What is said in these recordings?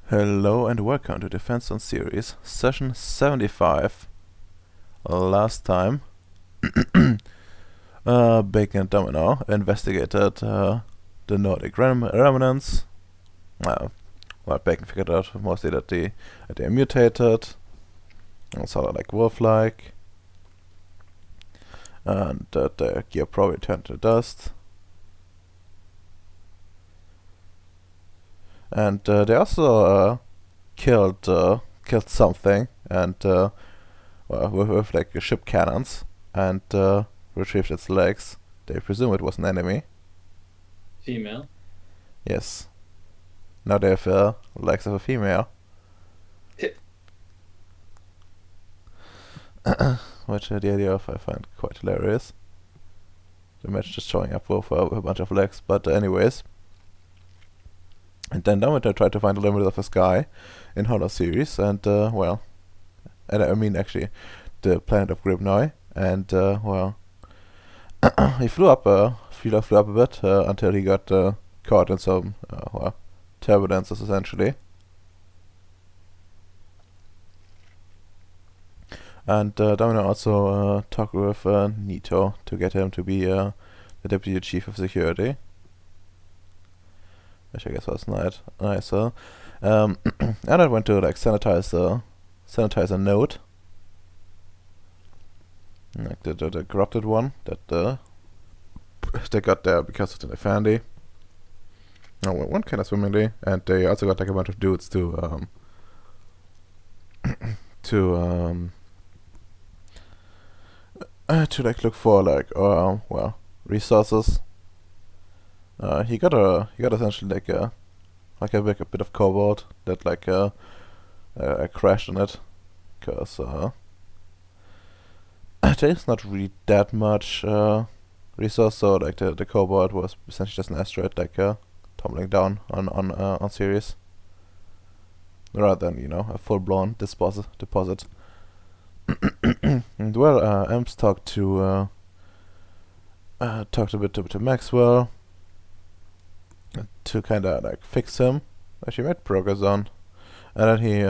Hello and welcome to Defense on Ceres, session 75. Last time, Bacon and Domino investigated the Nordic remnants. Uh, Bacon figured out mostly that they're mutated, and sort of like wolf-like, and that their gear probably turned to dust. And they also killed something, and with like ship cannons, and retrieved its legs. They presume it was an enemy. Female. Yes. Now they have legs of a female. Which the idea of I find quite hilarious. The match just showing up with a bunch of legs, but anyways. And then Dominator tried to find the limit of the sky in Hollow Series, and I mean actually the planet of Gribnoi, and he flew up a bit until he got caught in some turbulences essentially. And Domino also talked with Nito to get him to be the deputy chief of security, which I guess was nicer. And I went to like sanitize a node, like the corrupted one that they got there because of the Nefandi. No, one kind of swimmingly, and they also got like a bunch of dudes to to like look for like resources. He got essentially like a bit of cobalt that crashed on it, cause there's not really that much resource. So like the cobalt was essentially just an asteroid tumbling down on Ceres, rather than a full blown deposit. And Emps talked a bit to Maxwell to kind of like fix him, which he made progress on, and then he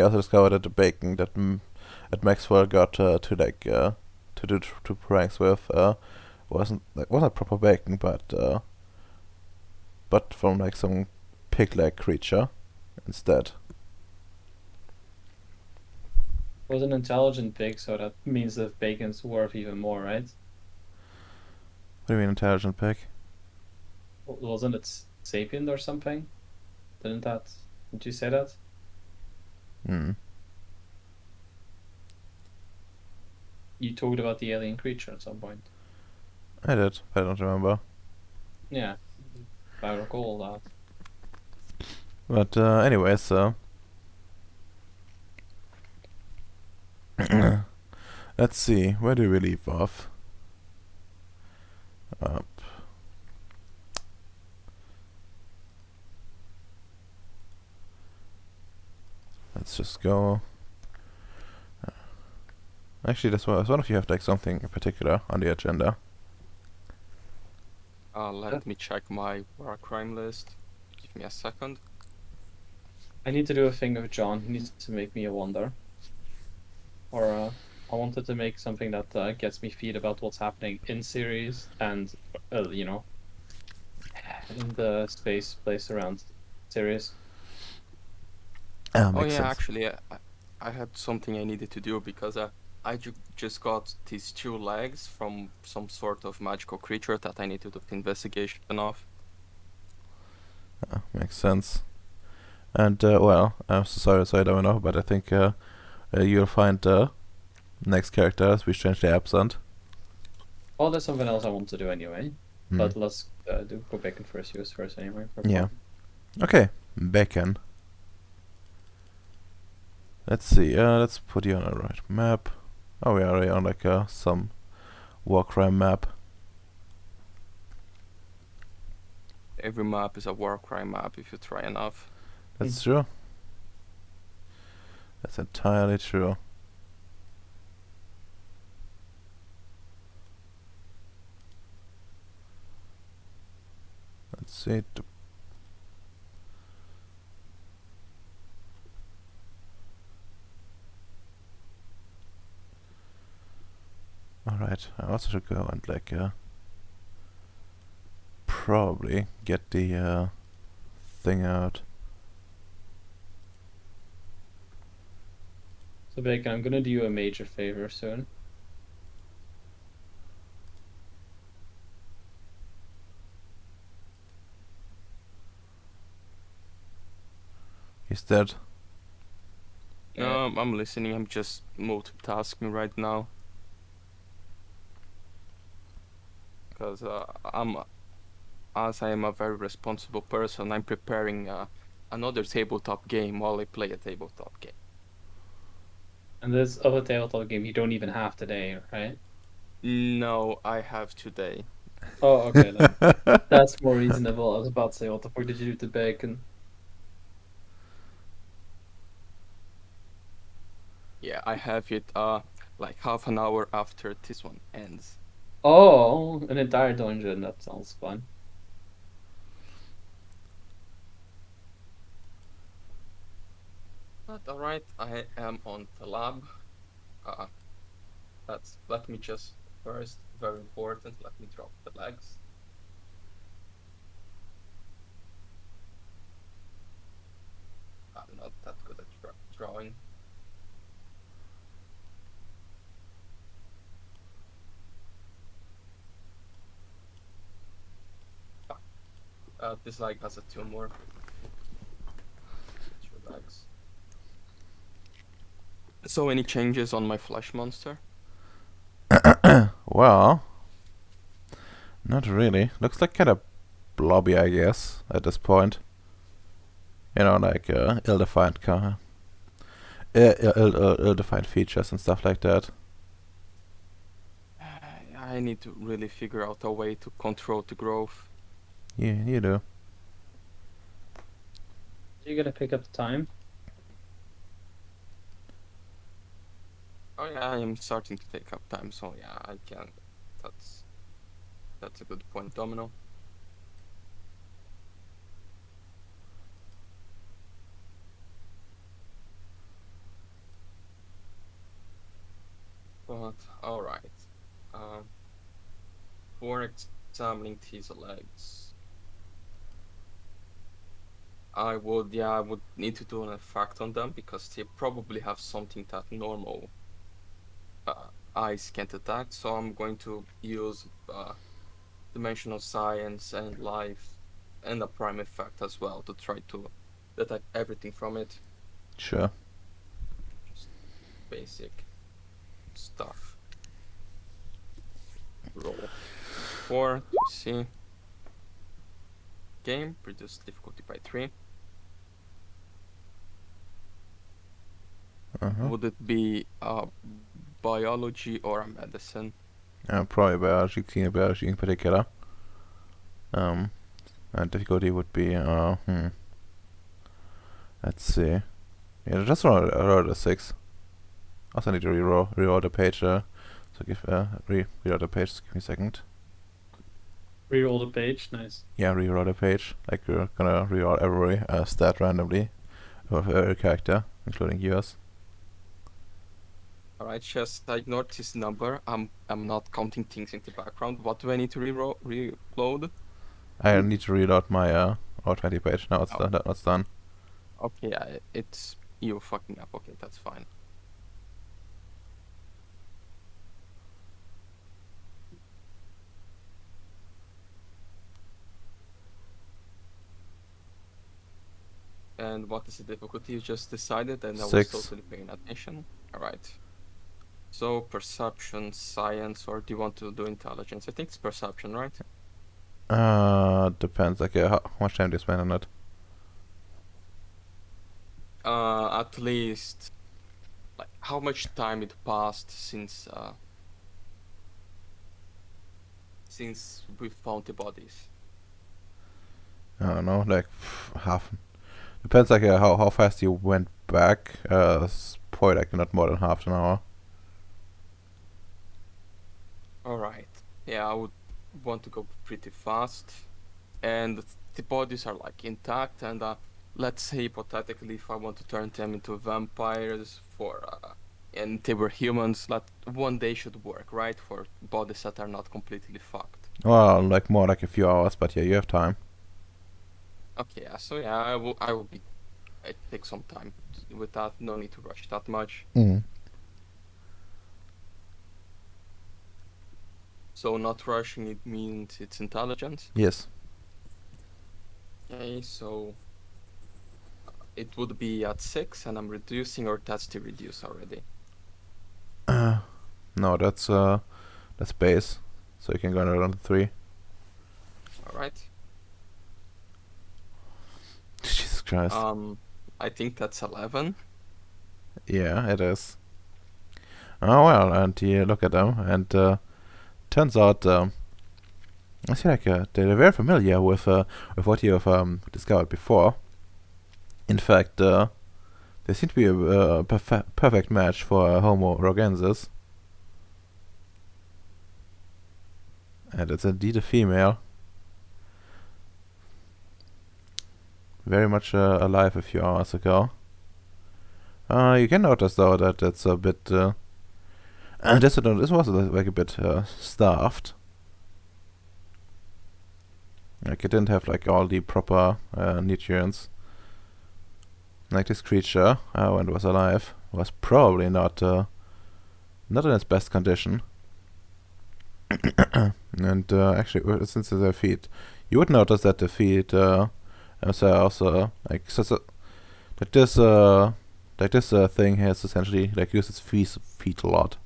also discovered that the bacon that Maxwell got to do two pranks with wasn't proper bacon, but from like some pig-like creature instead. Was an intelligent pig, so that means that bacon's worth even more, right? What do you mean intelligent pig? Wasn't it sapient or something? Didn't you say that? Hmm. You talked about the alien creature at some point. I did, but I don't remember. Yeah, I recall that. But anyways, let's see, where do we leave off? Up. Let's just go. Actually, that's one of you have like something in particular on the agenda. Let me check my war crime list. Give me a second. I need to do a thing with John. He needs to make me a wonder. Or I wanted to make something that gets me feed about what's happening in Ceres and, in the space place around Ceres. Oh Makes yeah, sense. actually, I had something I needed to do because I just got these two legs from some sort of magical creature that I need to do investigation of. Makes sense. And I'm so sorry, I don't know, but I think you'll find next character as we strangely absent. Oh, there's something else I want to do anyway. Hmm. But let's go back and first use first anyway. Yeah. Okay, Bacon. Let's see. Let's put you on a right map. Oh, we are already on like some war crime map. Every map is a war crime map if you try enough. That's true. That's entirely true. Let's see. Right, I also should go and like probably get the thing out. So Bacon, I'm gonna do you a major favor soon. He's dead. Yeah. I'm listening. I'm just multitasking right now. Because as I am a very responsible person, I'm preparing another tabletop game while I play a tabletop game. And this other tabletop game you don't even have today, right? No, I have today. Oh, okay then. That's more reasonable. I was about to say, what the fuck did you do to Bacon? Yeah, I have it like half an hour after this one ends. Oh, an entire dungeon. That sounds fun. But alright, I am on the lab. Uh, let me just first, very important, let me drop the legs. I'm not that good at drawing. This leg has a tumor. Let's relax. So any changes on my flesh monster? Well, not really. Looks like kind of blobby, I guess, at this point. You know, like ill-defined ill-defined features and stuff like that. I need to really figure out a way to control the growth. Yeah, you do. You gotta pick up the time. Oh yeah, I am starting to take up time, so yeah, I can. That's a good point, Domino. But alright. For examining these legs, I would need to do an effect on them because they probably have something that normal eyes can't attack. So I'm going to use dimensional science and life and a prime effect as well to try to detect everything from it. Sure. Just basic stuff. Roll 4 to see. Game, reduce difficulty by 3. Would it be biology or a medicine? Probably biology, clean biology in particular. And difficulty would be, let's see. Yeah, just roll a 6. Also need to reroll the page, so give, reroll the page, just give me a second. Reroll the page. Nice. Yeah, reroll the page, like we're gonna reroll every stat randomly of every character, including yours. Alright, just I ignored this number. I'm not counting things in the background. What do I need to reload? I need to reload my Roll20 page. Now it's done. That's done. Okay, it's you fucking up. Okay, that's fine. And what is the difficulty? You just decided, and I was 6. totally paying attention. Alright. So perception, science, or do you want to do intelligence? I think it's perception, right? Depends. Like, how much time do you spend on it? At least, like, how much time it passed since we found the bodies? I don't know, like half. Depends, like how fast you went back. Probably like not more than half an hour. Alright. Yeah, I would want to go pretty fast. And the bodies are like intact, and let's say hypothetically if I want to turn them into vampires for and they were humans, that one day should work, right? For bodies that are not completely fucked. Well, like more like a few hours, but yeah, you have time. Okay, yeah, so yeah, it take some time with that. No need to rush that much. Mm. So not rushing it means it's intelligent. Yes. Okay, so it would be at 6, and I'm reducing, or that's the reduce already. No, that's base. So you can go around 3. All right. Jesus Christ. I think that's 11. Yeah, it is. Oh well, and you look at them, and turns out I see like they're very familiar with what you have discovered before. In fact, they seem to be a perfect match for Homo rogensis, and it's indeed a female. Very much alive a few hours ago. You can notice though that it's a bit. This was like a bit starved. Like it didn't have like all the proper nutrients. Like this creature, when it was alive, was probably not in its best condition. And actually, since their feet, you would notice that the feet themselves like that this thing has essentially like used its feet a lot,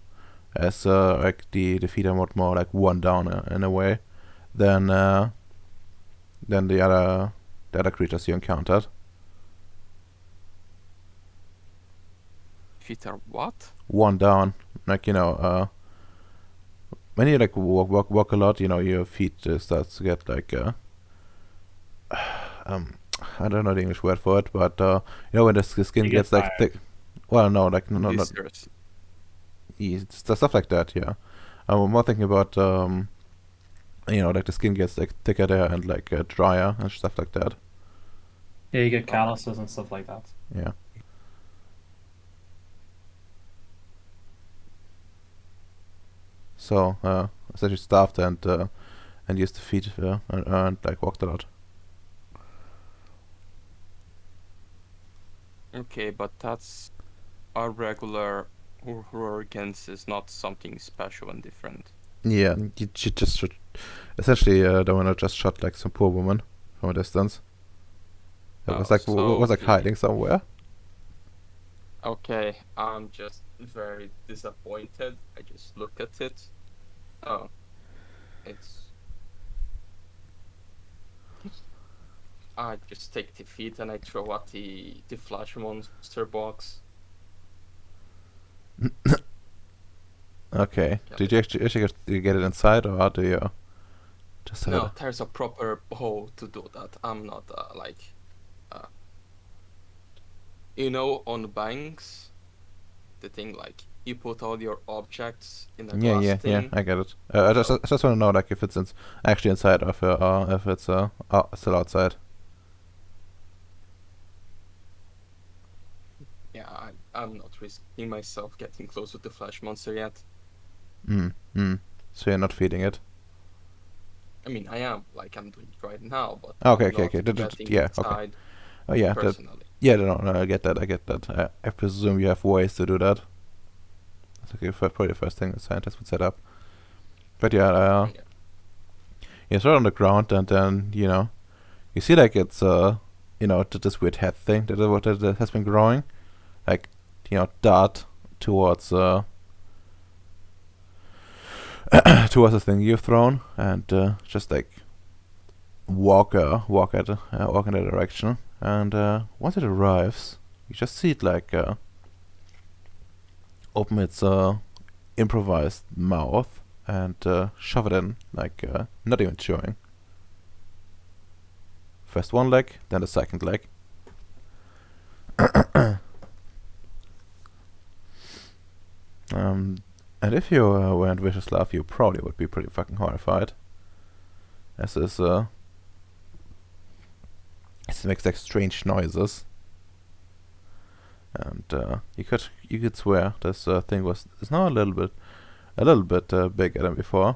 as like the feet are more like worn down in a way than the other creatures you encountered. Feet are what? Worn down, like when you like walk a lot, your feet starts to get like I don't know the English word for it, but when the skin You get gets like tired. thick. Well, no, like no, not Blisters. stuff like that. Yeah, I'm more thinking about like the skin gets like thicker there and like drier and stuff like that. Yeah, you get calluses and stuff like that. Yeah. So essentially starved and used to feed and like walked a lot. Okay, but that's our regular Hurricanes is not something special and different. Yeah, you just should essentially the winner just shot like some poor woman from a distance. It was like was like hiding somewhere. Okay, I'm just very disappointed. I just look at it. Oh, it's. I just take the feet and I throw at the flash monster box. Okay. Yeah, Did you actually get it inside, or do you just have No, it? there's a proper hole to do that. I'm not uh, on banks, the thing like you put all your objects in a glass Yeah. thing. I get it. I just want to know like if it's actually inside of or if it's still outside. Yeah, I'm not risking myself getting close to the flash monster yet. So you're not feeding it. I mean, I am, like I'm doing it right now, but Okay. I'm not getting Yeah. Okay. inside Oh yeah. personally. No, I get that. I presume you have ways to do that. That's okay. Probably the first thing a scientist would set up. But yeah, Yeah. you throw it on the ground, and then you see like it's this weird head thing that has been growing, like dart towards towards the thing you've thrown, and just like walk in that direction. And once it arrives, you just see it like open its improvised mouth and shove it in, like not even chewing. First one leg, then the second leg. And if you weren't Vicious Love, you probably would be pretty fucking horrified. As this it makes like strange noises. And you could swear this thing is now a little bit bigger than before.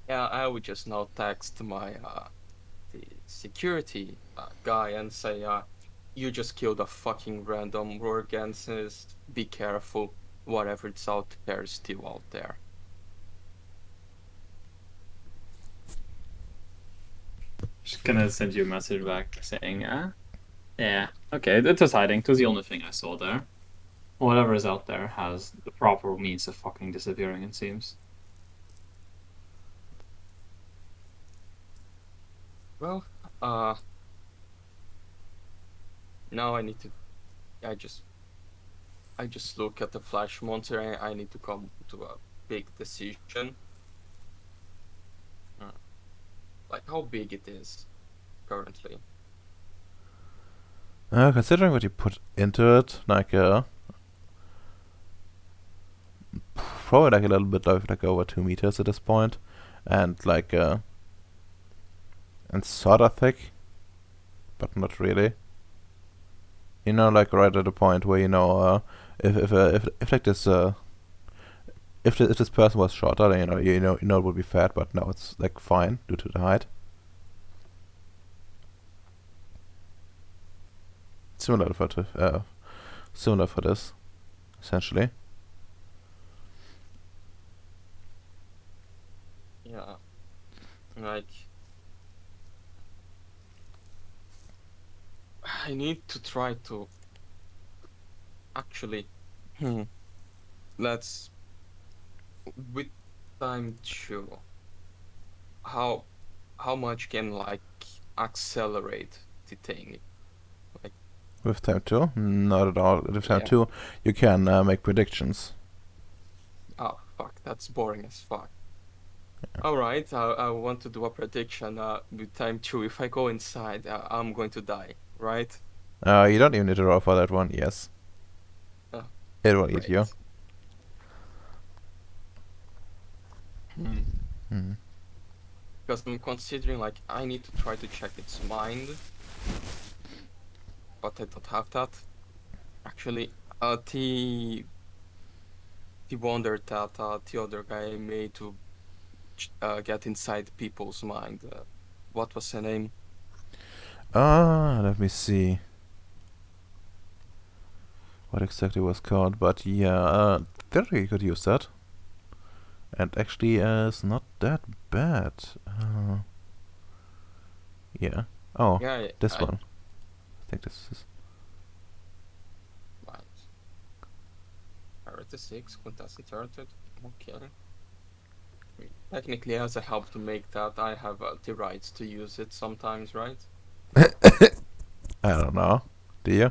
Yeah, I would just now text my the security guy and say, you just killed a fucking random Rorgensis. Be careful. Whatever it's out there is still out there. Just gonna send you a message back saying, yeah, okay, it was hiding. It was the only thing I saw there. Whatever is out there has the proper means of fucking disappearing, it seems. Well, now I need to. I just look at the flash monster and I need to come to a big decision. Like how big it is currently. Considering what you put into it, like probably like a little bit like over 2 meters at this point, and like and sort of thick, but not really. You know, like right at the point where you know if like this if this person was shorter, then you know it would be fat, but now it's like fine due to the height. Similar for this, essentially. Yeah, like I need to try to actually. Let's with time 2. How much can like accelerate the thing? Like With time 2, not at all. With time Yeah. 2, you can make predictions. Oh fuck, that's boring as fuck. All right, I want to do a prediction. With time 2, if I go inside, I'm going to die, right? You don't even need to roll for that one. Yes, Oh, it will eat you. Great. Hmm. Because I'm considering like I need to try to check its mind, but I don't have that. Actually, the wonder that the other guy made to get inside people's mind. What was her name? Let me see what exactly was called, but yeah, theoretically you could use that. And actually, it's not that bad. Yeah. Oh, Yeah, this one. I think this is. Right. Arete 6, contestant started. Okay. Technically, as I help to make that, I have the rights to use it sometimes, right? I don't know. Do you?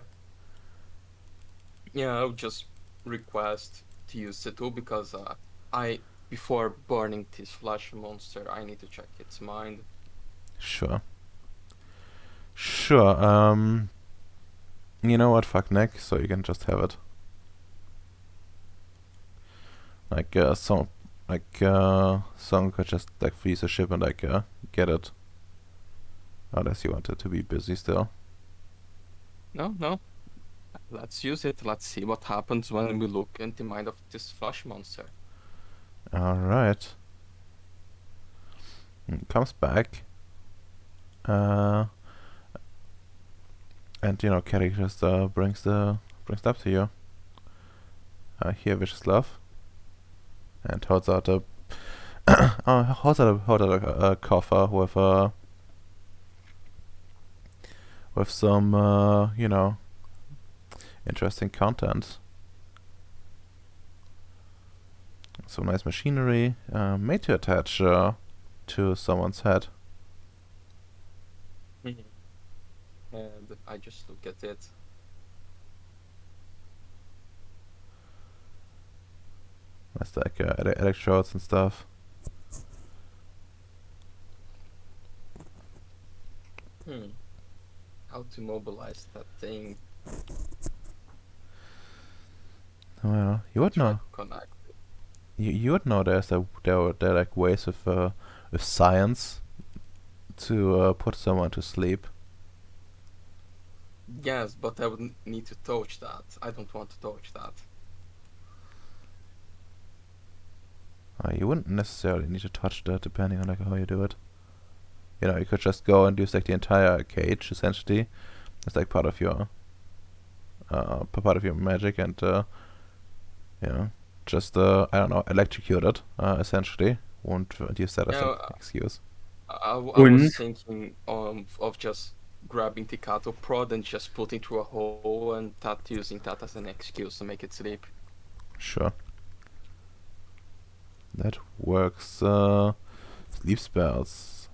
Yeah, I would just request to use the tool because before burning this flash monster, I need to check its mind. Sure. Sure. You know what? Fuck Nick. So you can just have it. Like someone could just like freeze a ship and like get it. Unless you want it to be busy still. No. Let's use it. Let's see what happens when we look in the mind of this flash monster. Alright. Comes back. And Carrie just brings it up to you. Here, vicious love. And holds out a a coffer with some interesting content. Some nice machinery made to attach to someone's head. And I just look at it. That's like electrodes and stuff. How to mobilize that thing? Well, you would know. Connect. You would know there are like ways with science to put someone to sleep. Yes, but I would need to touch that. I don't want to touch that. You wouldn't necessarily need to touch that depending on like how you do it. You know, you could just go and use like the entire cage essentially. It's like part of your magic and you know, just I don't know, electrocute it essentially. Won't use that as Yeah, an excuse. I was Wouldn't. thinking of just grabbing the cattle prod and just putting through a hole and that using that as an excuse to make it sleep. Sure. That works. Sleep spells.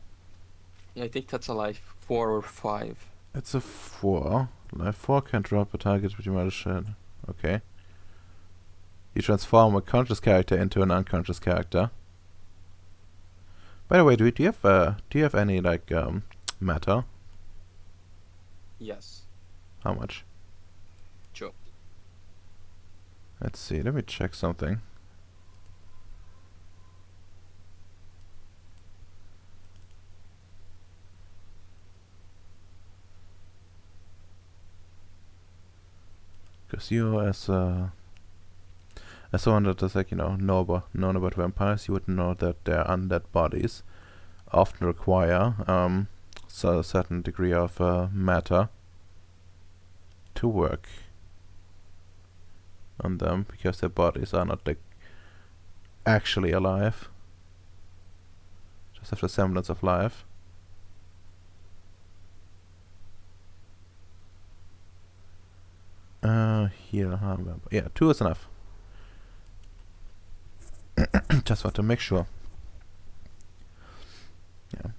Yeah, I think that's a life 4 or 5. It's a 4. Life 4 can drop a target with your magic shield. Okay. You transform a conscious character into an unconscious character. By the way, do you have any like matter? Yes, How much? Joe. Let's see. Let me check something. Because you, as someone that is like known about vampires, you would know that their undead bodies often require so a certain degree of matter to work on them because their bodies are not like actually alive, just have the semblance of life. Here, yeah, 2 is enough. Just want to make sure. Yeah.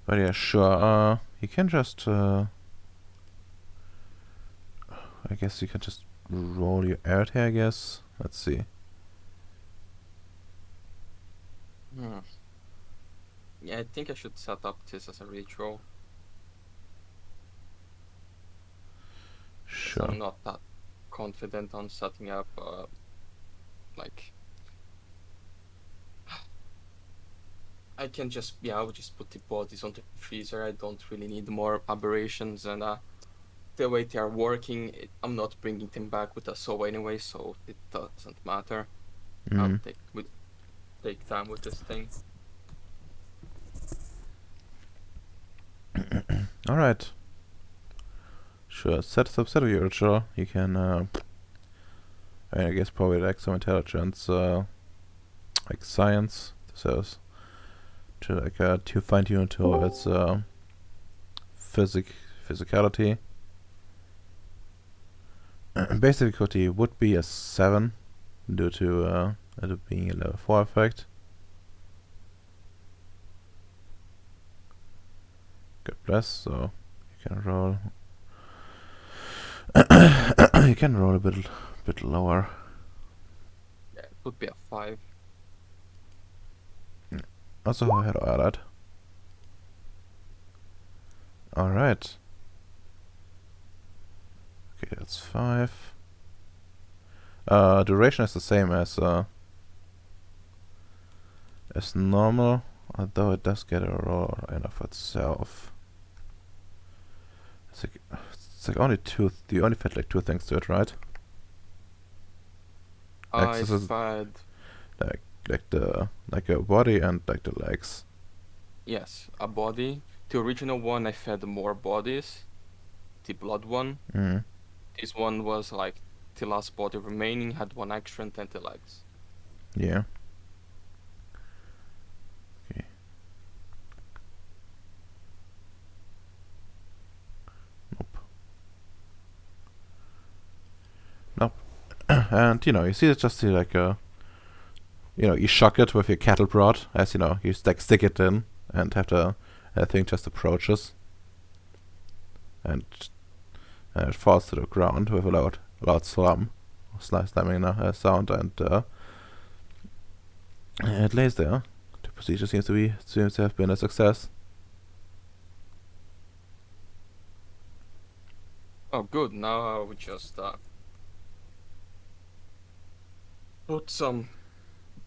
But yeah, sure. You can just. I guess you can just roll your out here. I guess. Let's see. Hmm. Yeah, I think I should set up this as a ritual. Sure. I'm not that confident on setting up like I can just I would just put the bodies on the freezer. I don't really need more aberrations and the way they are working, I'm not bringing them back with a soul anyway, so it doesn't matter. I'll take time with this thing. All right. Sure. Set up your ritual. You can. I guess probably like some intelligence, like science, so to like to fine tune to its physicality. Basic difficulty would be a 7 due to it being a level 4 effect. God bless. So you can roll. You can roll a bit lower. Yeah, it would be a 5. Also, how do I add that? Alright. Okay, that's 5. Duration is the same as normal, although it does get a roll in of itself. It's like only 2. You only fit like 2 things to it, right? I Axis is fed like a body and like the legs. yes, a body. The original one I fed more bodies. The blood one. Mm. This one was like the last body remaining, had 1 extra and 10 the legs. Yeah. Okay. Nope. And you see it's just like you shock it with your cattle prod as you stick it in and have the thing just approaches and it falls to the ground with a loud slamming sound and it lays there. The procedure seems to have been a success. Oh, good. Now I would just put some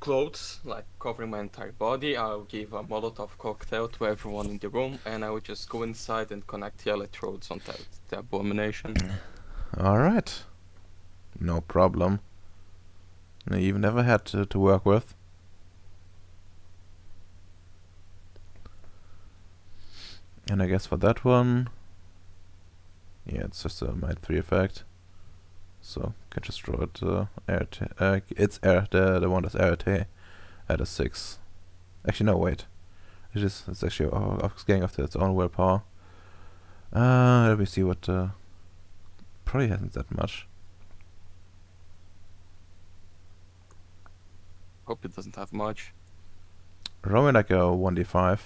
clothes, like covering my entire body. I'll give a Molotov cocktail to everyone in the room, and I would just go inside and connect the electrodes on the abomination. Alright. No problem. No, you've never had to work with. And I guess for that one, yeah, it's just a Might 3 effect. So can just draw it it's air, the one that's RT at a 6. Actually no, wait. It's actually getting off to its own willpower. Let me see what probably hasn't that much. Hope it doesn't have much. Roll me like a 1d5.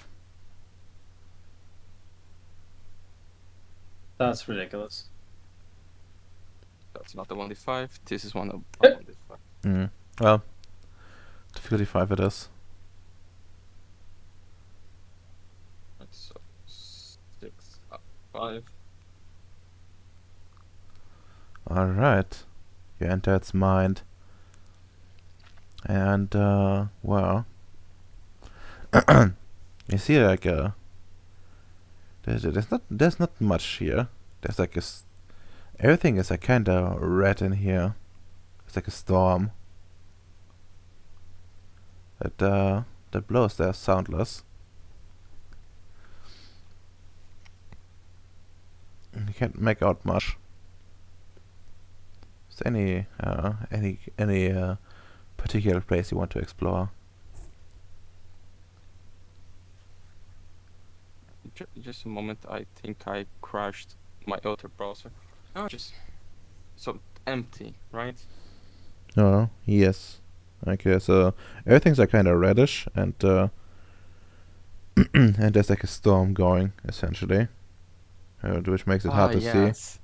That's ridiculous. That's not a 1d5. This is one of 1d5. Well, difficulty 5 it is. So 6, 5. Alright. You enter its mind. And, well. you see, like, there's not much here. There's like everything is like kinda red in here. It's like a storm. That blows there soundless. You can't make out much. Is there any particular place you want to explore? Just a moment, I think I crashed my other browser. Oh, just so empty, right? Oh, yes. Okay, so everything's like kinda reddish and and there's like a storm going, essentially. Which makes it hard to yes.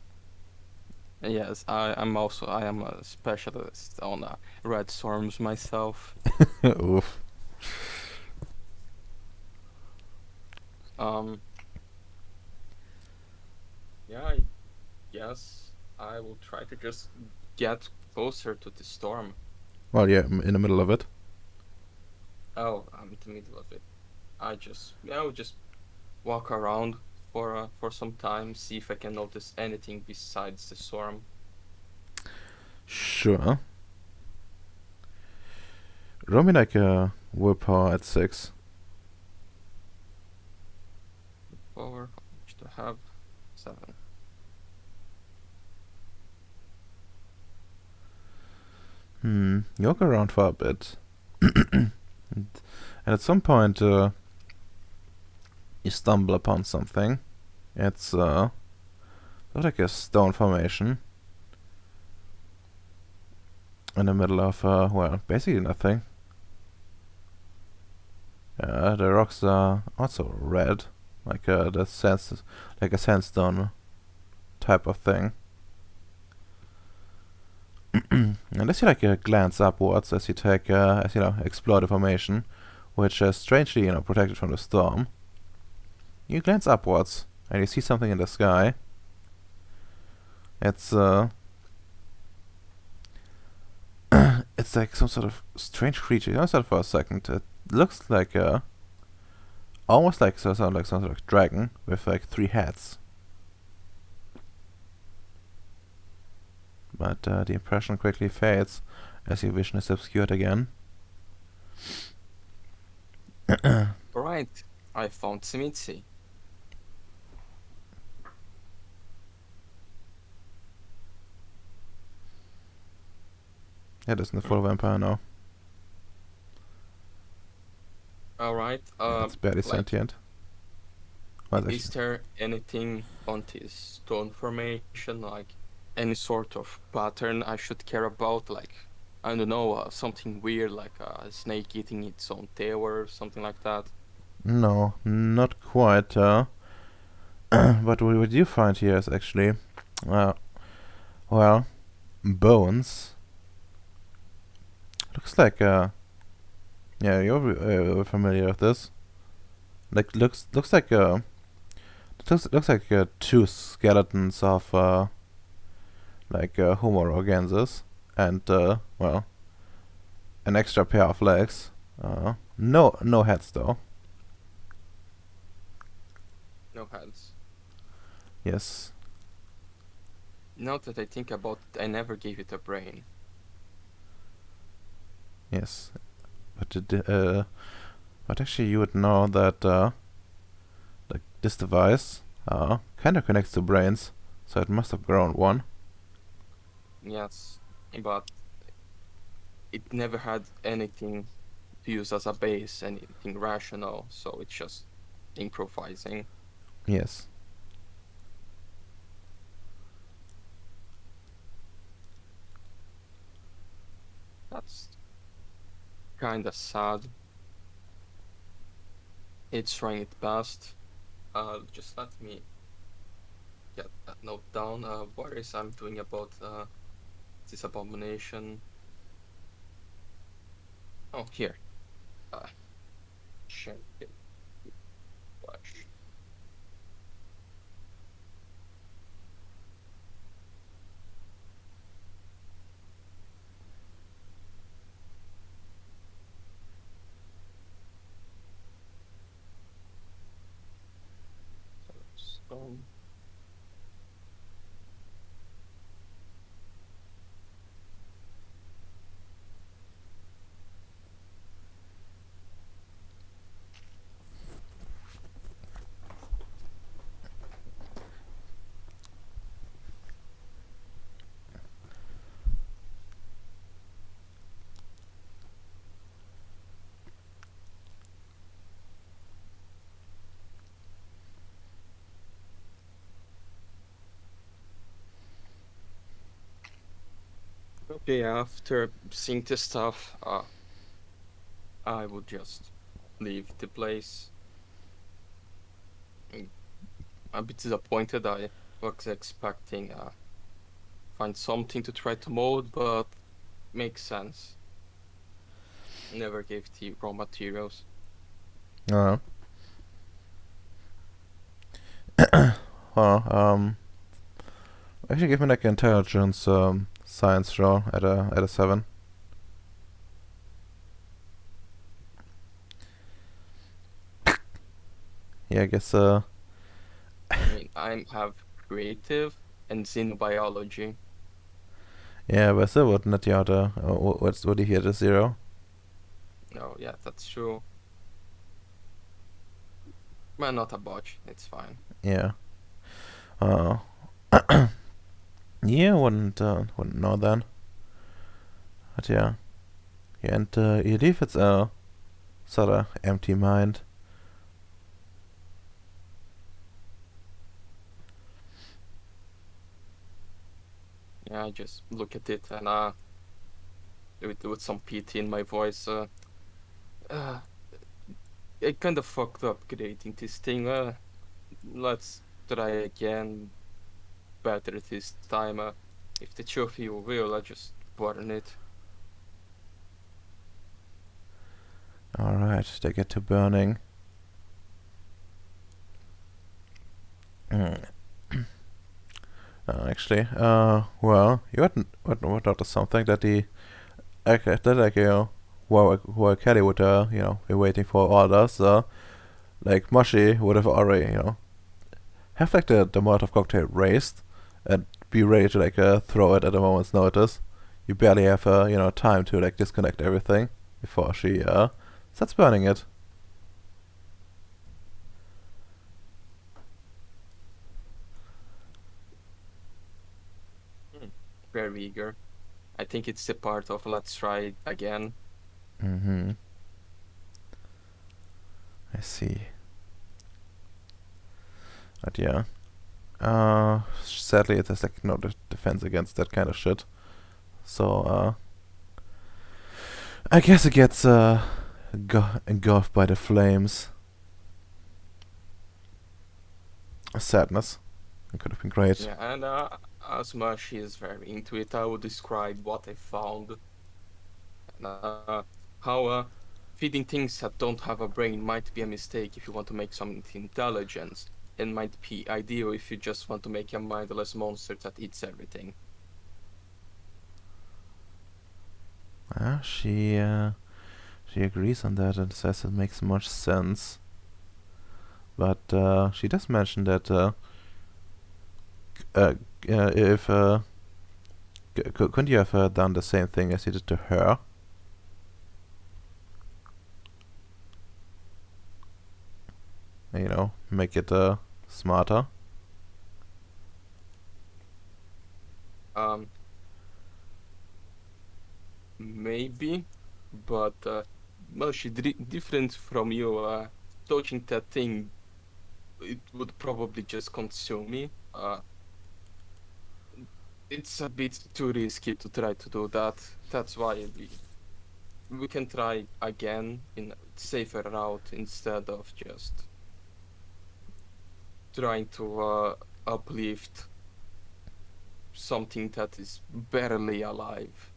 Yes, I am a specialist on red storms myself. see. Oof. Yeah, I guess I will try to just get closer to the storm. Well, yeah, in the middle of it. Oh, I'm in the middle of it. I will just walk around for some time, see if I can notice anything besides the storm. Sure. Roll me like a willpower at 6. Power, how much to have? 7. You walk around for a bit. And at some point, you stumble upon something. It's sort of like a stone formation. In the middle of, well, basically nothing. The rocks are also red. Like like a sandstone type of thing. And as you like glance upwards, as you take, explore the formation, which is strangely, protected from the storm, you glance upwards and you see something in the sky. It's it's like some sort of strange creature. You notice that for a second. It looks like almost like some sort of dragon with like 3 heads. But the impression quickly fades as your vision is obscured again. Alright, I found Simitsi. Yeah, that's in the full vampire now. Alright, It's barely sentient. Well, is there anything on this stone formation, like any sort of pattern I should care about? Like, I don't know, something weird like a snake eating its own tail or something like that? No, not quite. But what you find here is actually, well, bones. Looks like yeah, you're familiar with this. Like looks like looks like 2 skeletons of like Homo rogensis, and well, an extra pair of legs. No heads though. No heads. Yes. Now that I think about it, I never gave it a brain. Yes. But actually you would know that like this device kind of connects to brains, so it must have grown one. Yes, but it never had anything to use as a base, anything rational, so it's just improvising. Yes. That's kinda sad. It's trying its best. Just let me get that note down. What is I'm doing about this abomination? Oh, here. Shit. Flash. So, okay, after seeing this stuff, I would just leave the place. I'm a bit disappointed. I was expecting find something to try to mold, but makes sense. Never gave the raw materials. Uh, well, actually give me like an intelligence science roll at a 7. Yeah, I guess I mean, I have creative and xenobiology. yeah, but still wouldn't it you the what do you hear the 0? No, yeah, that's true. Well, not a botch. It's fine. Yeah. Uh yeah, wouldn't know then. But yeah. Yeah, and you leave it's a sort of empty mind. Yeah, I just look at it and with some pity in my voice. Uh, I kind of fucked up creating this thing. Let's try again, better this time. If the trophy will, I just burn it. Alright, they get to burning. Mm. Actually, well, you would notice something that while Kelly would, be waiting for orders, like Moshi would have already, have like the Molotov cocktail raised and be ready to like throw it at a moment's notice. You barely have, time to like disconnect everything before she starts burning it. Very eager. I think it's the part of let's try it again. Mm-hmm. I see. But yeah. Sadly, there's like no defense against that kind of shit. So, I guess it gets engulfed by the flames. Sadness. It could have been great. Yeah, and as much is very into it, I would describe what I found. And, how feeding things that don't have a brain might be a mistake if you want to make something with intelligence, and might be ideal if you just want to make a mindless monster that eats everything. She agrees on that and says it makes much sense. But she does mention that if couldn't you have done the same thing as you did to her? You know, make it smarter. Maybe, but well, she different from you. Touching that thing, it would probably just consume me. It's a bit too risky to try to do that. That's why we can try again in a safer route instead of just trying to uplift something that is barely alive.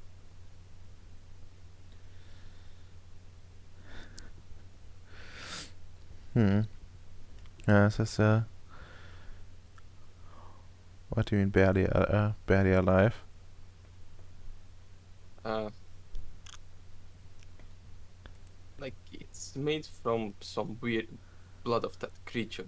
Says what do you mean barely alive? Like it's made from some weird blood of that creature.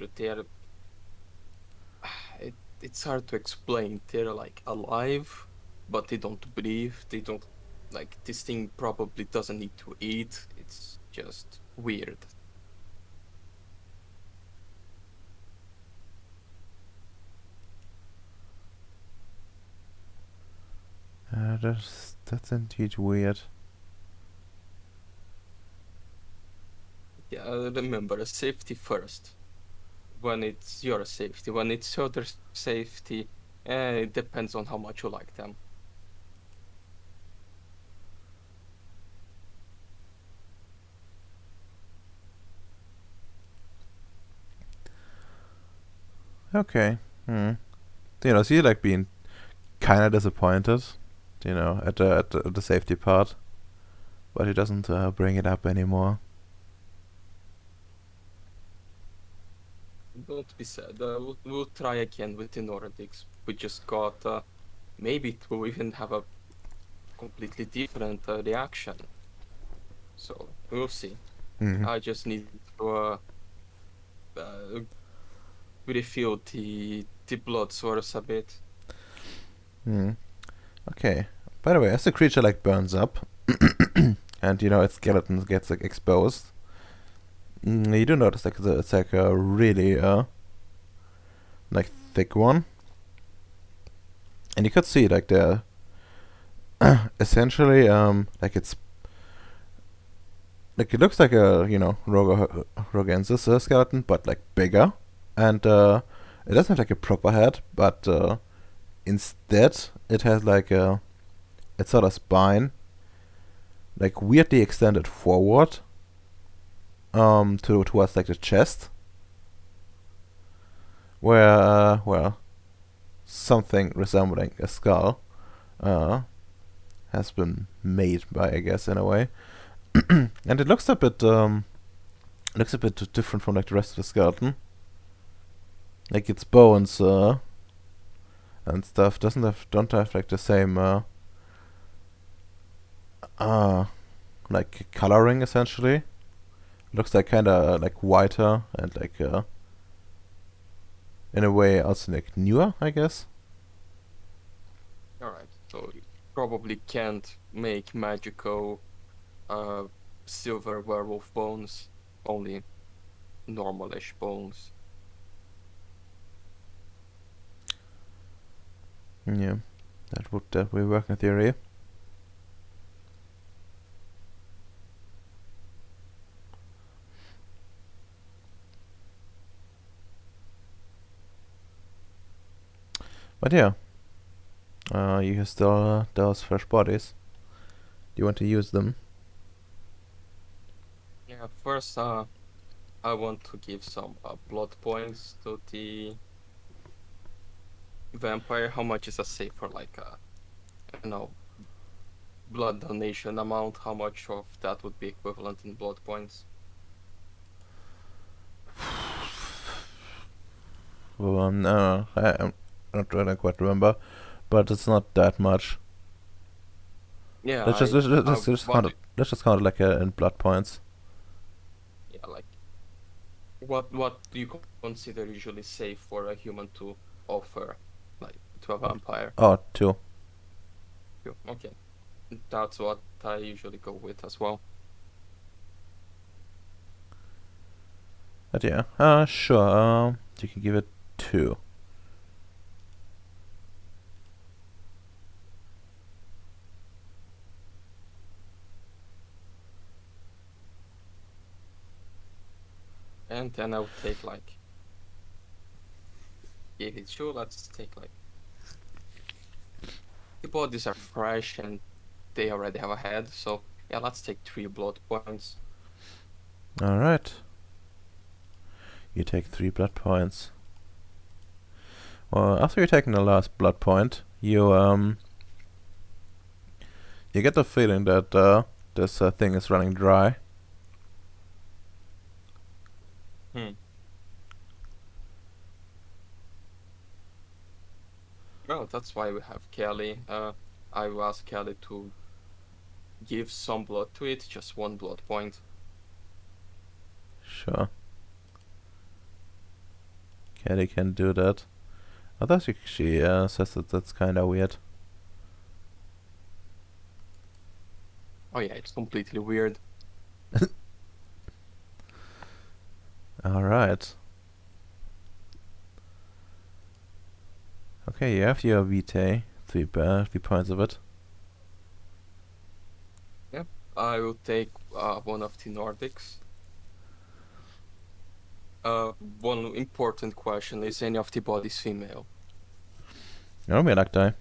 It's hard to explain. They're like alive, but they don't breathe. They don't like this thing probably doesn't need to eat. It's just weird. That's indeed weird. Yeah, remember safety first. When it's your safety, when it's other safety, it depends on how much you like them. Okay. You know, so you like being kind of disappointed, you know, at the safety part, but he doesn't bring it up anymore. Don't be sad. We'll try again with the Nordics. We just got maybe it will even have a completely different reaction. So we'll see. I just need to refill the blood source a bit. Okay. By the way, as the creature like burns up, and you know its skeleton gets like exposed, you do notice like it's like a really like thick one, and you could see like the essentially like it's like it looks like a Rogensis skeleton, but like bigger, and it doesn't have like a proper head, but instead it has like a its sort of spine like weirdly extended forward towards like the chest, where well something resembling a skull has been made by, I guess, in a way. And it looks a bit different from like the rest of the skeleton. Like its bones and stuff don't have like the same like coloring essentially. Looks like kinda like whiter and like in a way also like newer, I guess. Alright, so you probably can't make magical silver werewolf bones, only normalish bones. Yeah, that would definitely work in theory. But yeah, you still those fresh bodies. Do you want to use them? Yeah, first I want to give some blood points to the vampire. How much is a safe for like you know, blood donation amount? How much of that would be equivalent in blood points? Well, no, I'm not really quite remember, but it's not that much. Yeah, Let's just what let's just count it like in blood points. yeah, like what do you consider usually safe for a human to offer, like to a vampire? Oh, 2. Okay, that's what I usually go with as well. But yeah, sure. You can give it 2. And then I would take like, give it 2. Let's take like, the bodies are fresh and they already have a head, so yeah, let's take 3 blood points. All right. You take 3 blood points. Well, after you're taking the last blood point, you get the feeling that this thing is running dry. Hmm. Well, that's why we have Kelly. I will ask Kelly to give some blood to it, just 1 blood point. Sure. Kelly can do that. Although she says that that's kind of weird. Oh yeah, it's completely weird. All right. Okay, you have your vitae, 3 points of it. Yep, I will take one of the Nordics. One important question, is any of the bodies female? No, me like die.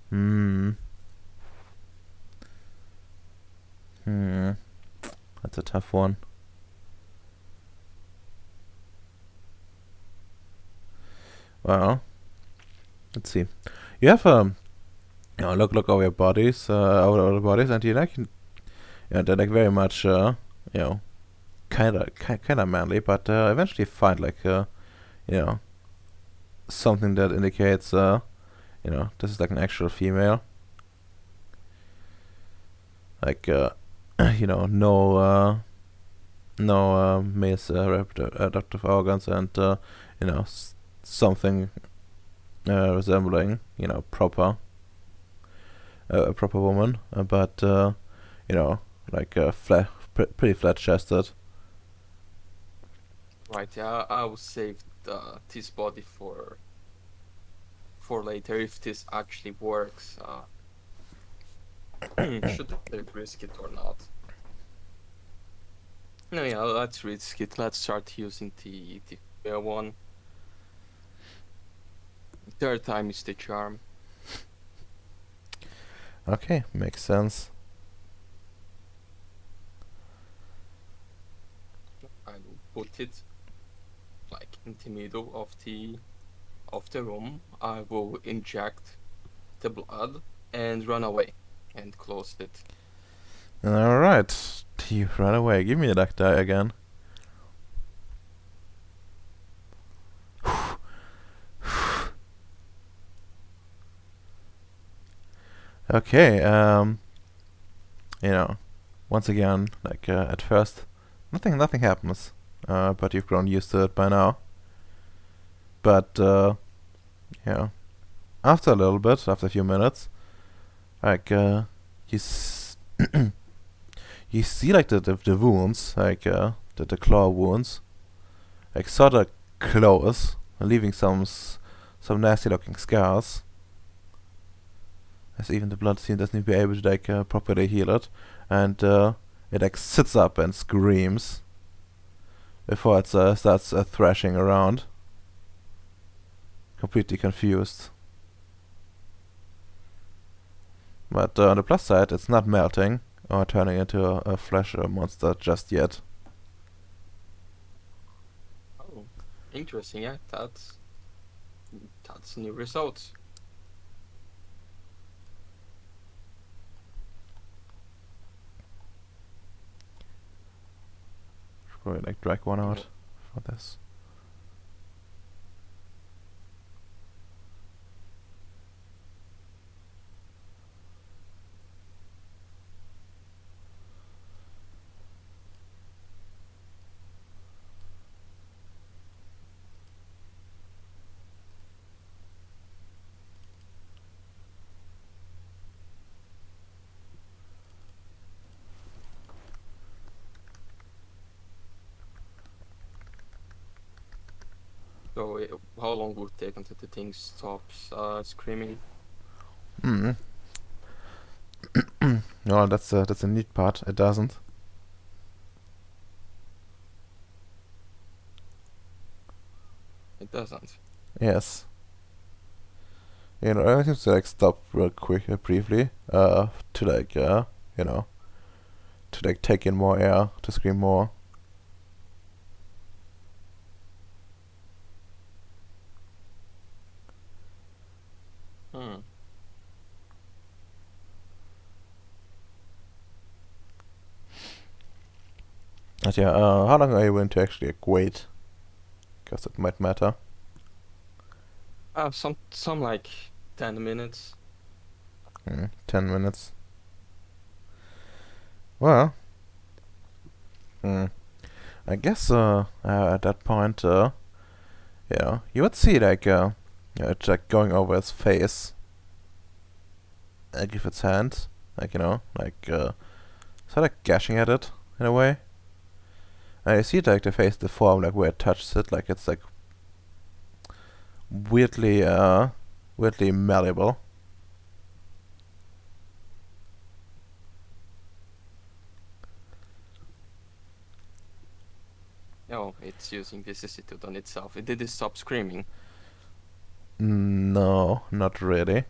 Hmm. That's a tough one. Well, let's see. You have look over your bodies, over the bodies, and they're like very much kinda manly, but eventually find like something that indicates this is like an actual female. Like no male reproductive organs, and something resembling proper a proper woman, but like pretty flat chested. Right, yeah, I will save this body for later if this actually works. Should I risk it or not? No, yeah, let's risk it. Let's start using the female one. Third time is the charm. Okay, makes sense. I will put it like in the middle of the room. I will inject the blood and run away and close it. Alright, you run away. Give me a luck die again. Okay, once again, like at first, nothing happens, but you've grown used to it by now. But after a little bit, after a few minutes, like you you see like the wounds, like the claw wounds, like sort of close, leaving some nasty looking scars. As even the blood team doesn't be able to like properly heal it, and it like sits up and screams before it starts thrashing around, completely confused. But on the plus side, it's not melting or turning into a flesh monster just yet. Oh, interesting. Yeah, that's new results. Should probably like drag one out for this. So how long would it take until the thing stops screaming? Hmm. No, that's a neat part. It doesn't. It doesn't. Yes. Everything seems to like stop real quick, briefly. To like you know, to like take in more air, to scream more. Hmm. But yeah, how long are you willing to actually like, wait? Because it might matter. Some like 10 minutes. 10 minutes. Well, I guess at that point, you would see like it's like going over his face, like with its hand, like sort of gashing at it in a way. And you see like the face deform, like where it touches it, like it's like weirdly malleable. Oh, it's using vicissitude on itself. Did it stop screaming? No, not really.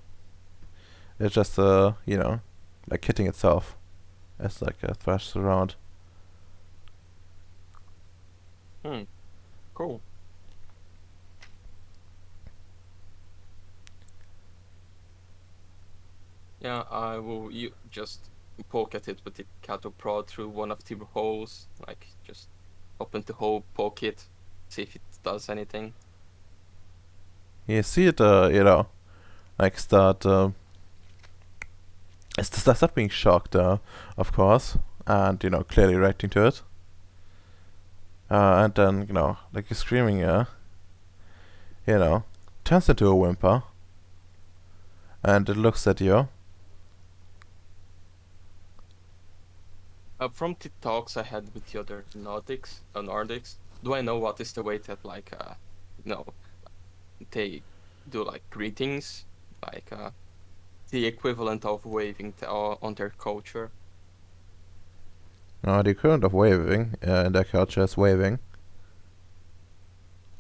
It's just like hitting itself as like thrashes around. Hmm. Cool. Yeah, I will just poke at it with the cattle prod through one of the holes, like just open the hole, poke it, see if it does anything. You see it, like start being shocked, of course, and clearly reacting to it. And then like you're screaming, you know, turns into a whimper, and it looks at you. From the talks I had with the other Nordics, do I know what is the way that like you know they do like greetings, like the equivalent of waving on their culture? The equivalent of waving in their culture is waving.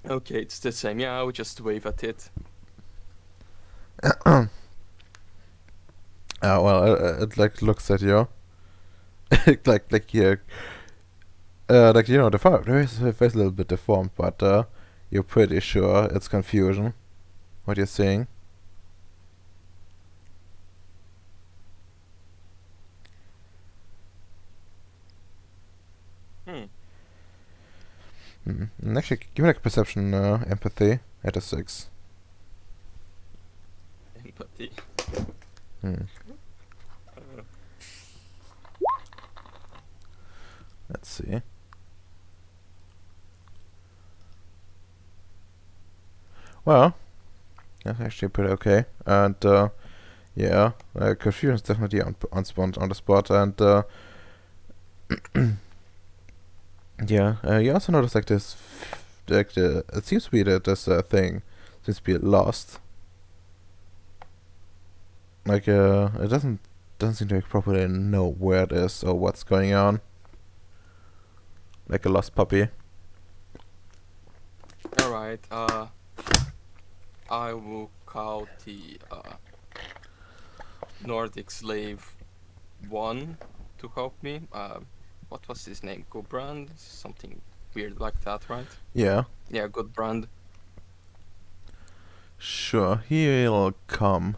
Okay, it's the same. Yeah, I would just wave at it. Well, it like looks at you, like yeah, like the face is a little bit deformed, but you're pretty sure it's confusion. What you're seeing. Hmm. And actually, give me like a perception, empathy at a 6. Empathy. Hmm. Uh, Let's see. Well, that's actually pretty okay. And yeah, confusion is definitely on the spot. And yeah, you also notice like this, like it seems to be that this thing seems to be lost. Like it doesn't seem to like, properly know where it is or what's going on. Like a lost puppy. all right. I will call the Nordic slave 1 to help me. What was his name? Gobrand? Something weird like that, right? Yeah, Yeah, Gobrand. sure, he'll come.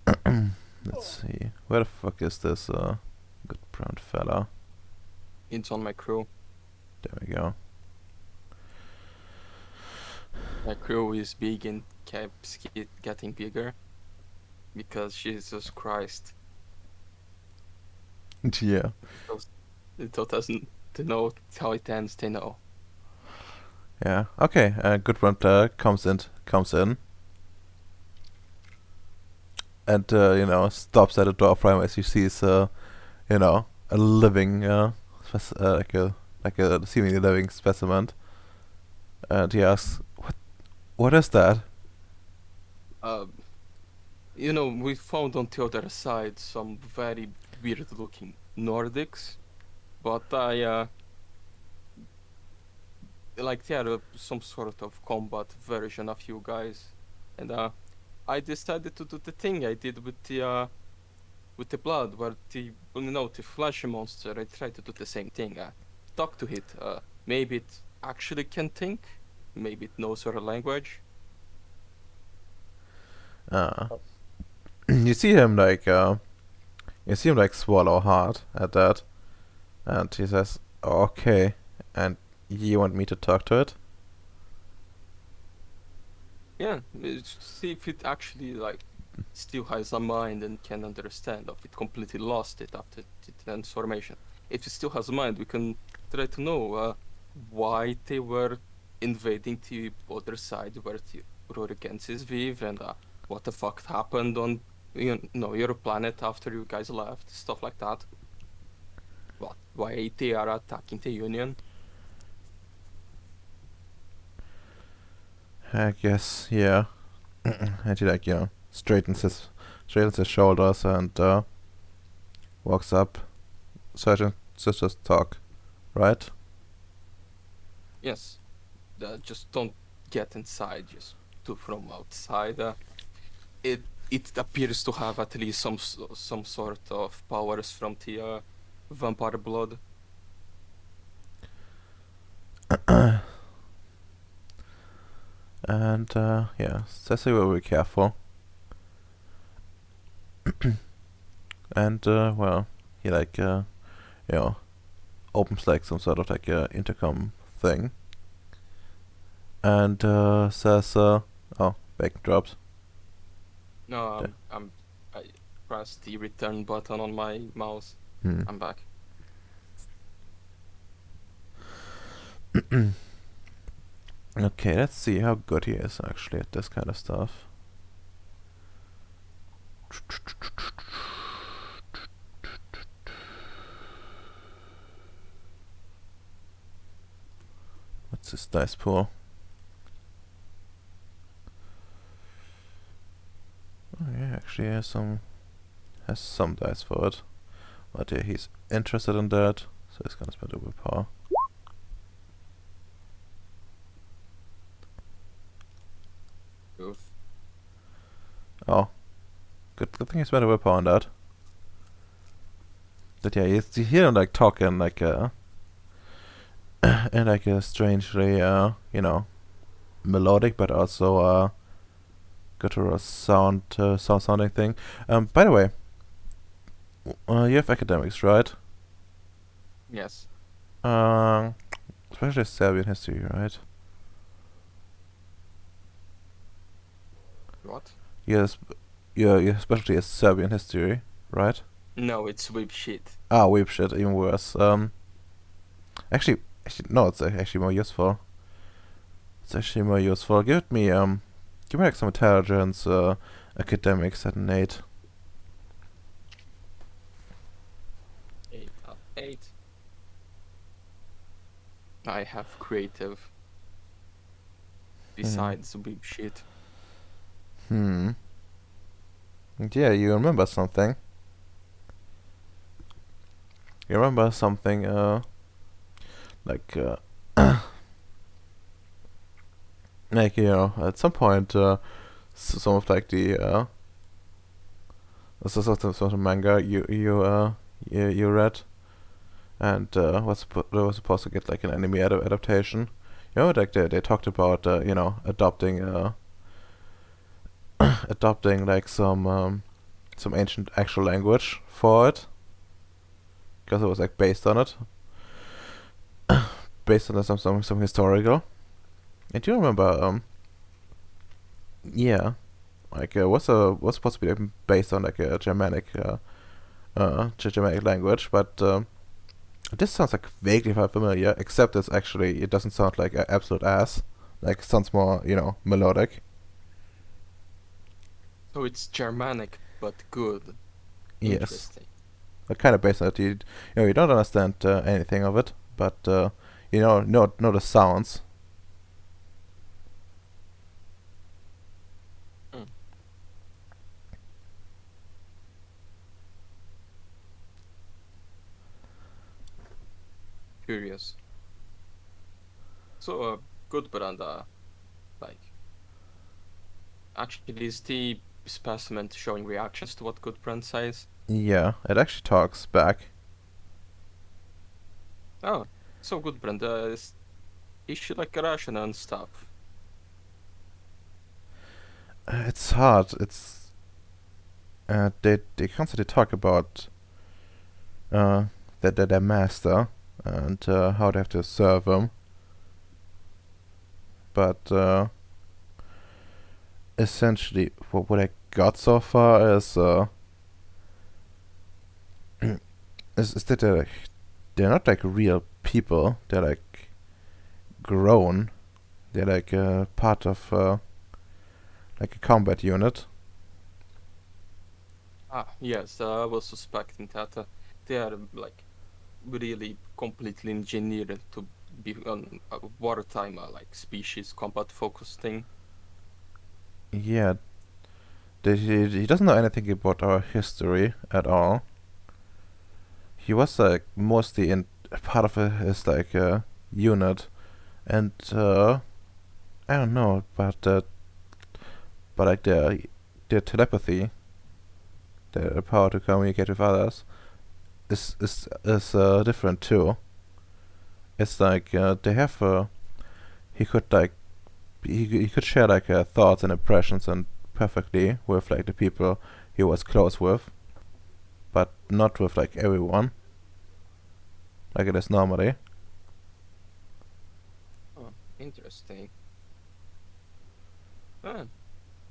Let's see. Where the fuck is this good brown fella? It's on my crew. There we go. My crew is big and keeps getting bigger. Because Jesus Christ. Yeah. It doesn't to know how it ends, they know. Yeah. Okay. Good brown comes in. And stops at the door frame as he sees a living like a seemingly living specimen. And he asks, what is that? Uh, you know, we found on the other side some very weird-looking Nordics, but like they are some sort of combat version of you guys, and I decided to do the thing I did with the blood, where the flesh monster. I tried to do the same thing. Talk to it. Maybe it actually can think. Maybe it knows our language. Uh, you see him like swallow hard at that, and he says, "Okay, and you want me to talk to it?" Yeah, see if it actually like still has a mind and can understand, or if it completely lost it after the transformation. If it still has a mind, we can try to know why they were invading the other side where the Rurikensis live, and what the fuck happened on your planet after you guys left, stuff like that. Why they are attacking the Union? I guess, yeah. And he like straightens his shoulders and walks up. Sergeant sisters talk, right? Yes, just don't get inside. Just do from outside. It appears to have at least some sort of powers from the vampire blood. And yeah, Cecily will be careful. And well, he like opens like some sort of like intercom thing, and says, "Oh, bacon drops." No, I pressed the return button on my mouse. Hmm. I'm back. Okay, let's see how good he is actually at this kind of stuff. What's his dice pool? Oh yeah, actually has some dice for it. But yeah, he's interested in that, so he's gonna spend a willpower. Oof. Oh, good thing he spent a willpower on that. But yeah, you hear him like talking like in like a strangely melodic but also guttural sounding thing. By the way, you have academics, right? Yes. Especially Serbian history, right? What? Yes, your specialty is Serbian history, right? No, it's whip shit. Ah, weep shit, even worse. Actually, no, it's actually more useful. It's actually more useful. Give me like some intelligence, academics at an 8. 8 out of 8. I have creative. Besides whip shit. Hmm. Yeah, you remember something. You remember something, like, like, at some point, some of like the, sort of manga you read, and they were supposed to get like an anime adaptation. You know, like they talked about adopting adopting like some ancient actual language for it, because it was like based on it, based on some historical. And do you remember yeah, like what's supposed to be like, based on like a Germanic language, but this sounds like vaguely familiar, except it doesn't sound like absolute ass. Like it sounds more, melodic. So it's Germanic, but good. Yes, Interesting. but kind of based on it. You don't understand anything of it, but know the sounds. curious. So, good brand, like, actually, is the specimen showing reactions to what good brand says? Yeah, it actually talks back. Oh, so good brand, is she like rational and stuff? It's hard. It's they constantly talk about uh their master and how they have to serve him, but essentially what I got so far is that they're not like real people. They're like grown. They're like part of like a combat unit. Ah, yes, I was suspecting that they are like really completely engineered to be on a wartime like species combat focused thing. Yeah, he doesn't know anything about our history at all. He was like mostly in part of his like unit, and I don't know, but like their telepathy, their power to communicate with others, is different too. It's like they have he could like he could share like thoughts and impressions and perfectly with like the people he was close with, but not with like everyone like it is normally. Oh, interesting.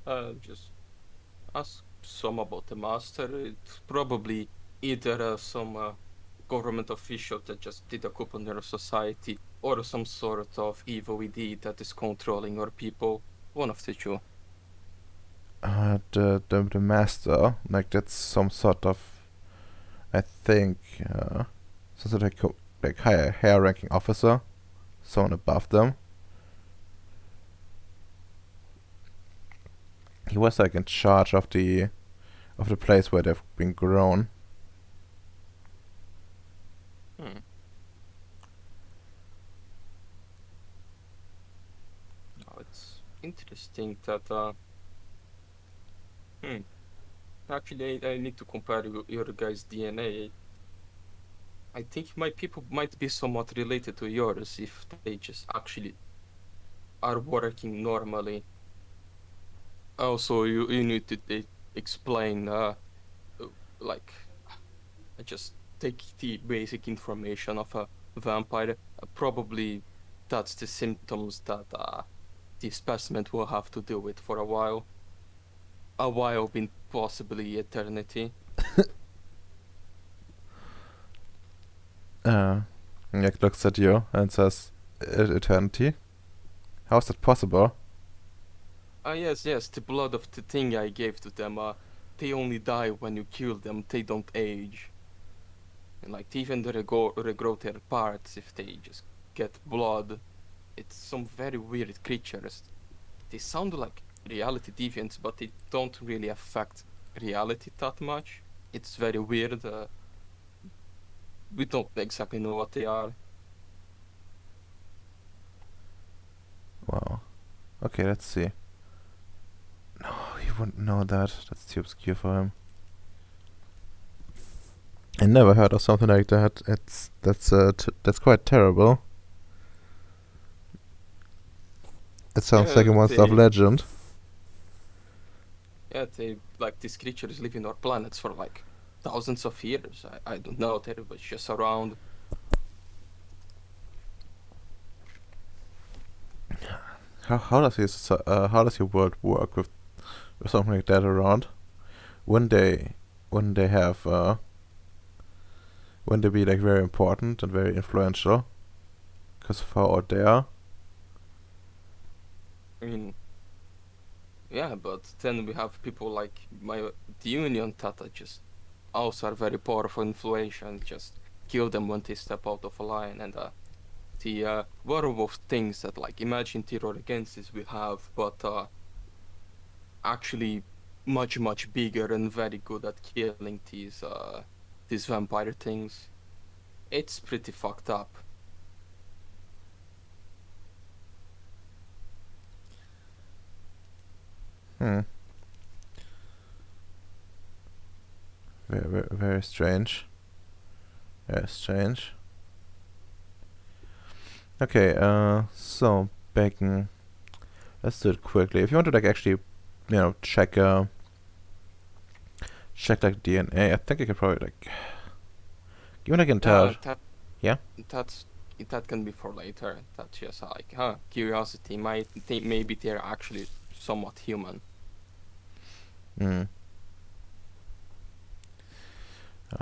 Uh, just ask some about the master. It's probably either some government official that just did a coup on their society, or some sort of evil idiot that is controlling our people. One of the two. The master, like that's some sort of, I think, some sort of like higher ranking officer, someone above them. He was like in charge of the place where they've been grown. Hmm. Oh, it's interesting that hmm. Actually, I need to compare your guys' DNA. I think my people might be somewhat related to yours if they just actually are working normally. Also, you need to explain, uh, like, just take the basic information of a vampire. Probably that's the symptoms that the specimen will have to deal with for a while. A while being possibly eternity. Nick looks at you and says, Eternity? How is that possible?" Ah, yes, yes, the blood of the thing I gave to them, they only die when you kill them, they don't age. And like, even they regrow their parts if they just get blood. It's some very weird creatures. They sound like reality deviants, but they don't really affect reality that much. It's very weird. We don't exactly know what they are. Wow. Okay, let's see. No, he wouldn't know that. That's too obscure for him. I never heard of something like that. That's quite terrible. It sounds like a Yeah, monster of legend. they like these creatures live in our planets for like thousands of years. I don't know. They was just around. How does your world work with something like that around? When they have when they be like very important and very influential because of how out they are. I mean, yeah, but then we have people like the Union that are just also are very powerful, influential, and just kill them when they step out of a line. And the werewolf things that like imagine terror against this we have, but actually much bigger and very good at killing these vampire things. It's pretty fucked up. Hmm. Very strange. Very strange. Okay, so bacon. Let's do it quickly. If you want to like actually, check like DNA, I think you could probably like give me like Yeah, entire. Yeah. that's that can be for later. That's just like, curiosity. Might think maybe they're actually somewhat human. Hmm.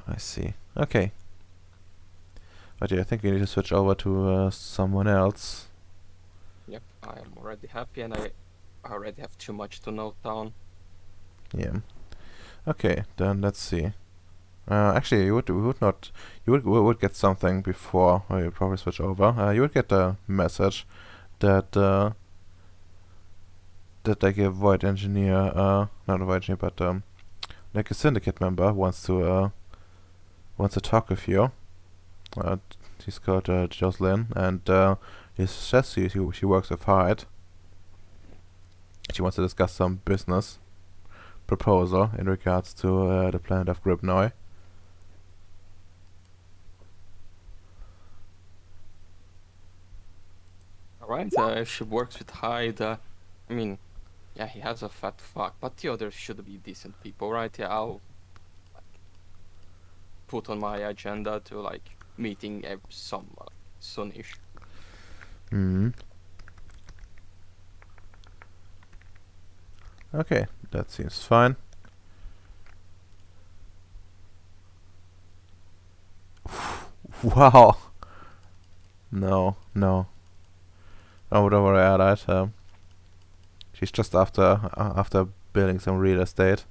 I see. Okay. But yeah, I think we need to switch over to someone else. Yep, I am already happy, and I already have too much to note down. Yeah. Okay, then let's see. Actually, you would get something before you probably switch over. You would get a message that like a void engineer, not a void engineer, but like a syndicate member wants to talk with you. Uh, she's called Jocelyn, and he says she works with Hyde. She wants to discuss some business proposal in regards to the planet of Gribnoi. All right, if she works with Hyde, I mean, yeah, he has a fat fuck, but the others should be decent people, right? Yeah, I'll like, put on my agenda to like meeting some soonish. Hmm. Okay, that seems fine. Wow. No, no. Oh, don't worry about that. She's just after building some real estate.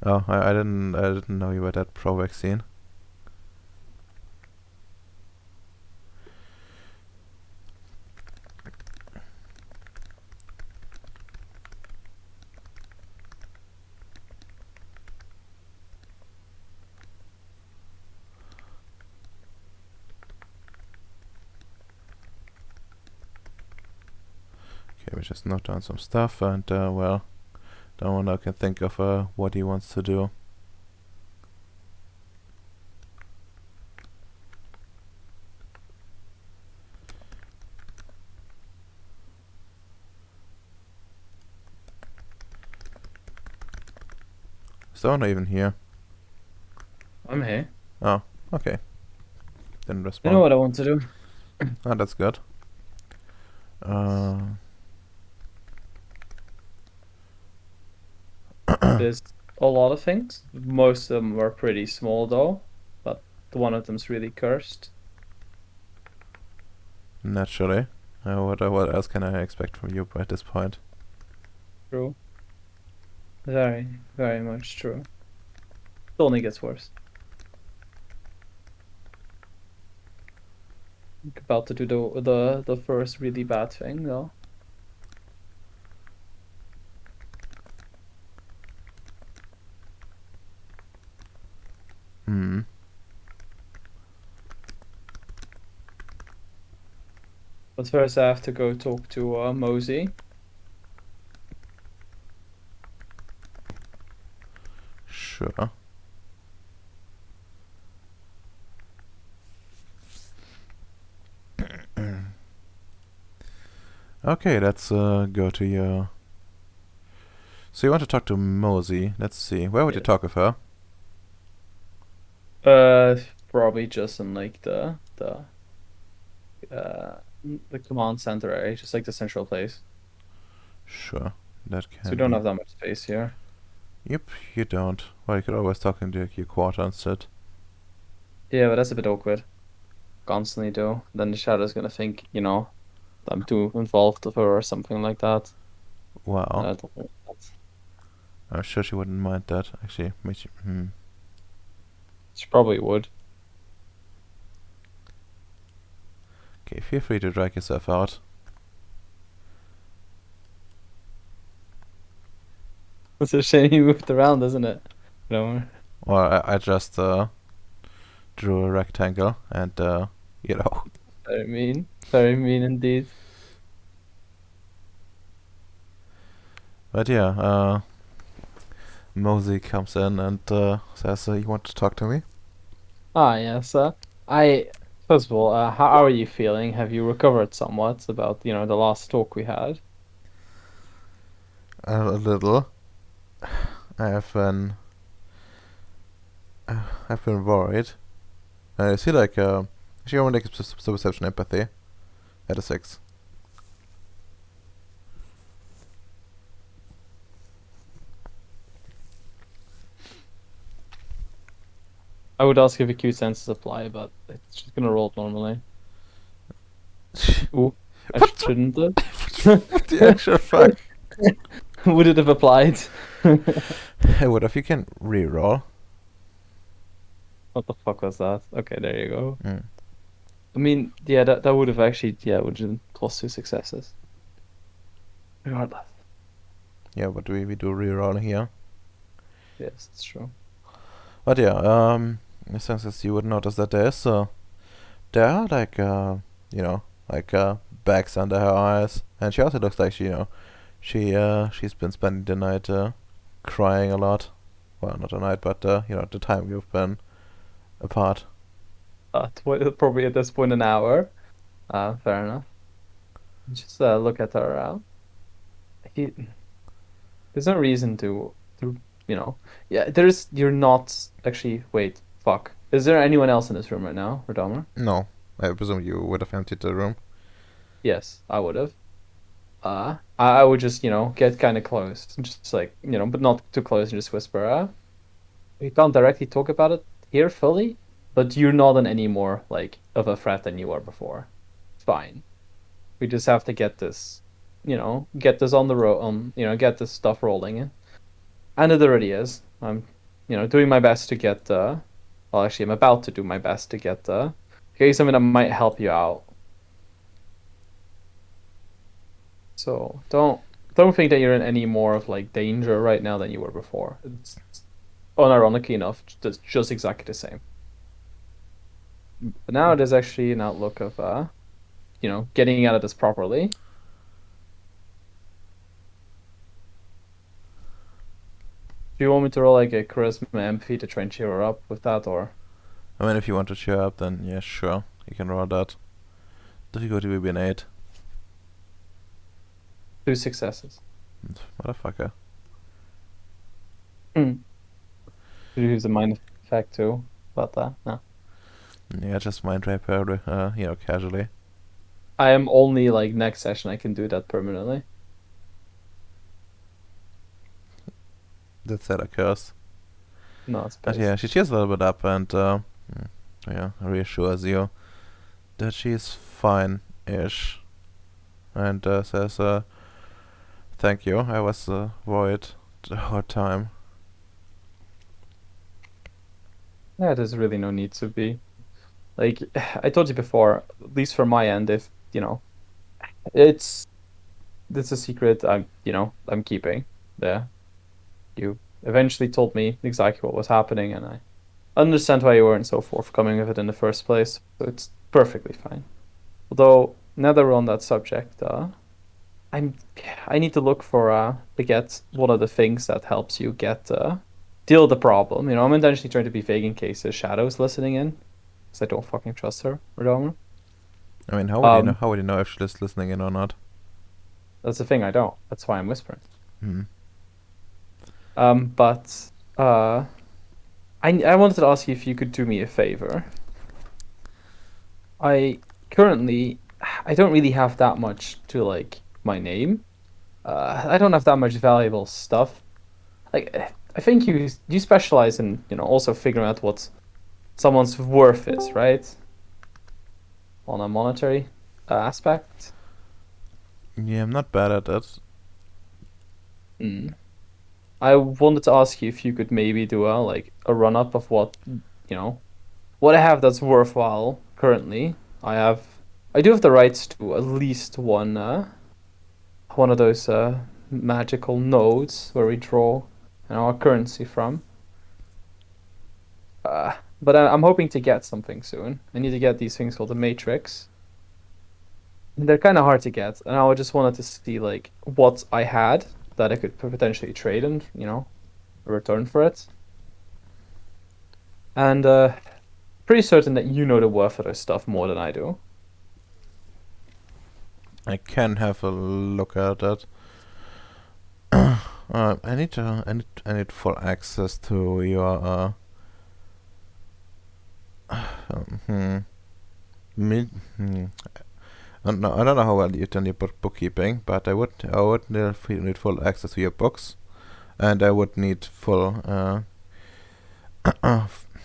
Oh, I didn't know you were that pro vaccine. Okay, we just note down some stuff, and well, no one now can think of what he wants to do. Is no one even here? I'm here. Oh, okay. Didn't You respond. know what I want to do? Oh, that's good. There's a lot of things. Most of them were pretty small though, but one of them's really cursed. Naturally. What else can I expect from you at this point? True. Very, very much true. It only gets worse. About to do the first really bad thing though. Hmm. But first I have to go talk to Mosey. Sure. Okay, let's go to your. So you want to talk to Mosey? Let's see. Where would you Yes. talk with her? Probably just in like the command center area, just like the central place. Sure, that So we can don't be. have that much space here. Yep, you don't. Well, you could always talk into your quarter instead. Yeah, but that's a bit awkward. Constantly do. Then the shadow's gonna think, that I'm too involved with her or something like that. Wow. I don't want that. I'm sure she wouldn't mind that, actually. She probably would. Okay, feel free to drag yourself out. It's a shame you moved around, isn't it? No. Or I just drew a rectangle, and you know. Very mean indeed. But yeah, Mosey comes in and says, "You want to talk to me?" Ah, yes. I First of all, how are you feeling? Have you recovered somewhat about the last talk we had? A little. I've been, I've been worried. I see like, actually, I want to make a perception empathy at a 6. I would ask if a Q senses apply, but it's just gonna roll normally. Ooh, I What shouldn't have. What the actual fuck? Would it have applied? Hey, what if you can re-roll? What the fuck was that? Okay, there you go. Mm. I mean, yeah, that would have actually, would have been +2 successes. Regardless. Yeah, but we do re-roll here. Yes, it's true. But yeah, in the sense as you would notice that there are like, like bags under her eyes, and she also looks like she's been spending the night crying a lot. Well, not the night, but the time we've been apart. Probably at this point an hour. Fair enough. Just look at her. There's no reason to yeah. You're not actually. Wait, fuck. Is there anyone else in this room right now, Radomer? No, I presume you would have emptied the room. Yes, I would have. I would just get kind of close, just like but not too close, and just whisper. We can't directly talk about it here fully, but you're not in any more like of a threat than you were before. It's fine. We just have to get this, get this on the road, get this stuff rolling. And it already is. I'm, doing my best to get. Well, actually, I'm about to do my best to get something that might help you out. So don't think that you're in any more of like danger right now than you were before. It's unironically enough, just exactly the same. But now it is actually an outlook of getting out of this properly. Do you want me to roll like a charisma empathy to try and cheer her up with that, or? I mean, if you want to cheer up, then yeah, sure, you can roll that. Difficulty will be an 8. 2 successes. Motherfucker. Did you use the mind effect too about that? No. Yeah, just mind rape her, casually. I am only like next session I can do that permanently. That said, a curse. No, it's But based. yeah, she cheers a little bit up and reassures you that she's fine-ish, and says, "Thank you. I was worried the whole time." Yeah, there's really no need to be. Like I told you before, at least from my end, if it's a secret I'm keeping. There. You eventually told me exactly what was happening, and I understand why you weren't so forthcoming with it in the first place. So it's perfectly fine. Although now that we're on that subject, I'm I need to look for to get one of the things that helps you get deal with the problem. I'm intentionally trying to be vague in case Shadow's listening in, because I don't fucking trust her, Radomer. I mean, how would you know? How would you know if she's listening in or not? That's the thing, I don't. That's why I'm whispering. Hmm. But I wanted to ask you if you could do me a favor. I I don't really have that much to like my name. I don't have that much valuable stuff. Like I think you specialize in also figuring out what someone's worth is, right? On a monetary aspect. Yeah, I'm not bad at it. I wanted to ask you if you could maybe do a run up of what I have that's worthwhile currently. I do have the rights to at least one of those magical nodes where we draw our currency from. But I'm hoping to get something soon. I need to get these things called the Matrix. And they're kind of hard to get, and I just wanted to see like what I had that I could potentially trade and a return for it. And pretty certain that you know the worth of this stuff more than I do. I can have a look at that. I need full access to your hmm, hmm. I don't know how well you've done your bookkeeping, but I would need full access to your books, and I would need full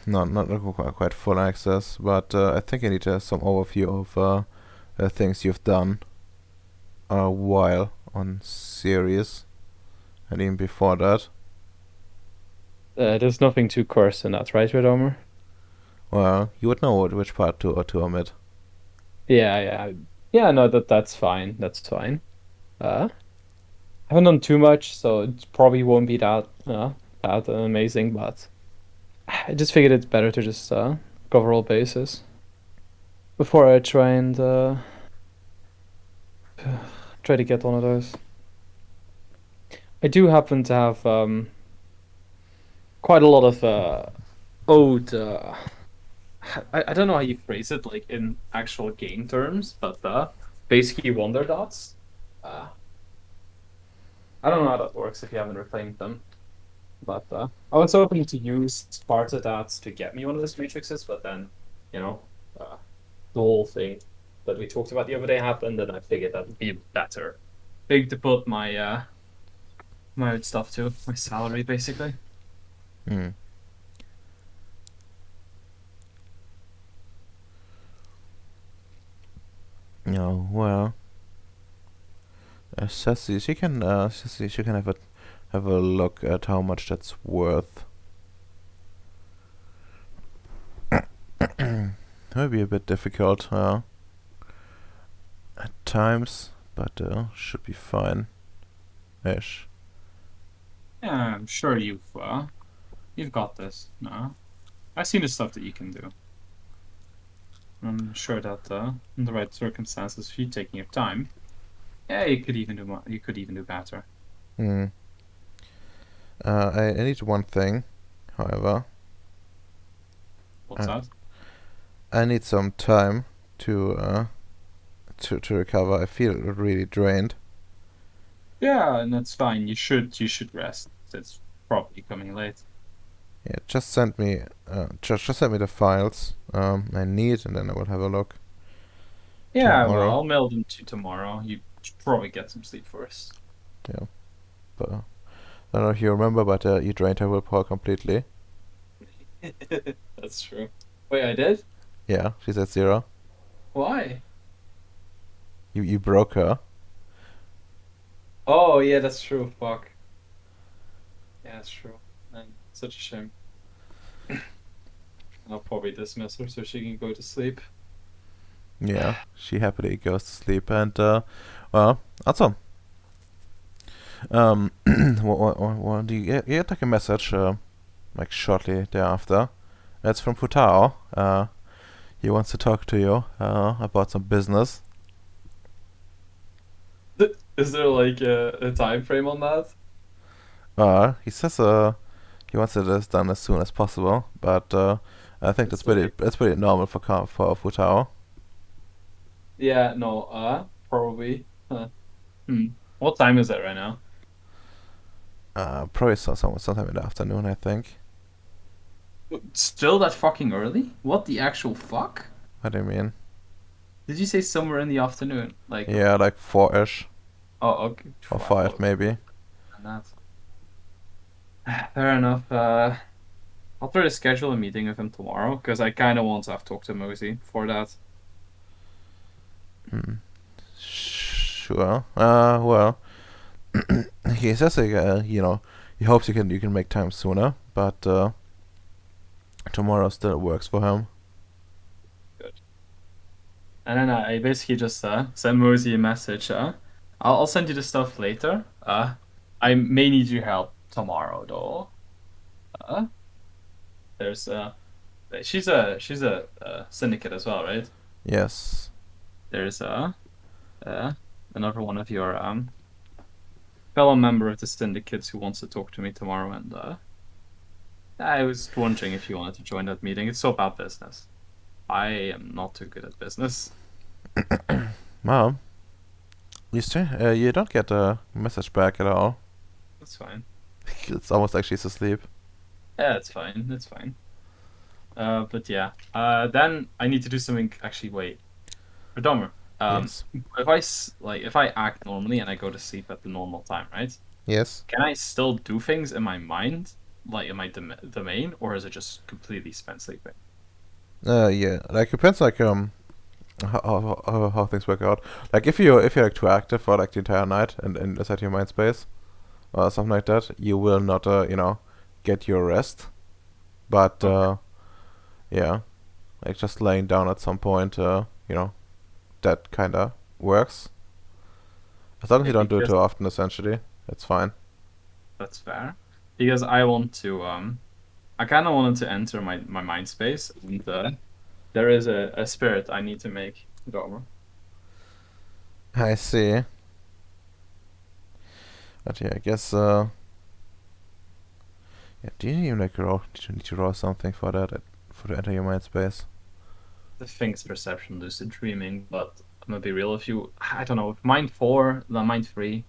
no, not quite full access, but I think I need some overview of things you've done a while on Ceres, and even before that. There's nothing too coarse in that, right, Redomer? Well, you would know which part to omit. Yeah. No, that's fine. That's fine. I haven't done too much, so it probably won't be that amazing. But I just figured it's better to just cover all bases before I try and try to get one of those. I do happen to have quite a lot of old. I don't know how you phrase it, like in actual game terms, but basically wonder dots. Uh, I don't know how that works if you haven't reclaimed them, but I was hoping to use Sparta dots to get me one of those matrices, but then, you know, the whole thing that we talked about the other day happened, and I figured that would be better thing to put my old stuff to, my salary basically. Hmm. No, well, Sassy, she can have a look at how much that's worth. Maybe a bit difficult at times, but should be fine ish. Yeah, I'm sure you've got this. No, I've seen the stuff that you can do. I'm sure that in the right circumstances, if you're taking your time, yeah, you could even do more. You could even do better. Hmm. I need one thing, however. What's that? I need some time to to recover. I feel really drained. Yeah, and that's fine. You should rest. It's probably coming late. Yeah, just send me the files I need, and then I will have a look Yeah, well, tomorrow. I'll mail them to you tomorrow. You should probably get some sleep first. Yeah, but I don't know if you remember, but you drained her willpower completely. That's true. Wait, I did? Yeah, she's at 0. Why? You broke her. Oh, yeah, that's true. Fuck. Yeah, that's true. Man, such a shame. I'll probably dismiss her so she can go to sleep. Yeah, she happily goes to sleep, and well, awesome. What do you get like a message like shortly thereafter? It's from Futao. He wants to talk to you about some business. Is there like a time frame on that? He says he wants it done as soon as possible, but I think It's like, that's pretty normal for Futao. yeah, no, probably. Hmm. What time is it right now? Probably sometime in the afternoon, I think. Still that fucking early? What the actual fuck? What do you mean? Did you say somewhere in the afternoon? Like, Yeah, like 4ish oh, okay. or Phew, I 5 thought maybe. that. Fair enough. I'll try to schedule a meeting with him tomorrow because I kind of want to have talked to Mosey for that. Hmm. Sure. Well, he says he hopes you can make time sooner, but tomorrow still works for him. Good. And then I basically just send Mosey a message. I'll send you the stuff later. I may need your help tomorrow though. Uh, there's She's a syndicate as well, right? Yes. There's another one of your fellow member of the syndicates who wants to talk to me tomorrow, and I was wondering if you wanted to join that meeting. It's so about business. I am not too good at business. Well, you don't get a message back at all. That's fine. It's almost like she's asleep. Yeah, it's fine. It's fine. But yeah. Then I need to do something. Actually, wait. Redomer. Yes. If I act normally and I go to sleep at the normal time, right? Yes. Can I still do things in my mind, like in my domain, or is it just completely spent sleeping? Yeah. Like depends like how things work out. Like if you're like too active for like the entire night and inside your mind space or something like that, you will not get your rest. But Okay. yeah, like just laying down at some point, that kinda works. As long as you don't do it Because too often, essentially, it's fine. that's fair. Because I want to I kind of wanted to enter my mind space, and there is a spirit I need to make. Redomer. I see. But yeah, I guess yeah. Do you even like roll? Did you need to roll something for that? For to enter your mind space? The thing's perception, lucid dreaming, but I'm gonna be real. If you, I don't know, mind four, the mind three.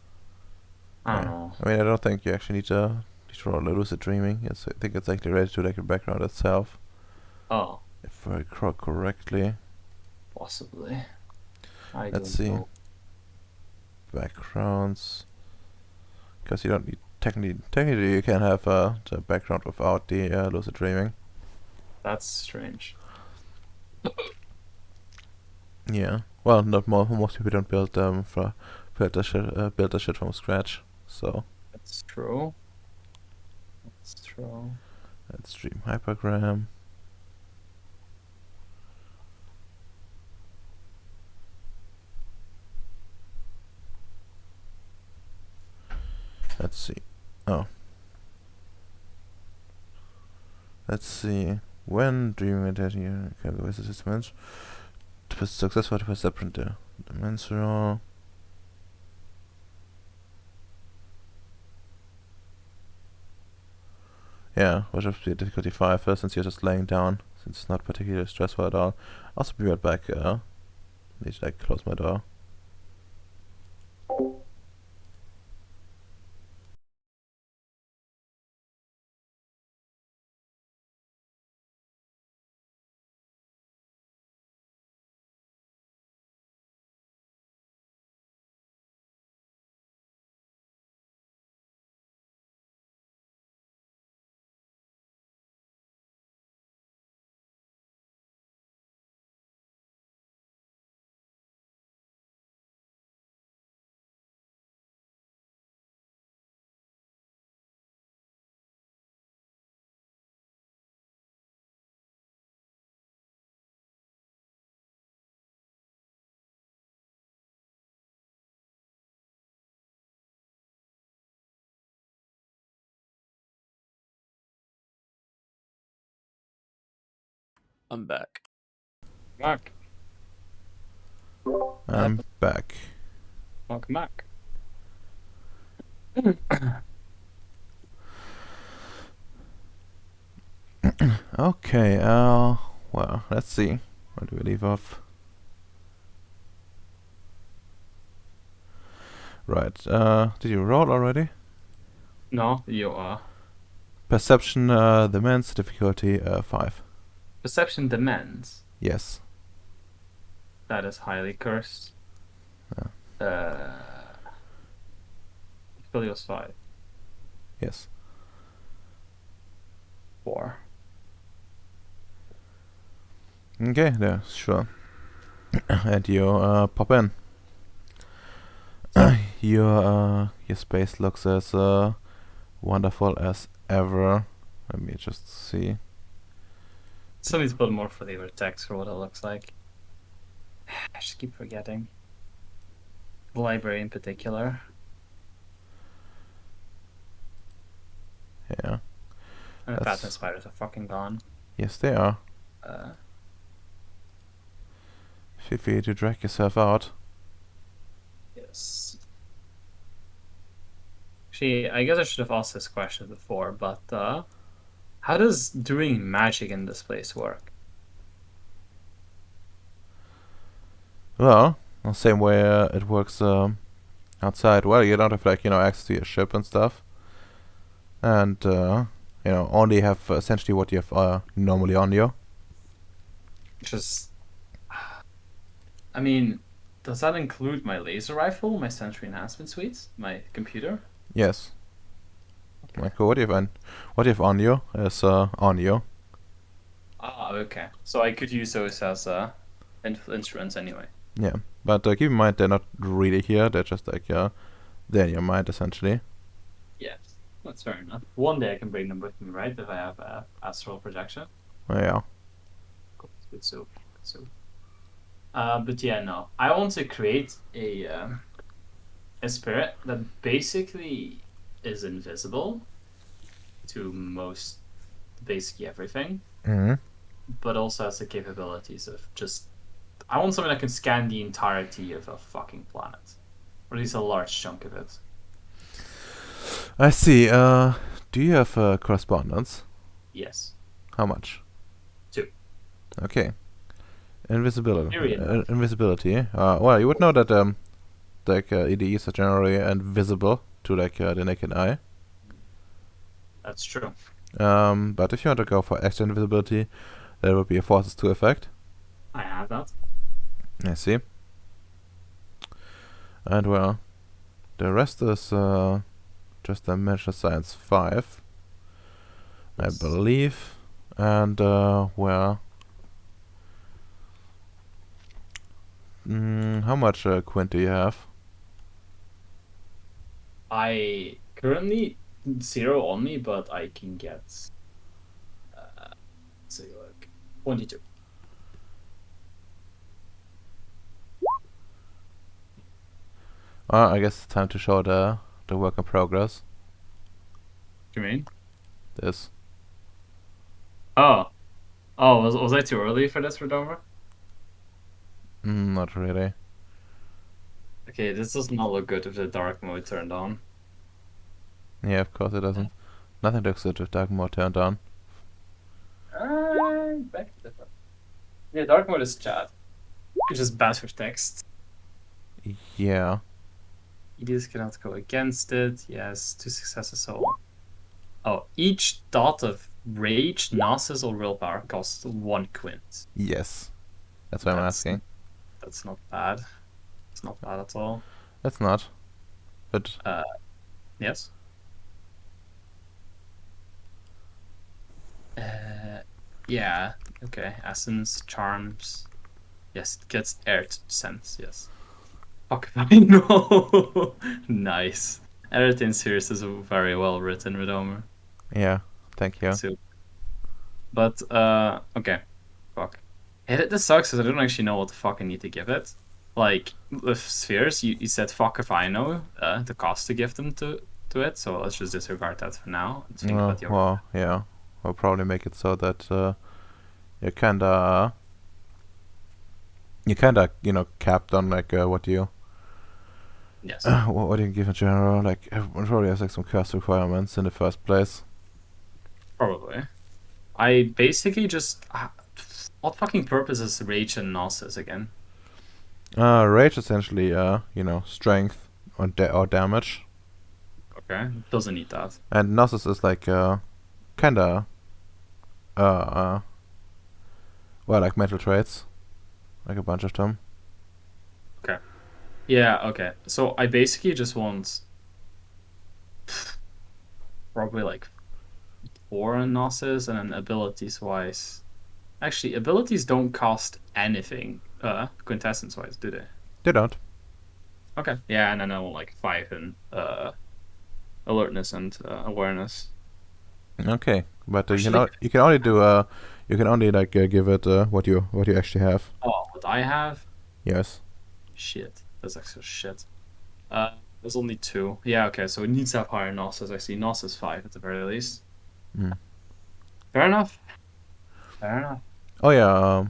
I don't Yeah. know. I mean, I don't think you actually need to roll a lucid dreaming. I think it's actually related to like the background itself, Oh, if I recall correctly. possibly. I Let's don't see. know. Backgrounds, because you don't need technically you can have the background without the lucid dreaming. That's strange. Yeah. Well, not most people don't build the shit from scratch. So That's true. That's true. let's stream hypergram. Let's see. Oh. Let's see. When dreaming identity can go visit this dimension. Successful perception dimensional. Yeah, which would be difficulty 5 since you're just laying down, since it's not particularly stressful at all. Also be right back, need to like close my door. I'm back. Mark, I'm back. welcome back. Okay, well, let's see. Where do we leave off? Right, did you roll already? No, you Perception, the man's difficulty, 5. perception demands. Yes. That is highly cursed. Difficulty was 5. Yes. 4. Okay, yeah, sure. And you, pop in. Your space looks as, wonderful as ever. Let me just see. Still need to put more flavor text for what it looks like. I just keep forgetting. The library in particular. Yeah. And the That's- pattern spiders are fucking gone. Yes, they are. Feel free to drag yourself out. Yes. Actually, I guess I should have asked this question before, but how does doing magic in this place work? Well, the same way it works outside. Well, you don't have like access to your ship and stuff, and only have essentially what you have normally on you. Just, I mean, does that include my laser rifle, my sensory enhancement suites, my computer? Yes. Like what you have on you is on you. Ah, okay. So I could use those as instruments anyway. Yeah, but keep in mind they're not really here. They're just like they're in your mind essentially. Yes, that's fair enough. One day I can bring them with me, right? If I have astral projection. Yeah. Cool. Good soup. Good soup. But yeah, no. I want to create a spirit that basically is invisible to basically everything, Mm-hmm. but also has the capabilities of just. I want something that can scan the entirety of a fucking planet, or at least a large chunk of it. I see. Do you have correspondence? Yes. How much? 2. Okay. Invisibility. Period enough. Invisibility. Well, you would know that EDEs are generally invisible to the naked eye. That's true. But if you want to go for extra invisibility, there would be a forces 2 effect. I have that. I see. And well, the rest is just Dimensional Science 5, Yes. I believe. And well, how much quint do you have? I currently 0 on me, but I can get. Let's see, look, 22. I guess it's time to show the work in progress. Do you mean? This. Oh, was I too early for this, Redover? Not really. Okay, this does not look good with the dark mode turned on. Yeah, of course it doesn't. Nothing looks good with dark mode turned on. Back to different. Yeah, dark mode is chat. It's just bad for text. Yeah. EDs cannot go against it. Yes, 2 successes. So, each dot of rage, gnosis, or willpower costs 1 quint. Yes. That's what I'm asking. That's not bad. It's not bad at all. It's not. But Yes. Yeah. Okay. Essence, charms. Yes, it gets Earth sense. Yes. Fuck if I know. Nice. Everything Ceres is very well written, Redomer. yeah, thank you. So, but okay. Fuck. This sucks because I don't actually know what the fuck I need to give it. Like with spheres, you said fuck if I know the cost to give them to it. So let's just disregard that for now and think about the other. Well, yeah. We'll probably make it so that you're kinda capped on like what you Yes. what do you give in general. Like everyone probably has like some cost requirements in the first place. Probably. I basically just. What fucking purpose is rage and gnosis again? Rage essentially strength or damage, Okay, doesn't need that. and Gnosis is like kinda well, like mental traits, like a bunch of them. Yeah, okay. So I basically just want probably like 4 in gnosis, and then abilities wise. Actually, abilities don't cost anything, quintessence wise, do they? They don't. Okay. Yeah, and then I want like 5 in alertness and awareness. Okay, but Actually- you can only do you can only like give it what you actually have. Oh, what I have? Yes. Shit. That's extra shit. There's only 2. Yeah, okay, so it needs to have higher gnosis. I see gnosis 5 at the very least. Mm. Fair enough. Fair enough. Oh yeah,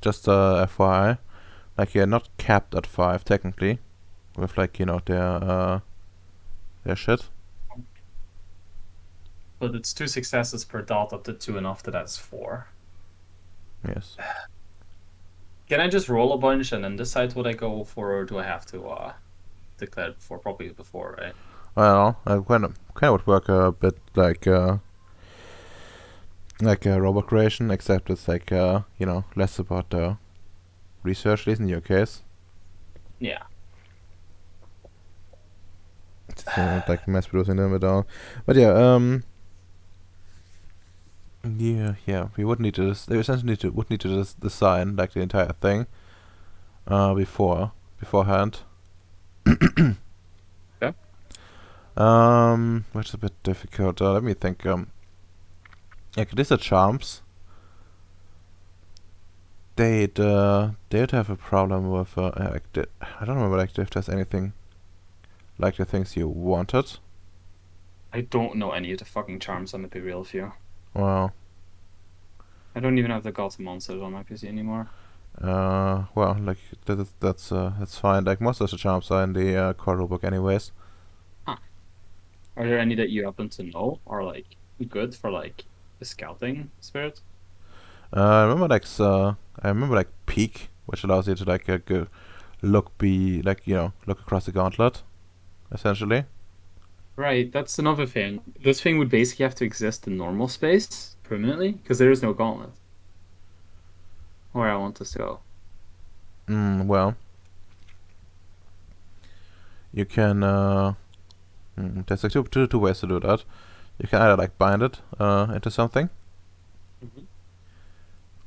just FYI, like you're not capped at 5 technically, with like their shit. But it's 2 successes per dot up to 2 and after that's 4. Yes. Can I just roll a bunch and then decide what I go for, or do I have to declare it before? Probably before, right? Well, kind of would work a bit like robot creation, except it's like less about research, at least in your case. Yeah. It's not like mass producing them at all. But yeah, we would need to they essentially would need to just design like the entire thing beforehand. Okay. Which is a bit difficult. Let me think. Like these are charms. They'd have a problem with I don't remember like if there's anything like the things you wanted. I don't know any of the fucking charms, I'm gonna be real with you. Well, I don't even have the gods and monsters on my PC anymore. well, like that's fine. Like most of the charms are in the core rulebook anyways. Huh. Are there any that you happen to know are like good for like the scouting spirit? I remember like peek, which allows you to like look across the gauntlet, essentially. Right, that's another thing. This thing would basically have to exist in normal space permanently because there is no gauntlet. Where I want this to go. Well, you can there's like two ways to do that. You can either like bind it into something,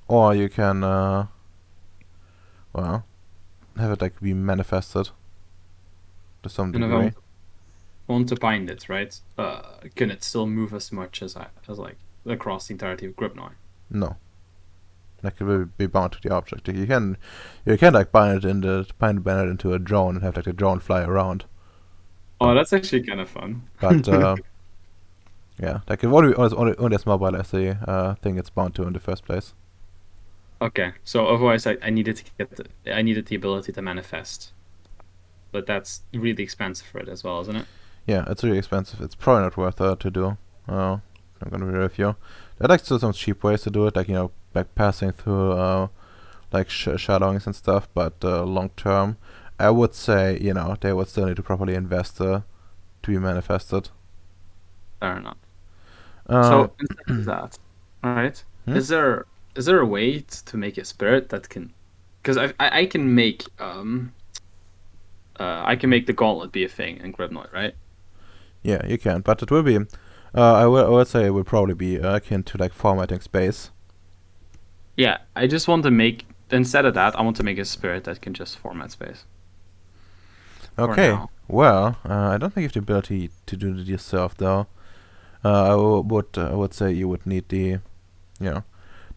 or you can well have it like be manifested to some And if degree. I want to bind it, right? Can it still move as much as like across the entirety of Gribnoy? No, like it will be bound to the object. You can like bind it into a drone and have like the drone fly around. Oh, that's actually kind of fun. But yeah, like it only as mobile as the thing it's bound to in the first place. Okay, so otherwise I needed to I needed the ability to manifest, but that's really expensive for it as well, isn't it? Yeah, it's really expensive. It's probably not worth to do. I'm gonna be real with you. There are like still some cheap ways to do it, like like passing through like shadowings and stuff. But long term, I would say they would still need to properly invest to be manifested. Fair enough. Uh, So instead of that, all right, Hmm? is there a way to make a spirit that can? Because I can make I can make the gauntlet be a thing in Gribnoid, right? Yeah, you can, but it will be. I would say it will probably be akin to like formatting space. Yeah, I just want to make instead of that, I want to make a spirit that can just format space. For Okay. now. Well, I don't think you have the ability to do it yourself, though. I would say you would need the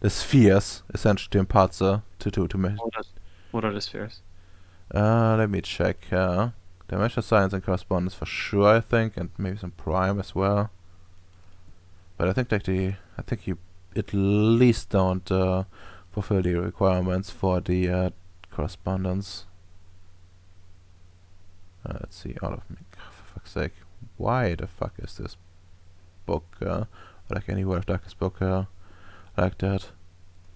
spheres essentially to impart to me. What are the spheres? Let me check. Dimensional science and correspondence for sure, I think, and maybe some prime as well. But I think you at least don't fulfill the requirements for the correspondence. Let's see, all of me. For fuck's sake, why the fuck is this book like any World of Darkness book like that?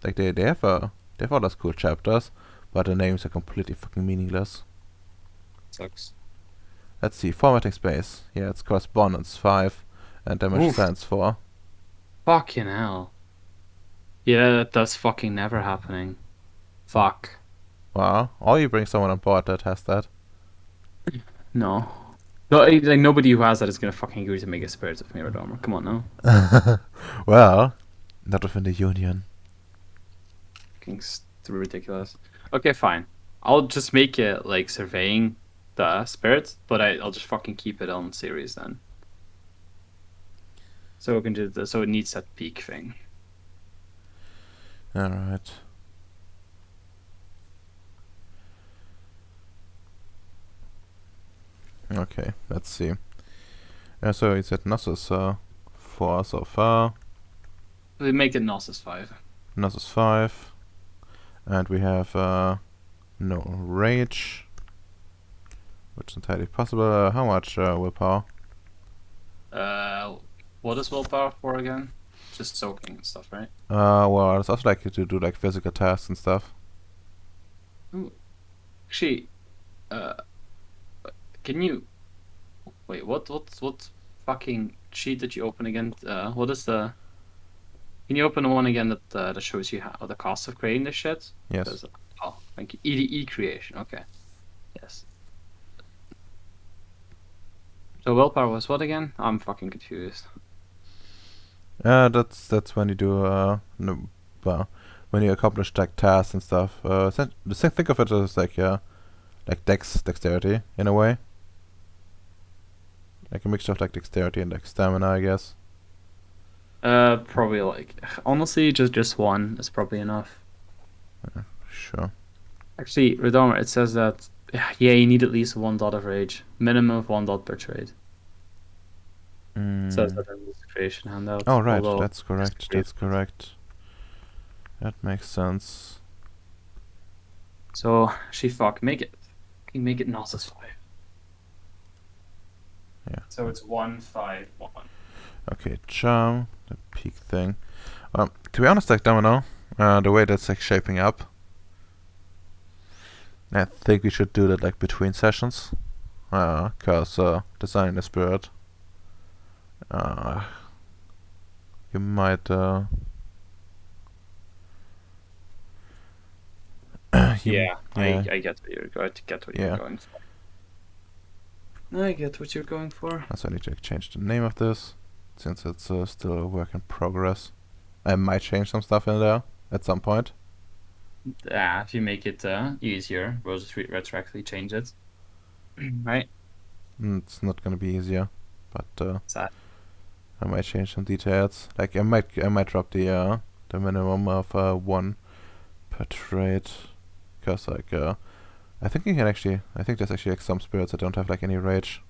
Like they have all those cool chapters, but the names are completely fucking meaningless. Sucks. Let's see, formatting space. Yeah, it's correspondence 5 and dimension Oof. science 4. Fucking hell. Yeah, that's fucking never happening. Fuck. Wow. Or you bring someone on board that has that. No. No, like nobody who has that is gonna fucking agree to make a spirit of Miradormer. Come on now. Well, not within the union. Fucking ridiculous. Okay, fine. I'll just make it like surveying the spirit, but I'll just fucking keep it on Ceres then. So we can do so it needs that peak thing. Alright. Okay, let's see. So it's at Gnosis 4 so far. We make it Gnosis 5. Gnosis 5. And we have no rage, which is entirely possible. How much willpower? What is willpower for again? Just soaking and stuff, right? Well, it's also likely to do like physical tasks and stuff. Ooh. Actually, can you wait? What fucking sheet did you open again? What is the? Can you open the one again that shows you how the cost of creating this shit? Yes. Oh, thank you. EDE creation. Okay. Yes. So willpower was what again? I'm fucking confused. That's when you do no, well, when you accomplish like tasks and stuff. Think of it as like dexterity in a way. Like a mixture of like dexterity and like stamina, I guess. Probably like honestly, just one is probably enough. Sure. Actually, Redomer, it says that yeah, you need at least 1 dot of rage, minimum of 1 dot per trade. It says that in the creation handout. Oh right, although that's correct. That's correct. That makes sense. So make it Gnosis 5. Yeah. So it's 151. Okay, charm, the peak thing. To be honest, like Domino, the way that's like shaping up, I think we should do that like between sessions, cause designing the spirit, you might Yeah, yeah. I get what you're going to get what Yeah. you're going for. I get what you're going for. So I need to change the name of this, since it's still a work in progress. I might change some stuff in there at some point. Yeah, if you make it easier, we'll just retroactively change it. Right? It's not gonna be easier, but Sad. I might change some details. Like I might drop the minimum of 1 per trade, cause like I think there's actually like some spirits that don't have like any rage.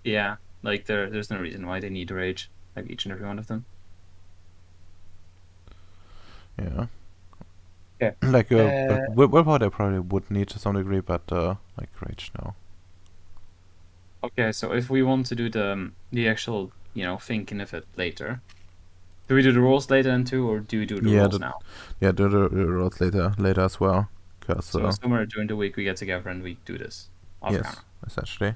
Yeah, like there's no reason why they need rage, like each and every one of them. Yeah. Yeah. Like willpower they probably would need to some degree, but like rage no. Okay, so if we want to do the actual, thinking of it later, do we do the rolls later then too, or do we do the rolls now? Yeah, do the rolls later as well, cause So somewhere during the week we get together and we do this. Off yes, camera. essentially.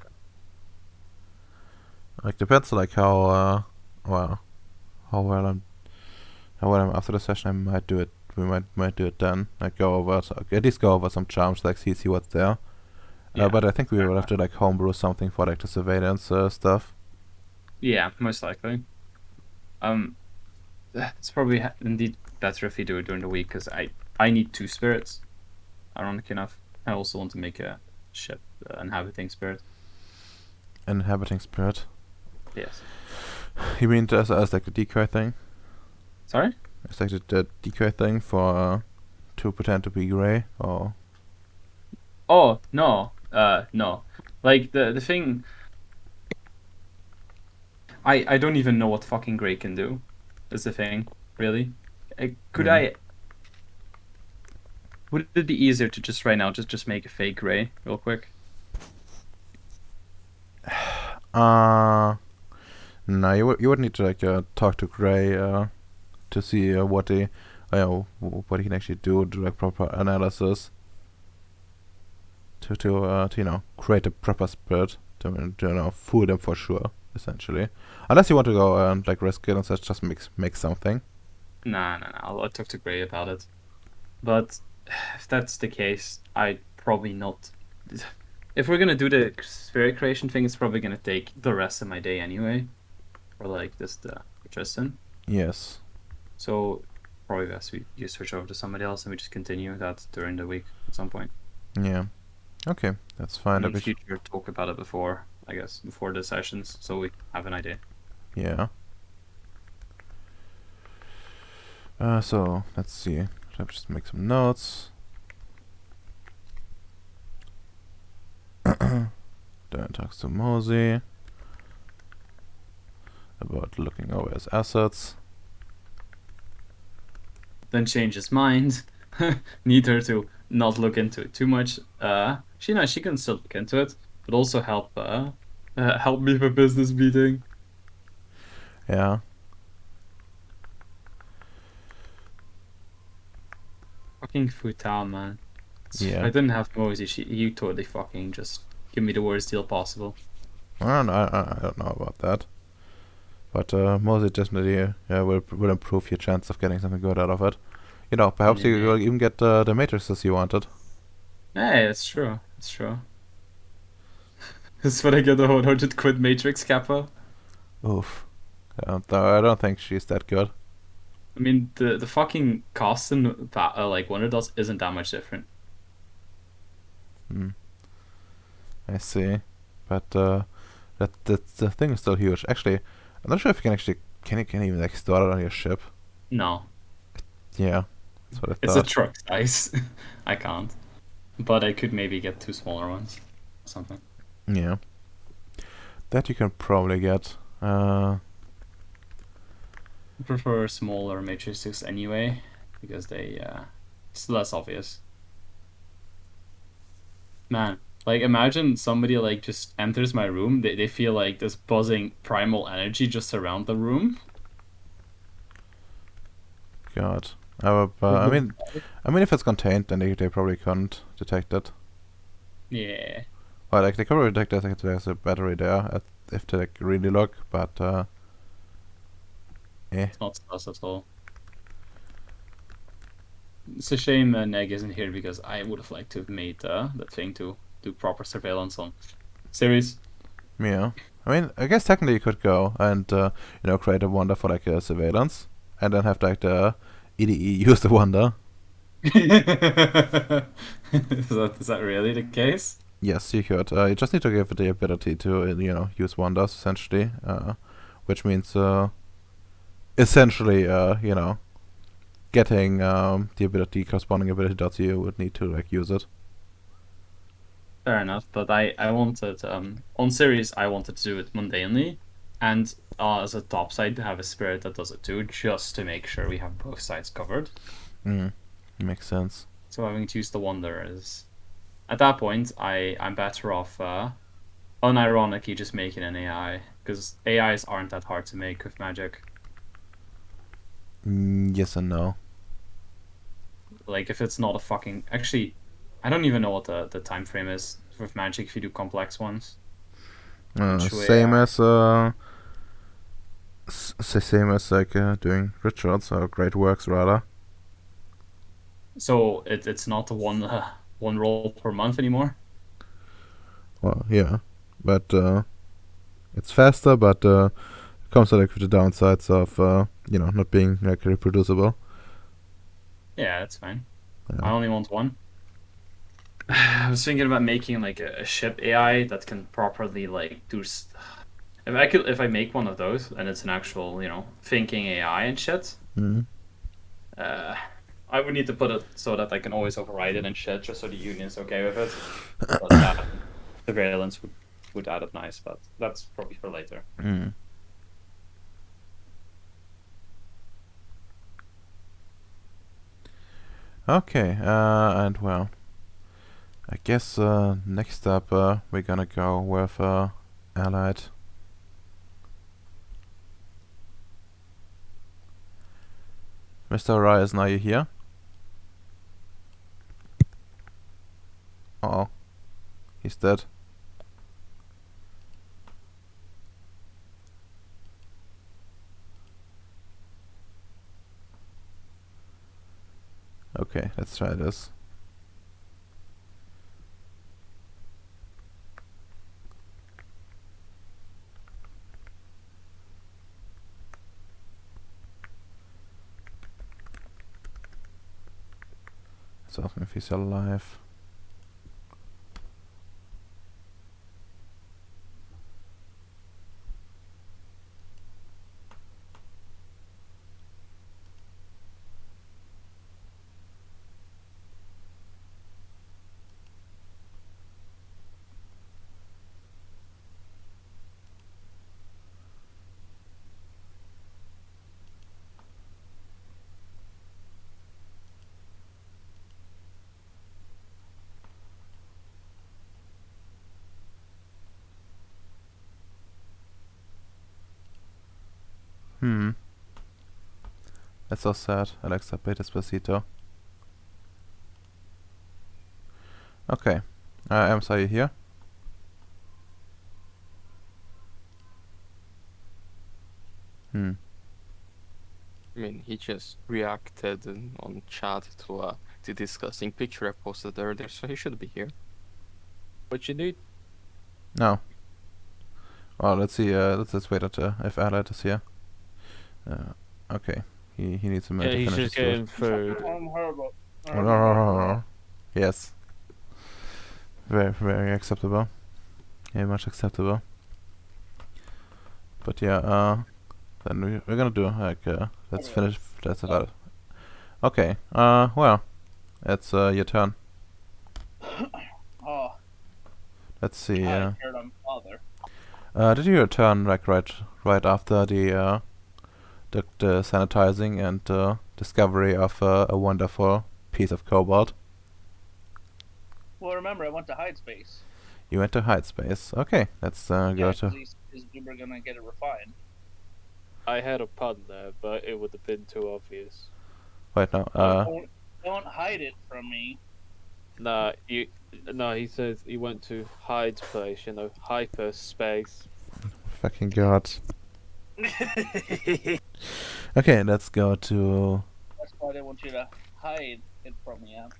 Like depends like how well I'm after the session. I might do it. We might do it then. Like at least go over some charms, like see what's there. Yeah, but I think we will have to like homebrew something for like the surveillance stuff. yeah, most likely. It's probably indeed better if you do it during the week because I need 2 spirits. Ironic enough, I also want to make a ship inhabiting spirit. Inhabiting spirit. Yes. You mean as like the decoy thing? Sorry? It's like the decoy thing for to pretend to be grey, or Oh no, no. Like the thing. I don't even know what fucking Grey can do. Is the thing really? Could I? Would it be easier to just right now just make a fake Grey real quick? no, you would need to like talk to Grey to see what he can actually do like proper analysis to create a proper spirit to fool them for sure, essentially. Unless you want to go and like risk it and just make something. Nah. I'll talk to Grey about it. But if that's the case, I'd probably not. If we're gonna do the spirit creation thing, it's probably gonna take the rest of my day anyway. Or like just Tristan. Yes. So probably best you switch over to somebody else and we just continue that during the week at some point. Yeah. Okay, that's fine. In the future, talk about it before, I guess, before the sessions, so we have an idea. Yeah. So let's see. Let me just make some notes. Then talks to Mosey about looking over his assets. then change his mind. Need her to not look into it too much. She can still look into it, but also help me with a business meeting. Yeah. Fucking Futa, man. If Yeah. I didn't have Mosey, he totally fucking just give me the worst deal possible. I don't know about that. But mostly definitely will improve your chance of getting something good out of it. You know, perhaps you Yeah. will even get the matrices you wanted. Hey, it's true. It's true. This is when I get the 100 quid Matrix Kappa. Oof. I don't think she's that good. I mean, the fucking cost in like Wonder Dots isn't that much different. Hmm. I see. But that the thing is still huge. Actually, I'm not sure if you can actually can you even like store it on your ship. No, Yeah, that's what I it's a thought. truck size. I can't. But I could maybe get 2 smaller ones. Or something. Yeah, that you can probably get. I prefer smaller matrices anyway, because it's less obvious. Man, like imagine somebody like just enters my room, they feel like this buzzing primal energy just around the room. God. I mean, if it's contained, then they probably can't detect it. Yeah, Well, like they could probably detect that there's a battery there if they like really look, but it's not sus at all. It's a shame Neg isn't here because I would have liked to have made that thing to do proper surveillance on Ceres. yeah. I mean, I guess technically you could go and create a wonder for like a surveillance, and then have like the EDE use the wonder. Is that really the case? Yes, you could. You just need to give it the ability to use wonders essentially, which means essentially getting the ability corresponding ability dots you would need to like use it. Fair enough, but I wanted on Ceres I wanted to do it mundanely, and as a top side to have a spirit that does it too, just to make sure we have both sides covered. Makes sense. So having to use the wonder is, at that point, I'm better off unironically just making an AI, because AIs aren't that hard to make with magic. Yes and no. Like if it's not a fucking actually, I don't even know what the time frame is with magic if you do complex ones. True Same AI. as same as like doing rituals or great works rather. So it's not one roll per month anymore. Well, yeah, but it's faster, but comes like with the downsides of not being like reproducible. Yeah, that's fine. I Yeah. only want one. I was thinking about making like a ship AI that can properly like do. If I make one of those and it's an actual thinking AI and shit, Mm-hmm. uh, I would need to put it so that I can always override it and shit, just so the union's okay with it. But surveillance would add up nice, but that's probably for later. Mm. Okay, and well, I guess next up we're gonna go with Allied. Mr. Horizon, are you here? Oh, he's dead. Okay, let's try this. Let's ask him if he's alive. That's so sad. Alexa, play Despacito. Okay. Are you here? I mean, he just reacted on chat to the disgusting picture I posted earlier, so he should be here. What you need? No. Well, let's see. Let's just wait until if Allied is here. Okay. He needs a minute Yeah, to he's finish just his getting food. food. Yes. Very acceptable. Very much acceptable. But yeah, then we're gonna do like let's finish. That's about it. Okay. Well, it's your turn. Oh, Let's see. I heard I'm father. Did you return like right after the sanitizing and discovery of a wonderful piece of cobalt? Well, remember, I went to hide space. You went to hide space. Okay, let's go Yeah, to. because we were gonna get it refined. I had a pun there, but it would have been too obvious. Wait, no. Don't hide it from me. Nah, he says he went to Hyde's place, hyperspace. Fucking god. Okay, let's go to. That's why they want you to hide it from me, Alex.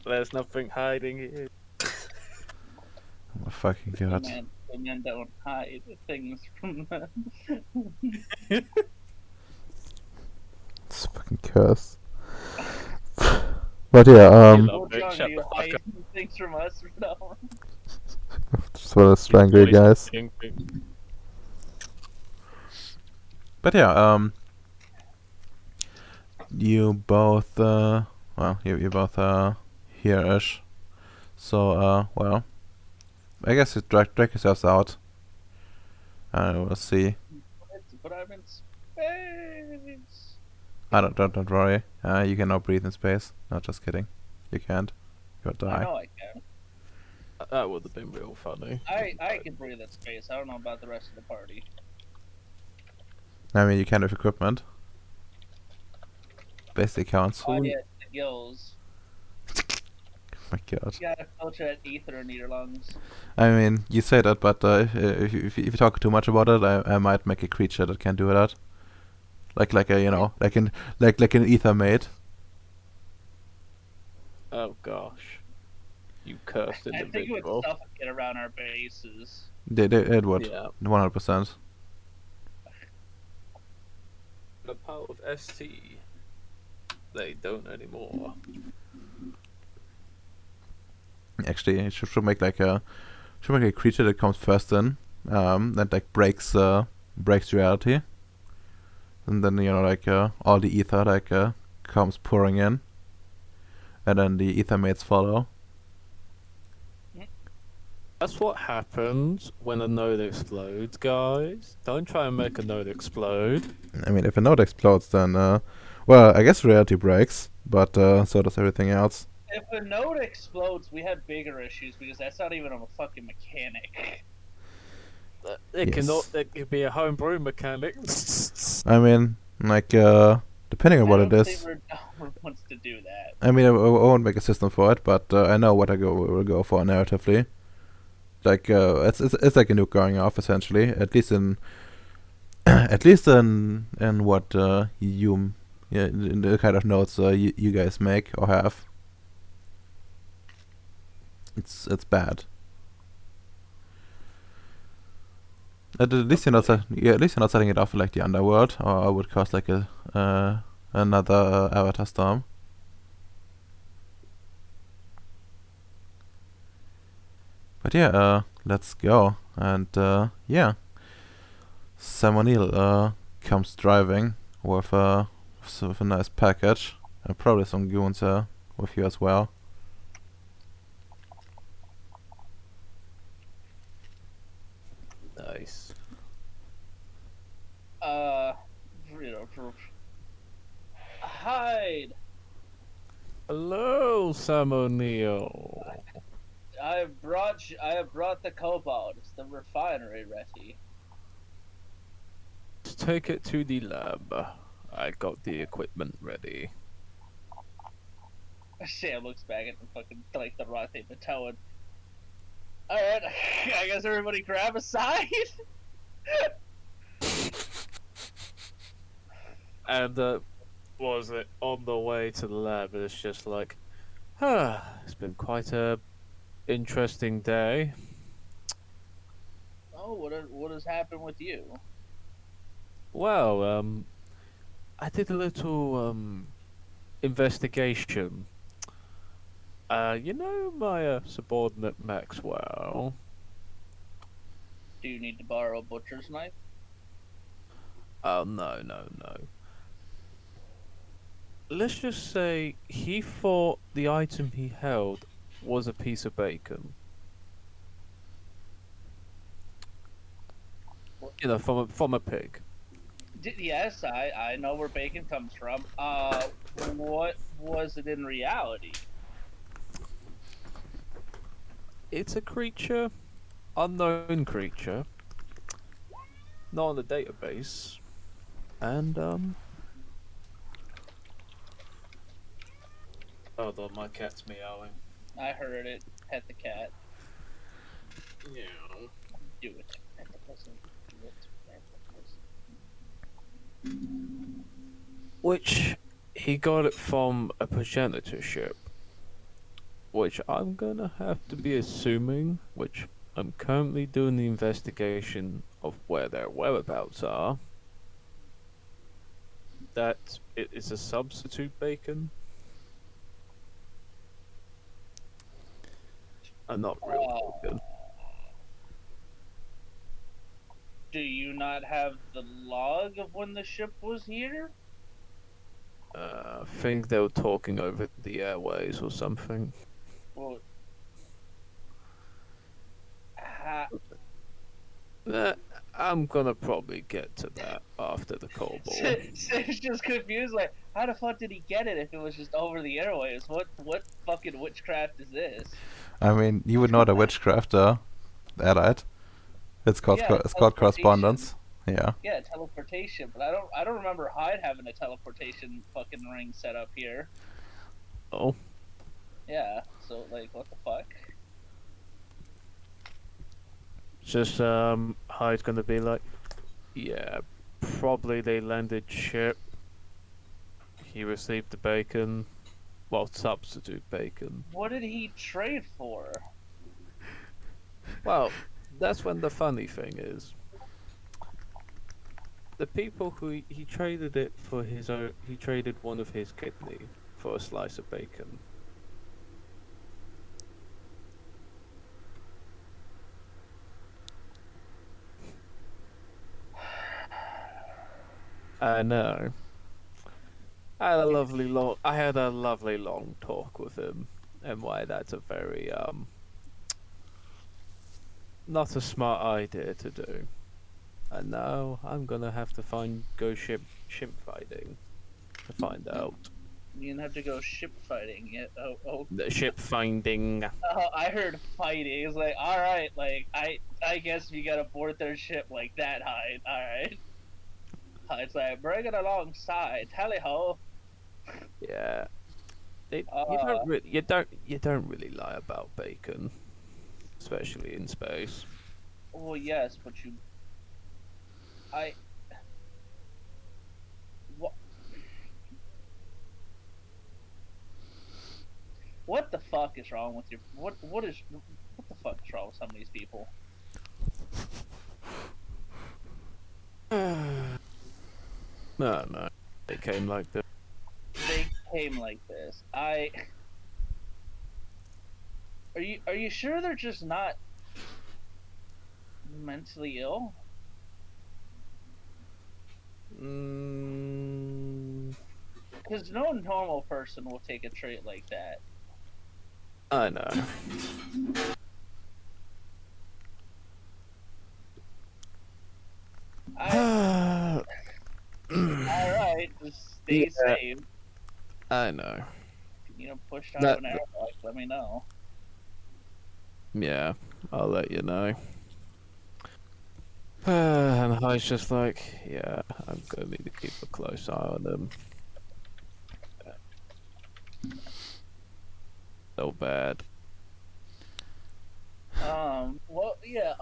There's nothing hiding here. Oh, fucking god. The men don't hide things from them. It's fucking curse. But yeah, Well, John, do you hide things from us or no? just wanna strangle you guys. But yeah, you both, well, you both here-ish. So, well, I guess you drag yourselves out. And we'll see. But I'm in space. Don't worry. You can now breathe in space. No, just kidding. You can't. You'll I die. know I can. That would have been real funny. I can breathe in space. I don't know about the rest of the party. I mean, you can with equipment. Basically counts. Oh yeah, the gills. Oh my god. You gotta filter that ether in your lungs. I mean, you say that, but if you talk too much about it, I might make a creature that can do that. Like a like an ether mate. Oh gosh, you cursed I think it would individual. suffocate around our bases. It would. Yeah. 100%. The power of ST. They don't anymore. Actually, it should make like a creature that comes first in, that like breaks reality, and then like all the ether like comes pouring in, and then the ether mates follow. That's what happens when a node explodes, guys. Don't try and make a node explode. I mean, if a node explodes, then well, I guess reality breaks, but so does everything else. If a node explodes, we have bigger issues because that's not even a fucking mechanic. It Yes. could be a homebrew mechanic. I mean, like depending on what it is. We're wants to do that. I mean, I won't make a system for it, but I know what will go for narratively. Like it's like a nuke going off essentially. At least in what in the kind of notes you guys make or have. It's bad. At least you're not at least you're not setting it off like the underworld, or I would cause like a another avatar storm. But yeah, let's go. And yeah, Sam O'Neill comes driving with a nice package, and probably some goons with you as well. Nice. Hide. Hello, Sam O'Neill. I have brought the cobalt. It's the refinery ready. take it to the lab. I got the equipment ready. Sam looks back at the fucking like the rock they've been towing. All right, I guess everybody grab a side. And was it on the way to the lab? It's just like, it's been quite a interesting day. Oh, what has happened with you? Well, I did a little investigation. You know my subordinate Maxwell. Do you need to borrow a butcher's knife? Oh no, no, no. Let's just say he thought the item he held was a piece of bacon. You know, from a pig. Yes, I know where bacon comes from. What was it in reality? It's a creature, unknown creature, not on the database, and Hold on, my cat's meowing. I heard it. Pet the cat. Yeah. Do it. Pet the pussy. Do it. Pet the pussy. Which he got it from a progenitor ship. Which I'm gonna have to be assuming, which I'm currently doing the investigation of where their whereabouts are. That it is a substitute bacon. And not real bacon. Do you not have the log of when the ship was here? I think they were talking over the airways or something. Well, I'm gonna probably get to that after the call ball. Sam's just confused. Like, how the fuck did he get it if it was just over the airwaves? What fucking witchcraft is this? I mean, you would know the witchcrafter, allied. It's called Yeah, it's called teleportation. correspondence. Yeah. Yeah, teleportation. But I don't remember Hyde having a teleportation fucking ring set up here. Oh. Yeah. So like, what the fuck? Just Hyde's gonna be like, yeah, probably they landed ship. He received the bacon, well, substitute bacon. What did he trade for? Well, that's when the funny thing is. The people who he traded it for his own, he traded one of his kidney for a slice of bacon. I know. I had a lovely long talk with him, and why that's a very not a smart idea to do. And now I'm gonna have to go ship fighting to find out. You didn't have to go ship fighting yet. Oh. The ship finding. Oh, I heard fighting. It's like, all right, like I guess we gotta board their ship like that, Hyde. All right. Hyde's like, bring it alongside. Tally ho. Yeah. You don't really lie about bacon, especially in space. Well, yes, but what? What the fuck is wrong with your what the fuck is wrong with some of these people? No, they came like this. They came like this. Are you sure they're just not mentally ill? Because no normal person will take a trait like that. I know. Alright, just stay safe. I know. If you know, push out of an airlock, let me know. Yeah, I'll let you know. And High's just like, yeah, I'm gonna need to keep a close eye on them. So bad. Well, yeah.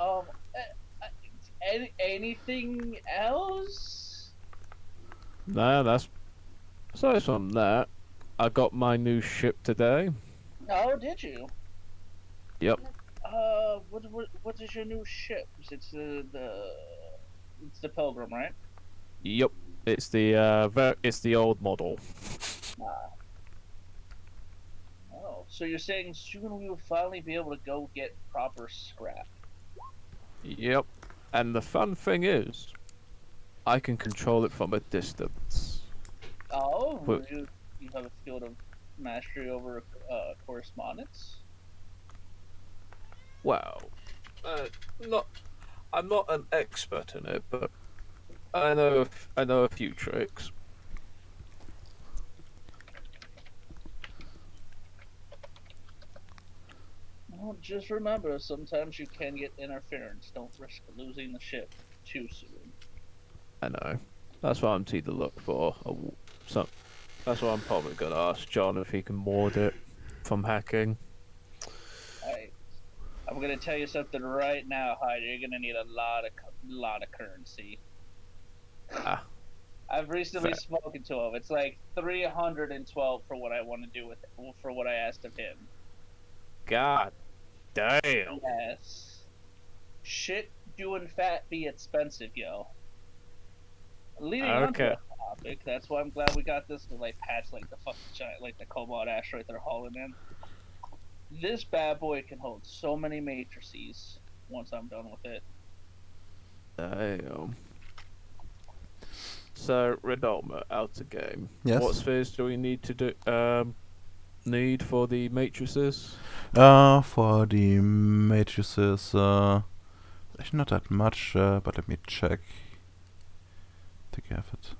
Anything else? Nah, that's aside from that. I got my new ship today. Oh, did you? Yep. What is your new ship? It's it's the Pilgrim, right? Yep. It's the it's the old model. Oh, so you're saying soon we will finally be able to go get proper scrap? Yep. And the fun thing is, I can control it from a distance. Oh, But, you have a field of mastery over correspondence? well, uh, not. I'm not an expert in it, but I know a few tricks. Well, just remember, sometimes you can get interference. Don't risk losing the ship too soon. I know. That's what I'm to look for. So that's why I'm probably gonna ask John if he can ward it from hacking. I'm gonna tell you something right now, Hyde. You're gonna need a lot of currency. Ah, I've recently fair. spoken to him. It's like 312 for what I want to do with it, for what I asked of him. God damn. Yes. Shit do in fact be expensive, yo. Leading on to Okay. that topic, that's why I'm glad we got this to like patch like the fucking giant like the cobalt asteroid they're hauling in. This bad boy can hold so many matrices once I'm done with it. Damn. So Redolma out of game. Yes. What spheres do we need to do? Need for the matrices? For the matrices, actually not that much, but let me check. I think I have it.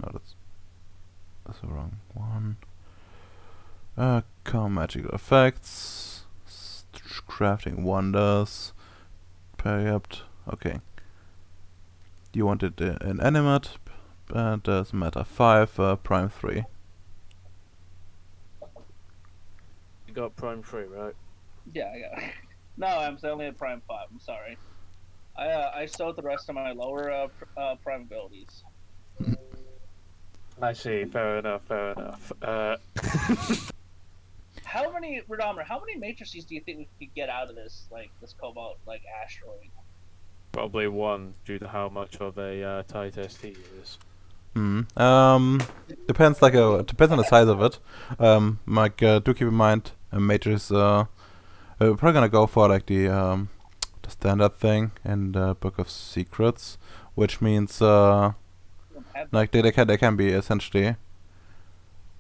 No, that's the wrong one. Magical effects, crafting wonders, period. Okay. You want it inanimate, and there's matter 5, prime 3. You got Prime 3, right? Yeah, I got it. No, I'm only at Prime 5. I'm sorry. I sewed the rest of my lower Prime abilities. I see. Fair enough. Fair enough. How many matrices do you think we could get out of this cobalt asteroid? Probably one due to how much of a tight ST is. Depends depends on the size of it. Do keep in mind a matrix. We're probably gonna go for like the standard thing in the Book of Secrets, which means like they can be essentially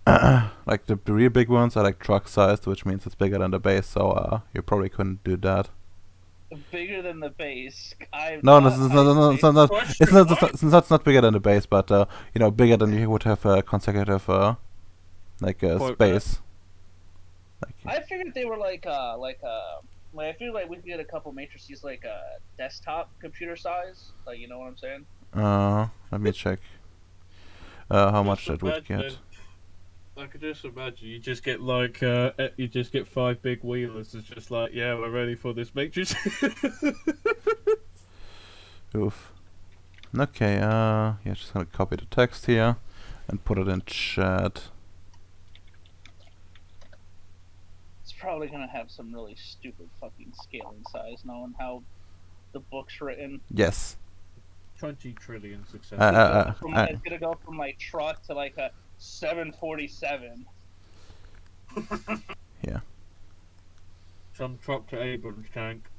like the real big ones are like truck sized, which means it's bigger than the base. So you probably couldn't do that. Bigger than the base. No, it's not. It's not bigger than the base, but you know, bigger than you would have a consecutive space. I figured they were like I feel like we could get a couple matrices like desktop computer size. Like, you know what I'm saying? Let me check. How much that would get. I could just imagine you just get you just get 5 big wheelers. It's just like, yeah, we're ready for this matrix. Oof. Okay. Yeah, just gonna copy the text here and put it in chat. It's probably gonna have some really stupid fucking scaling size, knowing how the book's written. Yes. 20 trillion success. It's gonna go from like truck to like a 747. Yeah. Some truck to Abrams tank.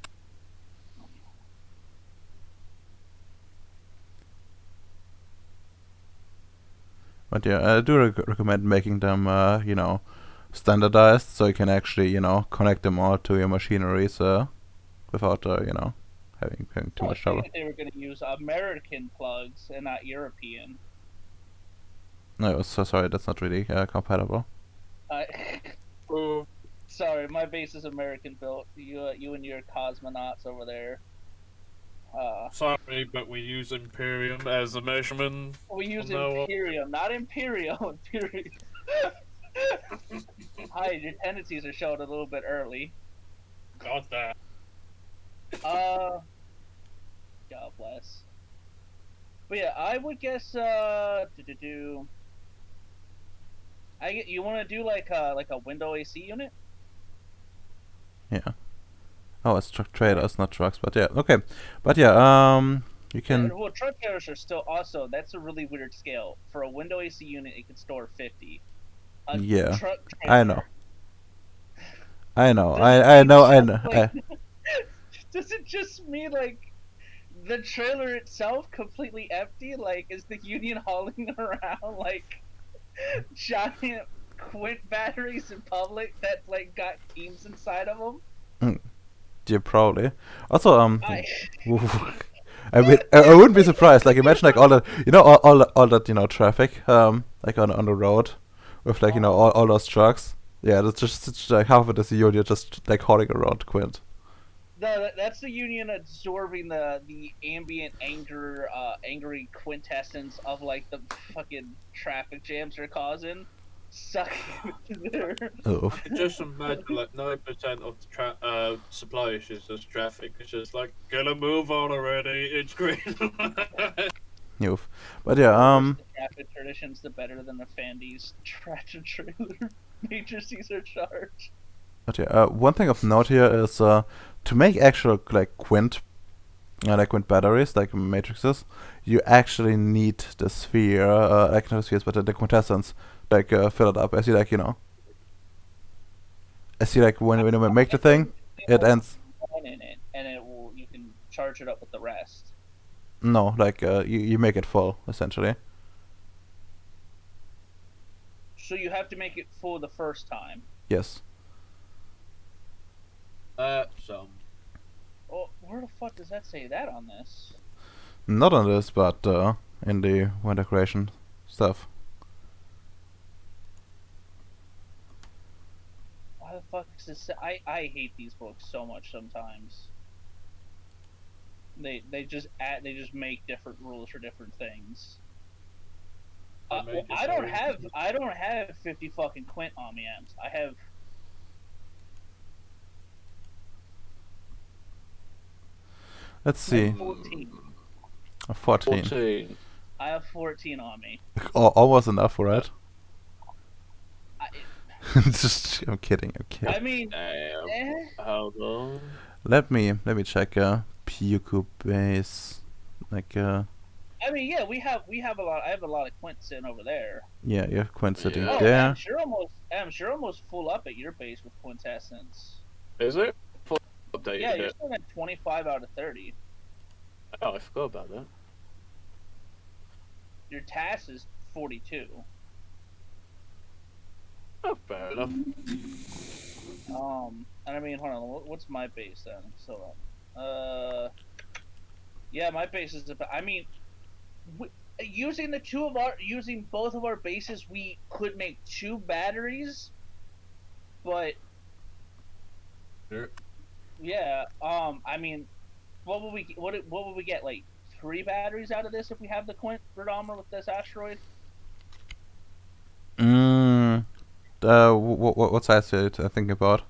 But yeah, I do recommend making them, you know, standardized, so you can actually, you know, connect them all to your machineries without, you know, having too much trouble. I think they were going to use American plugs and not European. No, so sorry, that's not really compatible. Sorry, my base is American built. You and your cosmonauts over there. Sorry, but we use Imperium as a measurement. We use No, Imperium, not Imperium. Imperium. Hi, your tendencies are showing a little bit early. Got that. God bless. But yeah, I would guess you want to do like a window AC unit? Yeah. Oh, it's truck traders, not trucks, but yeah, okay. But yeah, you can. Yeah, well, truck carriers are still also. That's a really weird scale. For a window AC unit, it can store 50. A Yeah, truck I know. trailer. I know. Does it I mean know. I just, know. like, does it just mean like the trailer itself completely empty? Like, is the Union hauling around like giant quint batteries in public that like got teams inside of them? Yeah, probably. Also, I I mean, I wouldn't be surprised. Like, imagine like all that, all that, traffic, like on the road, with like, all those trucks. Yeah, that's just it's like half of it is the Union just like hauling around Quint. No, that's the Union absorbing the ambient angry quintessence of like the fucking traffic jams they're causing, sucking into their. Oh, Just imagine like 9% of the supply issues is traffic. It's just like, gonna move on already. It's great. Oof. But yeah, The traffic traditions, the better than the Fandy's tractor trailer Major Caesar charge. but yeah, one thing of note here is to make actual like Quint batteries, like matrices, you actually need the sphere, like not the spheres, but the quintessence, like fill it up as you like, as you like when you make the thing, it ends. One in it, and you can charge it up with the rest. No, like you make it full essentially. So you have to make it full the first time. Yes. So. Oh, where the fuck does that say that on this? Not on this, but in the winter creation stuff. Why the fuck is this? I hate these books so much sometimes. They just make different rules for different things. I don't have 50 fucking quint on me, Ems. I have. Let's see. 14. 14. 14. I have 14 on me. Almost enough, right? I, I'm kidding. I mean, Hold on. Let me check Pyuku base, like I mean, yeah, we have a lot. I have a lot of quint sitting over there. yeah, you have Quint sitting Yeah. there. I'm sure almost full up at your base with quintessence. Is it? Full update. Yeah, you're still at 25 out of 30. Oh, I forgot about that. Your TAS is 42. Oh, fair enough. And I mean, hold on, what's my base then? So, yeah, my base is about. I mean, using both of our bases, we could make 2 batteries, but Sure. yeah, I mean, what would we get, like 3 batteries out of this if we have the Quint Redomer with this asteroid? What size are you thinking about?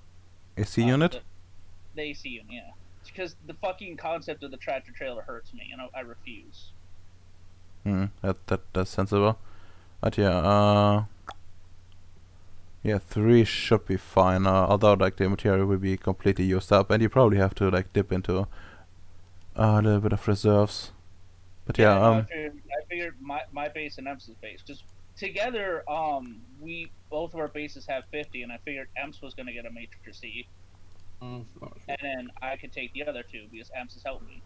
AC unit? The AC unit, yeah. Because the fucking concept of the tractor trailer hurts me, and I refuse. That's sensible. But yeah, yeah, 3 should be fine. Although like the material will be completely used up, and you probably have to like dip into a little bit of reserves. But yeah, I figured my base and Ems's base, just together, we both of our bases have 50, and I figured Ems was gonna get a Matrix C, and then I could take the other 2 because Ems has helped me.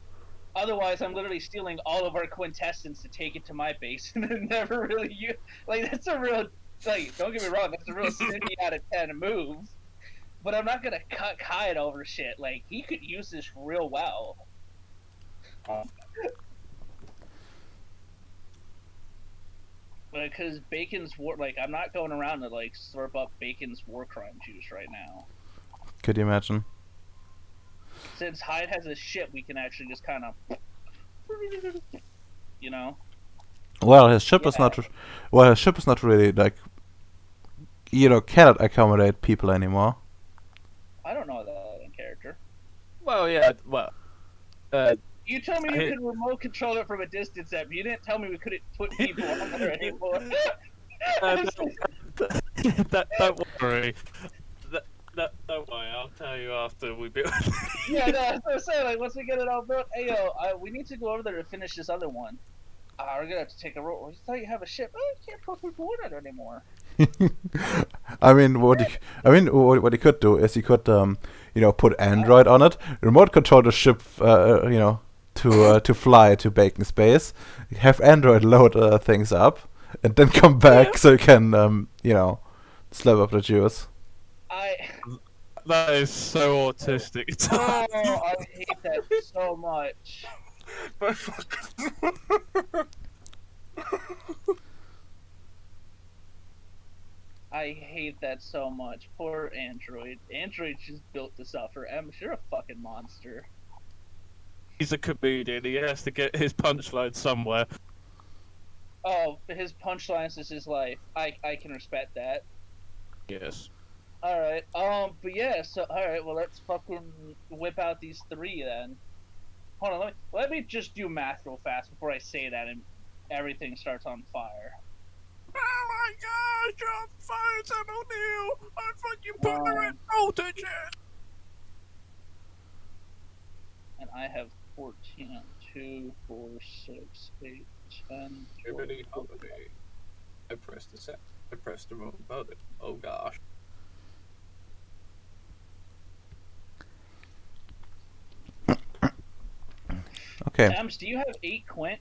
Otherwise, I'm literally stealing all of our quintessence to take it to my base, and then never really use. Like, that's a real, like, don't get me wrong, that's a real 60 out of 10 move. But I'm not gonna cut Kyle over shit. Like, he could use this real well. Because Bacon's war, like, I'm not going around to like slurp up Bacon's war crime juice right now. could you imagine? Since Hyde has a ship, we can actually just kind of You know. Well, his ship is Yeah. not. Well, his ship is not really like. Cannot accommodate people anymore. I don't know that in character. Well, yeah. Well, You told me you could remote control it from a distance, Em. You didn't tell me we couldn't put people on there anymore. don't worry. Don't worry. I'll tell you after we build. Yeah, no, that's what I'm saying. Like, once we get it all built, hey, yo, we need to go over there to finish this other one. We're gonna have to take a roll. You thought you have a ship? Oh, you can't put people in it anymore. I mean, what he could do is he could, put Android on it, remote control the ship, to fly to Bacon Space, have Android load things up, and then come back so you can, slap up the juice. That is so autistic. Oh, I hate that so much. I hate that so much. Poor Android. Android's just built to suffer. You're a fucking monster. He's a comedian. He has to get his punchline somewhere. Oh, his punchlines is his life. I can respect that. Yes. Alright, but yeah, so, alright, well, let's fucking whip out these three then. Hold on, let me just do math real fast before I say that and everything starts on fire. Oh my gosh, you're on fire, Sam O'Neill! I fucking put the red voltage in! And I have 14, 2, 4, 6, 8, 10, 12, Everybody, holiday. I pressed the set. I pressed the wrong button. Oh gosh. Okay. Ems, do you have 8 quint?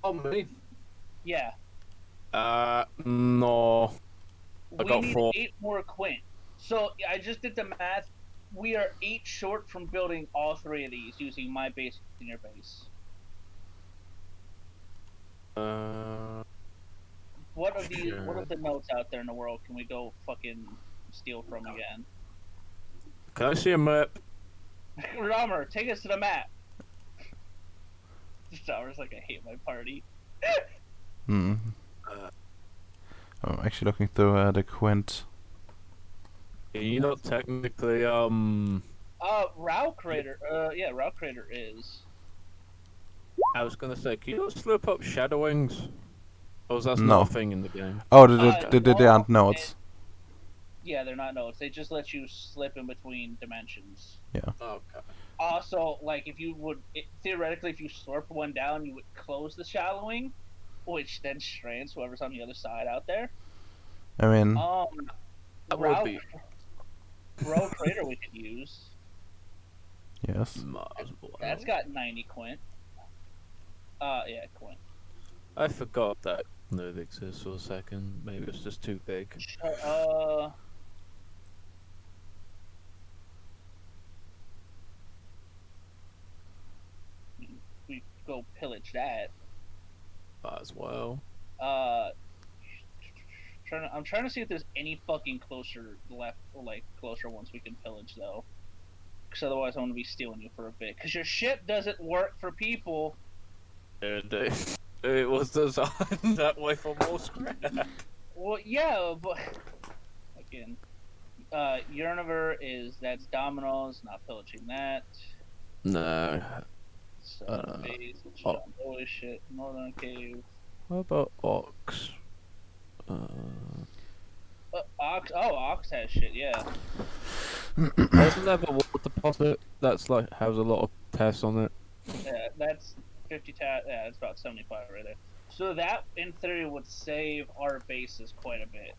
Oh, me? Yeah. No. I We got need 4. 8 more quint. So, I just did the math. We are 8 short from building all 3 of these using my base and your base. What of the notes out there in the world can we go fucking steal from again? Can I see a map? Romer, take us to the map. Tower's like, I hate my party. I'm actually looking through the Quint. You're not technically, Route Crater. Yeah, Route Crater is. I was gonna say, can you not slip up Shadow Wings? Or is that No. not a thing in the game? Oh, they aren't nodes. Yeah, they're not nodes. They just let you slip in between dimensions. Yeah. Okay. Also, like, if you would, theoretically, if you slurp one down, you would close the shallowing, which then strains whoever's on the other side out there. I mean, that would be. Rogue Crater we could use. yes. That's got 90 quint. Yeah, quint. I forgot that node exists for a second. Maybe it's just too big. We go pillage that. As well. I'm trying to see if there's any fucking closer left, like closer ones we can pillage though. Because otherwise I'm gonna be stealing you for a bit. Because your ship doesn't work for people. It was designed that way for more scrap. Well, yeah, but again, that's Domino's, not pillaging that. No. So base, holy shit, Northern Cave. What about Ox? Ox. Oh, Ox has shit. Yeah. Doesn't have a water deposit that's like has a lot of tests on it. Yeah, that's 50 yeah, it's about 75 right there. So that, in theory, would save our bases quite a bit.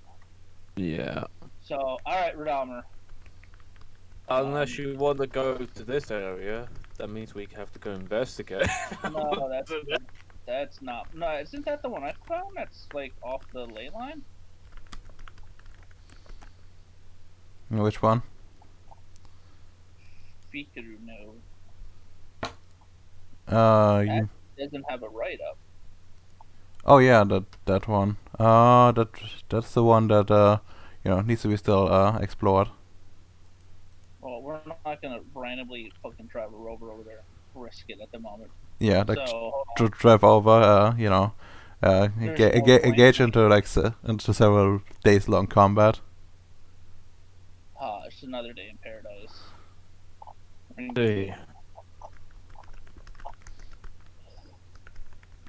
Yeah. So, alright, Radomer. Unless you want to go to this area, that means we have to go investigate. No, that's not. No, isn't that the one I found? That's like off the ley line. Which one? Fikaru, no. You... doesn't have a write up. Oh yeah, that one. That's the one that needs to be still explored. Well, we're not gonna randomly fucking drive a rover over there. risk it at the moment. Yeah, like So to drive over, There's no engage point. into into several days long combat. it's another day in paradise. See.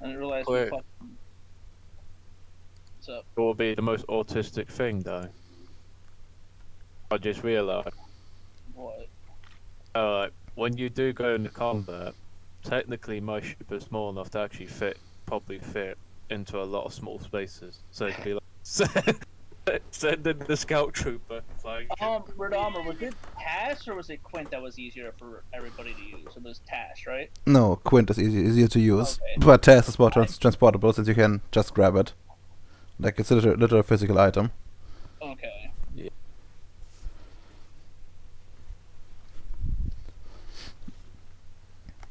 I didn't realize Wait. we fucking. So It will be the most autistic thing, though. I just realised. what? When you do go into combat, technically my ship is small enough to actually probably fit into a lot of small spaces. So it could be like send in the scout trooper flying. Redomer, was it Tass or was it Quint that was easier for everybody to use? It was Tass, right? No, Quint is easier to use, Okay. but Test is more transportable since you can just grab it. Like it's a literal physical item. Okay. Yeah.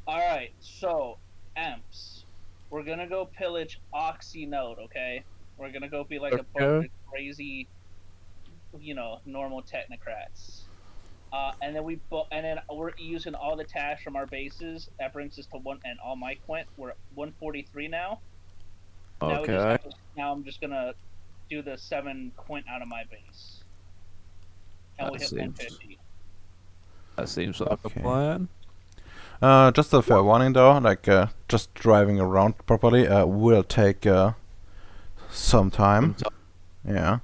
Alright, so, Amps. We're gonna go pillage Oxy Node, okay? We're gonna go be like a bunch of crazy, normal technocrats. And then we're using all the tash from our bases. That brings us to and all my Quint. We're at 143 now. Okay. Now I'm just gonna do the 7 Quint out of my base. And we hit 150. That seems like Okay. a plan. Just a fair warning though, like just driving around properly will take some time. Yeah.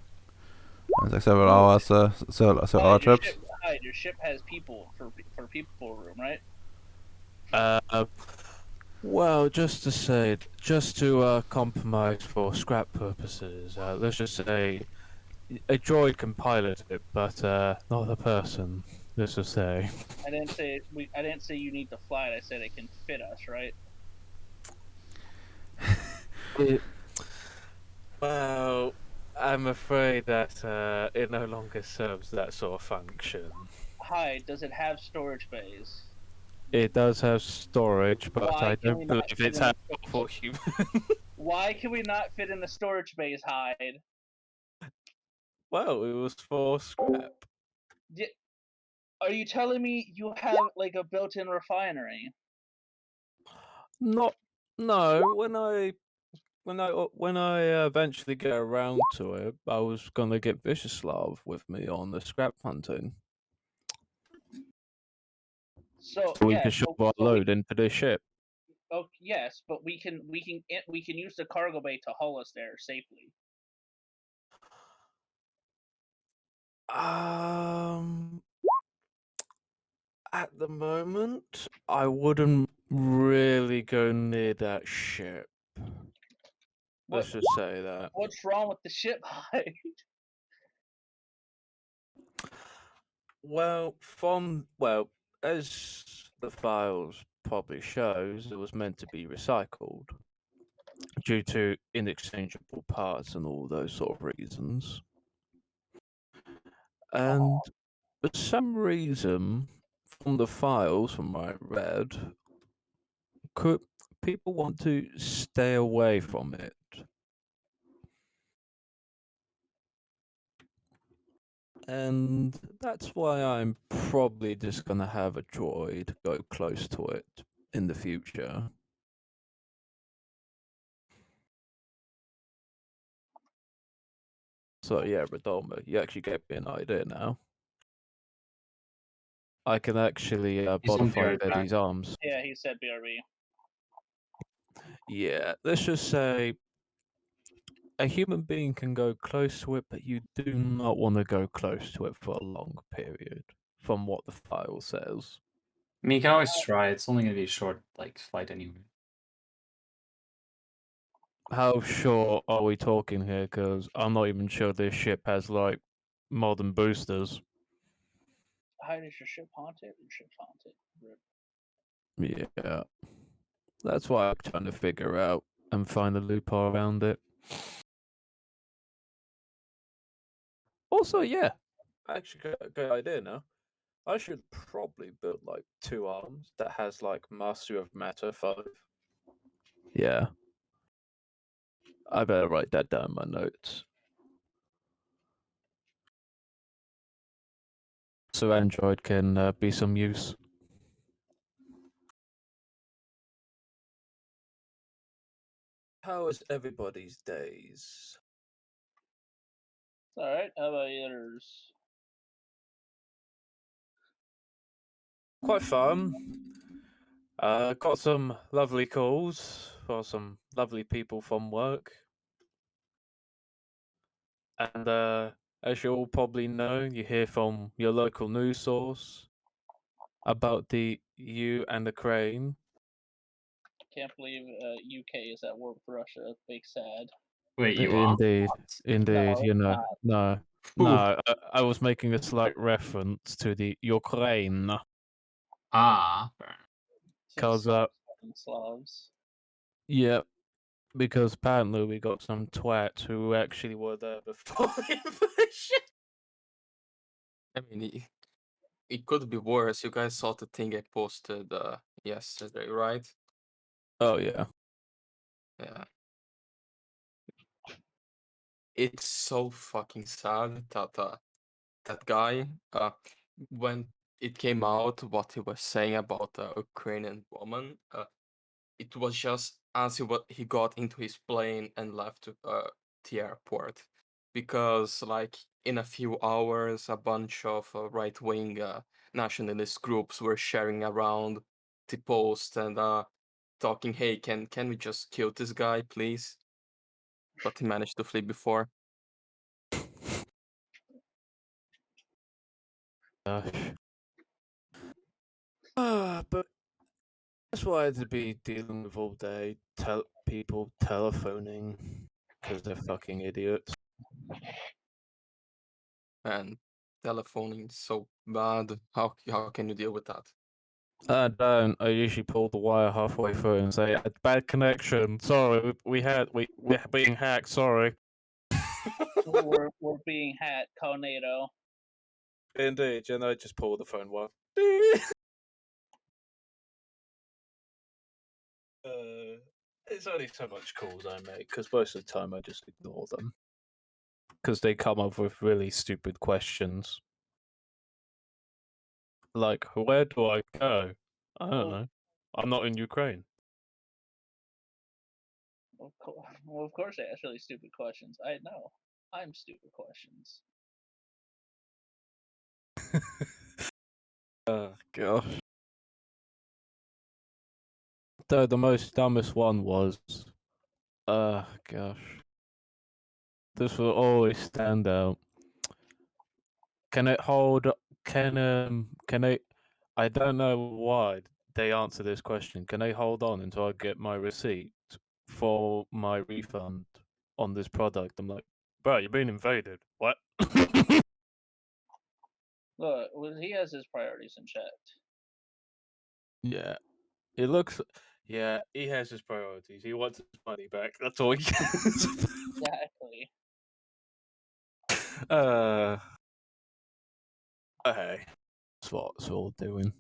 It's like several hours, so hour trips. Your ship has people for people room, right? Well, just to compromise for scrap purposes, let's just say a droid can pilot it, but not a person. Let's just say. I didn't say you need to fly it. I said it can fit us, right? Well, I'm afraid that it no longer serves that sort of function. Hi, does it have storage bays? It does have storage, but Why I can we don't not believe fit it's in the habitable for human. Why can we not fit in the storage bays, Hyde? Well, it was for scrap. Are you telling me you have like a built-in refinery? Not, no. When I eventually get around to it, I was gonna get Vishislav with me on the scrap hunting. So We yeah, can shove our load into this ship. yes, but we can use the cargo bay to haul us there safely. At the moment, I wouldn't really go near that ship. Let's just say that. What's wrong with the ship, Hyde? Well, as the files probably shows, it was meant to be recycled due to inexchangeable parts and all those sort of reasons. And for some reason, from the files, from what I read, could people want to stay away from it? And that's why I'm probably just gonna have a droid go close to it in the future. So yeah, Radoma, you actually gave me an idea now. I can actually modify Betty's arms. Yeah, he said BRB. Yeah, let's just say a human being can go close to it, but you do not want to go close to it for a long period, from what the file says. I mean, you can always try. It's only going to be a short, flight anyway. How short are we talking here? Because I'm not even sure this ship has, modern boosters. How does your ship haunted? Your ship's haunted. Yeah. That's why I'm trying to figure out and find a loophole around it. Also, yeah, actually, good idea now. I should probably build 2 arms that has Mastery of Matter 5. Yeah. I better write that down in my notes. So Android can be some use. How is everybody's days? Alright, how about yours? Quite fun. Got some lovely calls for some lovely people from work. And as you all probably know, you hear from your local news source about the you and the crane. Can't believe UK is at war with Russia. Big sad. Wait, you are? Indeed, indeed. No, You it's know, not. no. I was making a slight reference to the Ukraine, Ah, fair. cause Slavs. yeah, because apparently we got some twats who actually were there before the invasion. I mean, it could be worse. You guys saw the thing I posted yesterday, right? Oh yeah. Yeah. It's so fucking sad that that guy, when it came out what he was saying about the Ukrainian woman, it was just as he got into his plane and left the airport, because like in a few hours, a bunch of right-wing nationalist groups were sharing around the post and talking, "Hey, can we just kill this guy, please?" But he managed to flee before. Gosh. But that's what I had to be dealing with all day. People telephoning because they're fucking idiots. And telephoning is so bad. How can you deal with that? I don't. I usually pull the wire halfway through and say, "Bad connection. Sorry, we're being hacked. Sorry." we're being hacked, Conado. Indeed, and I just pull the phone wire. It's only so much calls I make because most of the time I just ignore them because they come up with really stupid questions. Like, where do I go? I don't know. I'm not in Ukraine. Well, of course they ask really stupid questions. I know. I'm stupid questions. Oh gosh. Though the most dumbest one was, gosh, this will always stand out. Can it hold? Can it? I don't know why they answer this question. Can they hold on until I get my receipt for my refund on this product? I'm like, bro, you're being invaded. What? Look, well, he has his priorities in check. Yeah, it looks. Yeah, he has his priorities. He wants his money back. That's all he cares about. Exactly. Uh, hey, that's what it's all doing.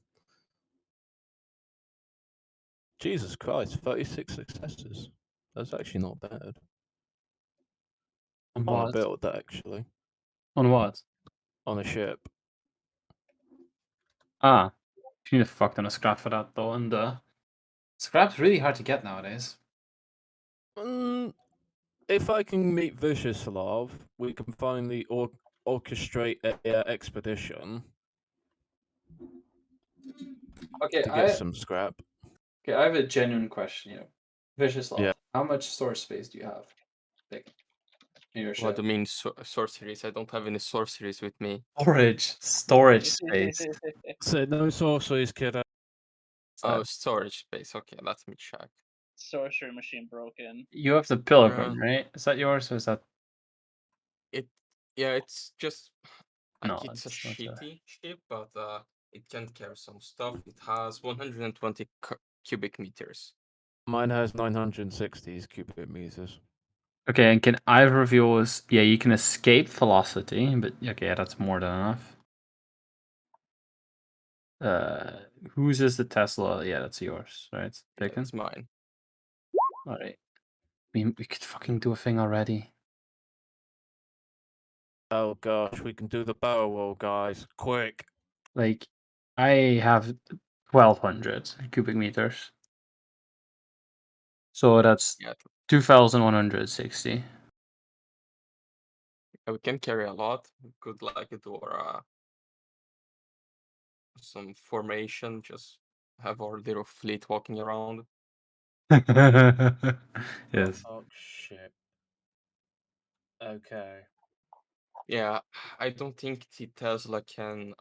Jesus Christ, 36 successes. That's actually not bad. On On a what? build, actually. On what? On a ship. Ah, you need a fuck ton of scrap for that though, and scrap's really hard to get nowadays. Mm, if I can meet Vishislav, we can finally orchestrate a expedition Okay, to get some scrap. I have a genuine question here. Viciouslav, Yeah. how much storage space do you have? Like, in your What ship? do you mean sorceries? I don't have any sorceries with me. Storage space. So no sorceries, kid. Oh, storage space. Okay, let me check. Sorcery machine broken. You have the Pilgrim, right? Is that yours or is that? Yeah, it's just like No, it's a it's not. shitty ship, but it can carry some stuff. It has 120 cubic meters. Mine has 960 cubic meters. Okay, and can either of yours? Yeah, you can escape velocity, but okay, that's more than enough. Whose is the Tesla? Yeah, that's yours, right? Taken. That's mine. All right. We could fucking do a thing already. Oh gosh, we can do the barrel roll, guys. Quick. Like, I have 1,200 cubic meters. So that's Yeah, 2,160. We can carry a lot. We could like do our some formation, just have our little fleet walking around. Yes. Oh shit. Okay. Yeah, I don't think the Tesla can.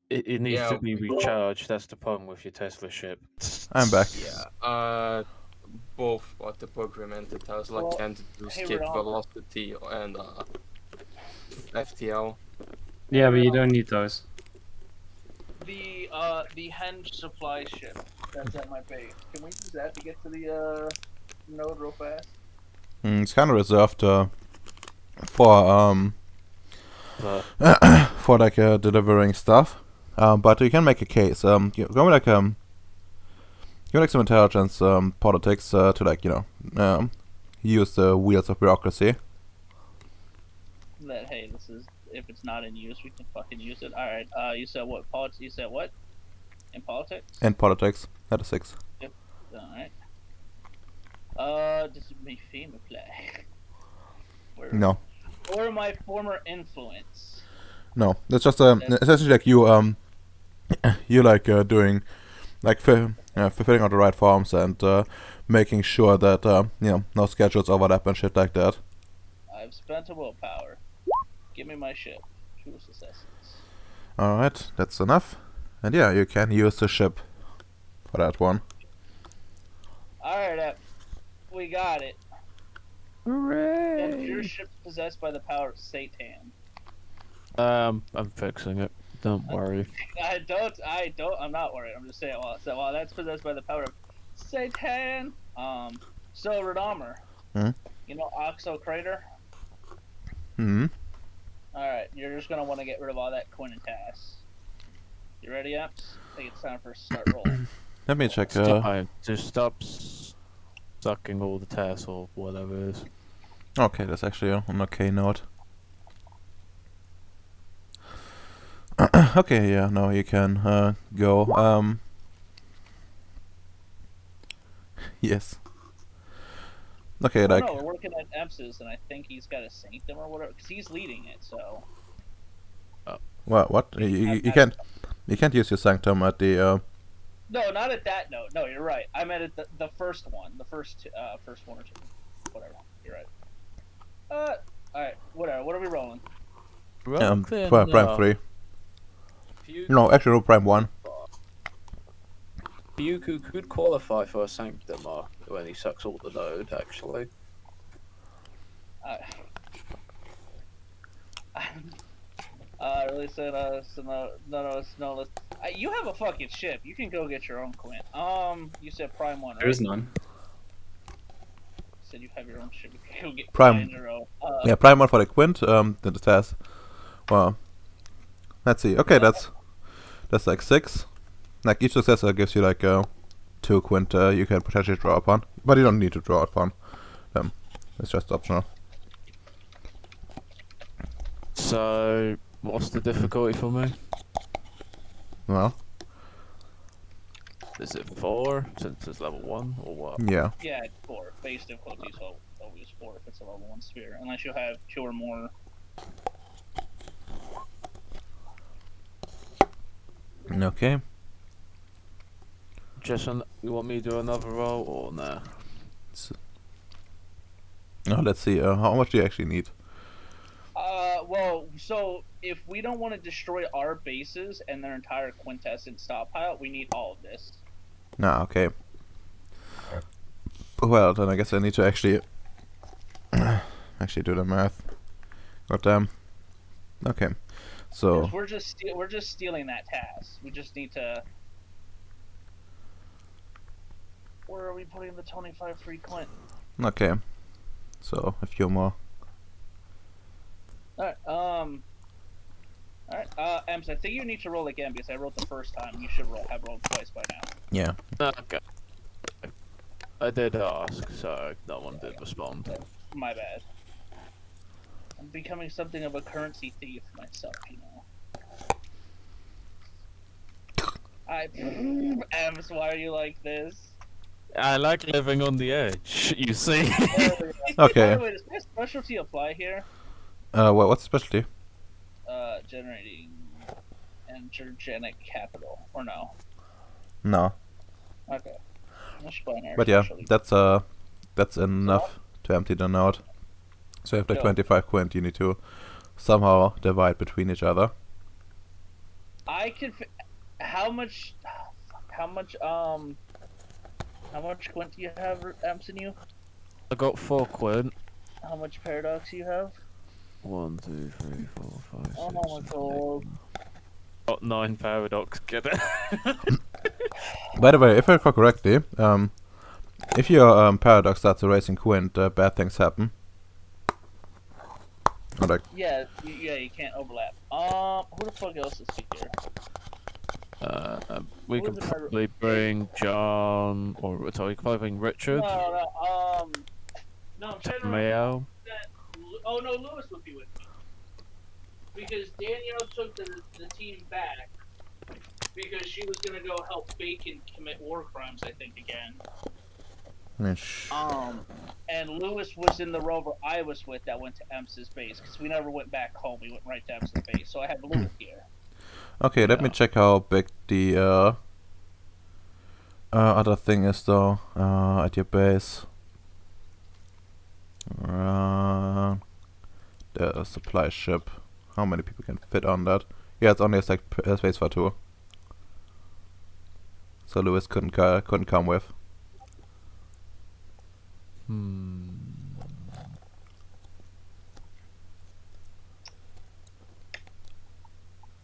It needs Yeah, to be recharged. That's the problem with your Tesla ship. I'm back. yeah. Both the program and the Tesla Well, can't do hey, skip Ronald. velocity and FTL. Yeah, but you Ronald, don't need those. the henge supply ship that's at my base. Can we use that to get to the node real fast? It's kind of reserved for But for like delivering stuff. But you can make a case. Go like you like some intelligence politics to like use the wheels of bureaucracy. That hey, this is if it's not in use, we can fucking use it. All right. You said what? You said what? In politics? And politics. That is 6. Yep. All right. Does it make fame apply? No, Or my former influence. no. That's just essentially like you you like doing like fulfilling all the right forms and making sure that no schedules overlap and shit like that. I've spent a willpower. Give me my ship. True successes. All right, that's enough. And yeah, you can use the ship for that one. All right, we got it. And your ship's possessed by the power of Satan. I'm fixing it. Don't worry. I'm not worried. I'm just saying. Well, that's possessed by the power of Satan. So Redomer. Hmm? You know Oxo Crater. Hmm. All right, you're just gonna want to get rid of all that Quinnitas. You ready, Apps? I think it's time for a start roll. Let me check. Just stop sucking all the tests or whatever it is. Okay, that's actually an okay note. Okay, yeah, no, you can go. Yes. Okay, like. No, we're working at Epsis, and I think he's got a sanctum or whatever, because he's leading it. So. What? You can't use your sanctum at the. No, not at that note. No, you're right. I meant at the first one, the first one or two, whatever. You're right. All right, whatever. What are we rolling? Prime 3. No, actually, roll Prime 1. Byuku could qualify for a sanctum when he sucks all the load, actually. Really said, no. You have a fucking ship. You can go get your own Quint. You said Prime 1, right? There is none. You said you have your own ship. You can go get Prime. your own. Yeah, Prime 1 for the Quint. The test. Well, let's see. Okay, that's like 6. Like each successor gives you like 2 Quint you can potentially draw upon, but you don't need to draw upon them. It's just optional. So, what's the difficulty for me? Well, Is it 4 since it's level 1 or what? yeah. Yeah, it's 4. Base difficulty, so always 4 if it's a level 1 sphere, unless you have 2 or more. Okay. You want me to do another roll or no? Now let's see. How much do you actually need? Well, so if we don't want to destroy our bases and their entire quintessence stockpile, we need all of this. Nah, okay. Well, then I guess I need to actually do the math. But okay. So We're just stealing that task. We just need to. Where are we putting the 25 free Quint? okay. So a few more. All right. Ems, I think you need to roll again because I rolled the first time. You should have rolled twice by now. Yeah. Okay. I did ask, so no one did respond. My bad. I'm becoming something of a currency thief myself, you know. Ems, why are you like this? I like living on the edge. You see. Oh, yeah. Okay. By the way, does my specialty apply here? What's the specialty? Generating energetic capital, or no? No. Okay. I should buy an air But yeah, specialty. that's enough to empty the node. So after Yo. 25 quint, you need to somehow divide between each other. I could. How much? How much? How much quint do you have, Amps, in you? I got 4 quid. How much paradox do you have? 1, 2, 3, 4, 5, 6, Oh my 7, god. 8. Got 9 paradox. Get it? By the way, if I recall correctly, if your paradox starts erasing quint, bad things happen. Or like, Yeah, you can't overlap. Who the fuck else is here? We Who can was in my- probably bring John, or sorry, we can probably bring Richard. No, I'm trying to remember Mayo. that. Oh no, Lewis would be with me. Because Danielle took the team back because she was gonna go help Bacon commit war crimes, I think, again. I mean, And Lewis was in the rover I was with that went to Ems's base because we never went back home. We went right to Ems's base, so I have Lewis here. okay, let me Yeah. check how big the other thing is though. At your base. The supply ship. How many people can fit on that? Yeah, it's only a space for 2. So Lewis couldn't come with.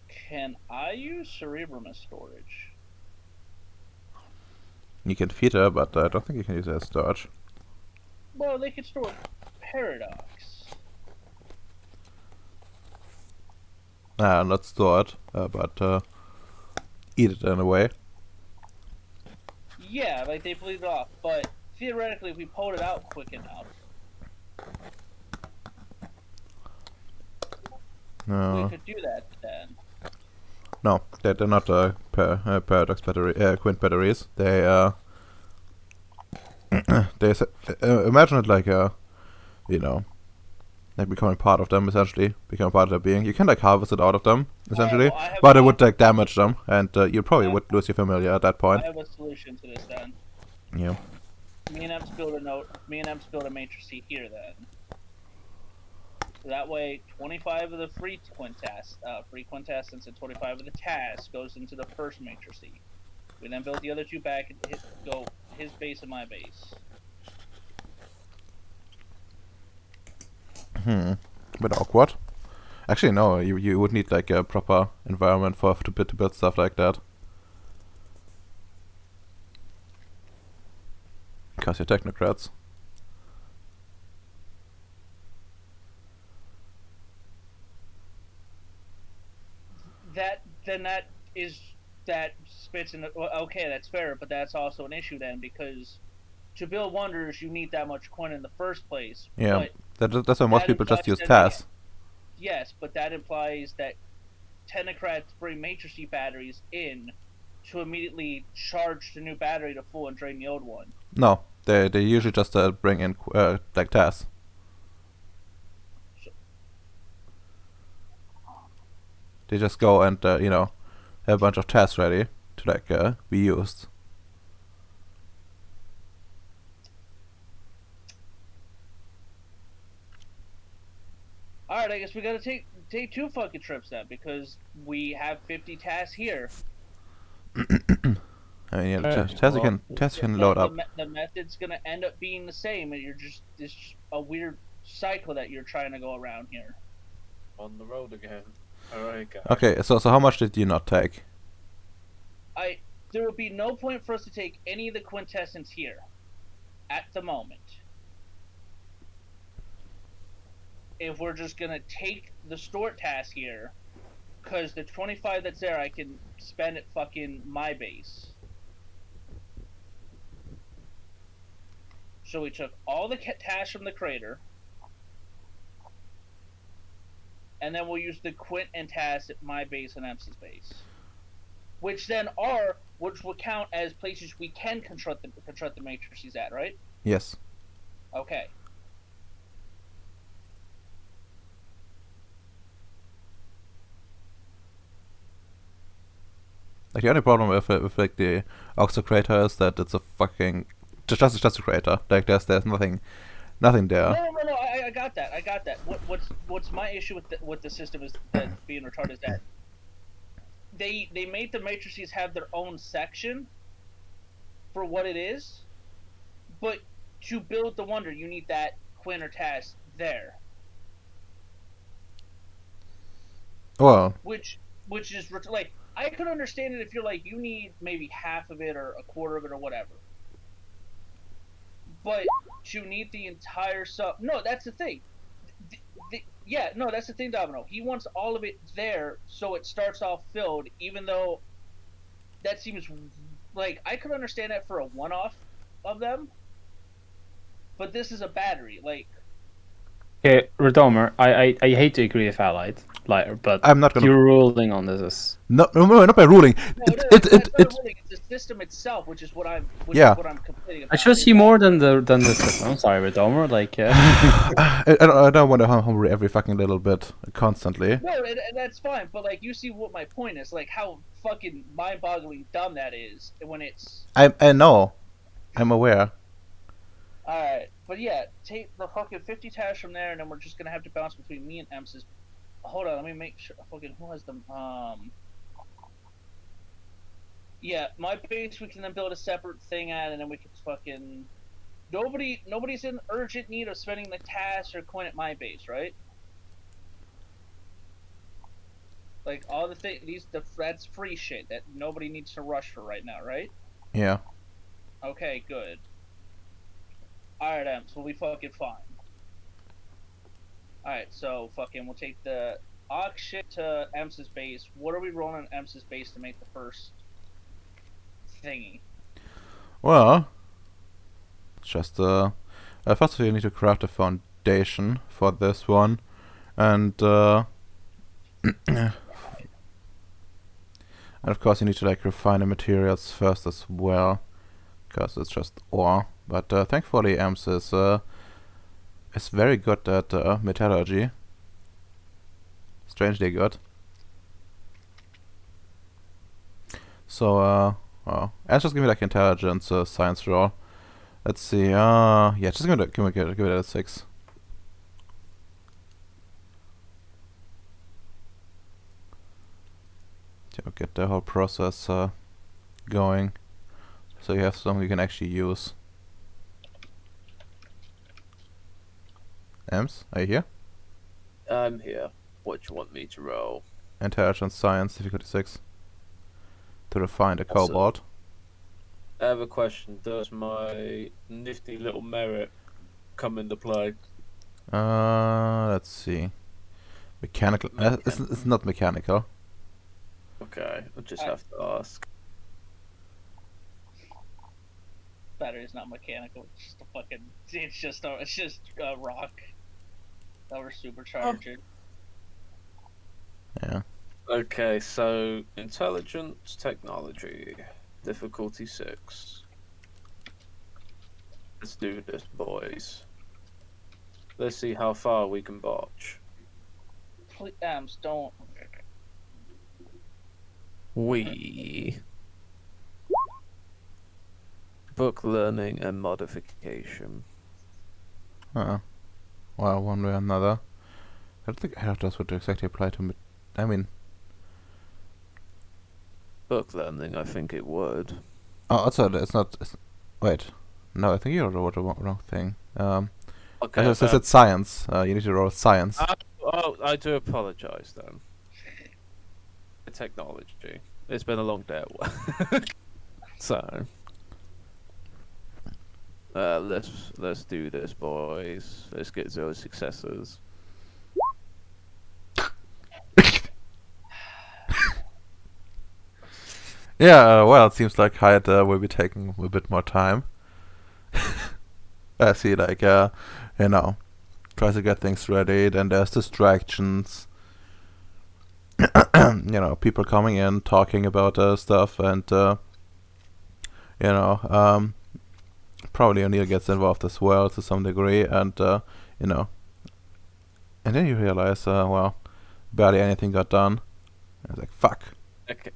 Can I use Cerebrum as storage? You can feed her, but I don't think you can use it as storage. Well, they could store Paradox. Not stored, but eat it in a way. Yeah, like they bleed it off, but theoretically, if we pulled it out quick enough, we could do that then. No, they're not paradox battery, quint batteries. They imagine it like you know, like becoming part of them essentially, become part of their being. You can like harvest it out of them essentially, I have but it a- would like damage them, and you probably Yeah. would lose your familiar at that point. I have a solution to this then. Yeah. Me and Emps build a matrix here then. So that way, 25 of the free quintessence and 25 of the task goes into the first matrix. We then build the other 2 back and go his base and my base. Bit awkward. Actually, no. You would need like a proper environment to build stuff like that. Because you're technocrats. That spits in. Okay, that's fair, but that's also an issue then because to build wonders you need that much coin in the first place. Yeah, But that's why most that people just use implies that TAS. yes, but that implies that technocrats bring matrix batteries in to immediately charge the new battery to full and drain the old one. No, they usually just bring in like TAS. They just go and you know, have a bunch of TAS ready to like be used. All right, I guess we gotta take 2 fucking trips then because we have 50 tasks here. I mean, yeah, Well, TAS can load up. The method's gonna end up being the same, and it's just a weird cycle that you're trying to go around here. On the road again. Alright, guys. Okay, so how much did you not take? There would be no point for us to take any of the quintessence here at the moment. If we're just gonna take the store task here, because the 25 that's there, I can spend at fucking my base. So we took all the tasks from the crater, and then we'll use the quint and tasks at my base and Emps's base, which then are which would count as places we can construct the matrices at, right? Yes. Okay. Like the only problem with like the Oxo crater is that it's a fucking just a crater. Like there's nothing there. No. I got that. What's my issue with the system is that being retarded is that they made the matrices have their own section for what it is, but to build the wonder, you need that Quinn or Task there. Well, Which is like, I could understand it if you're like, you need maybe half of it or a quarter of it or whatever. But to need the entire sub, no, that's the thing. That's the thing, Domino. He wants all of it there, so it starts off filled. Even though that seems like I could understand that for a one-off of them, but this is a battery. Like, Okay, Redomer, I hate to agree with Allied, like, but I'm not gonna. your ruling on this is No, not by ruling. that's not ruling. It's the system itself, which is what I'm complaining about. I should see more than the system. I'm sorry, Redomer. Like, I don't want to hurry every fucking little bit constantly. No, and that's fine. But like, you see what my point is. Like, how fucking mind-boggling dumb that is when it's. I know. I'm aware. All right, but yeah, take the fucking 50 tasks from there, and then we're just gonna have to bounce between me and Ems's. Hold on, let me make sure. Fucking who has them? Yeah, my base we can then build a separate thing at, and then we can fucking. Nobody's in urgent need of spending the tasks or coin at my base, right? Like all the things, that's free shit that nobody needs to rush for right now, right? Yeah. Okay, good. Alright, Ems, we'll be fucking fine. Alright, so fucking we'll take the Ox shit to Ems's base. What are we rolling on Ems's base to make the first thingy? Well, just first of all, you need to craft a foundation for this one, and and of course you need to like refine the materials first as well, because it's just ore. But thankfully, Ems is very good at metallurgy. Strangely good. So well, and just give me like intelligence, science roll. Let's see. Yeah, just give it a 6. To get the whole process going, so you have something you can actually use. Ems, are you here? I'm here. What do you want me to roll? Intelligence, science, difficulty 6. To refine the Awesome. cobalt. I have a question. Does my nifty little merit come into play? Let's see. Mechanical. It's not mechanical. Okay, I'll just have to ask. Battery's not mechanical. It's just a fucking. It's just a rock that we're supercharging. Yeah. Okay, so intelligence technology, difficulty 6. Let's do this, boys. Let's see how far we can botch. Please, Ems, don't. We book learning and modification. Well, one way or another. I don't think that's would exactly apply to me. I mean, Book learning, I think it would. oh, also it's not. Wait, no, I think you wrote the wrong thing. Okay. I said science. You need to roll science. I do apologize then. Technology. It's been a long day at work. So let's do this, boys. Let's get 0 successes. Yeah, well, it seems like Hyatt will be taking a bit more time. I see, like, tries to get things ready, then there's distractions. People coming in, talking about stuff, and you know, probably O'Neill gets involved as well to some degree, and you know, and then you realize, well, barely anything got done. I was like, fuck. Okay.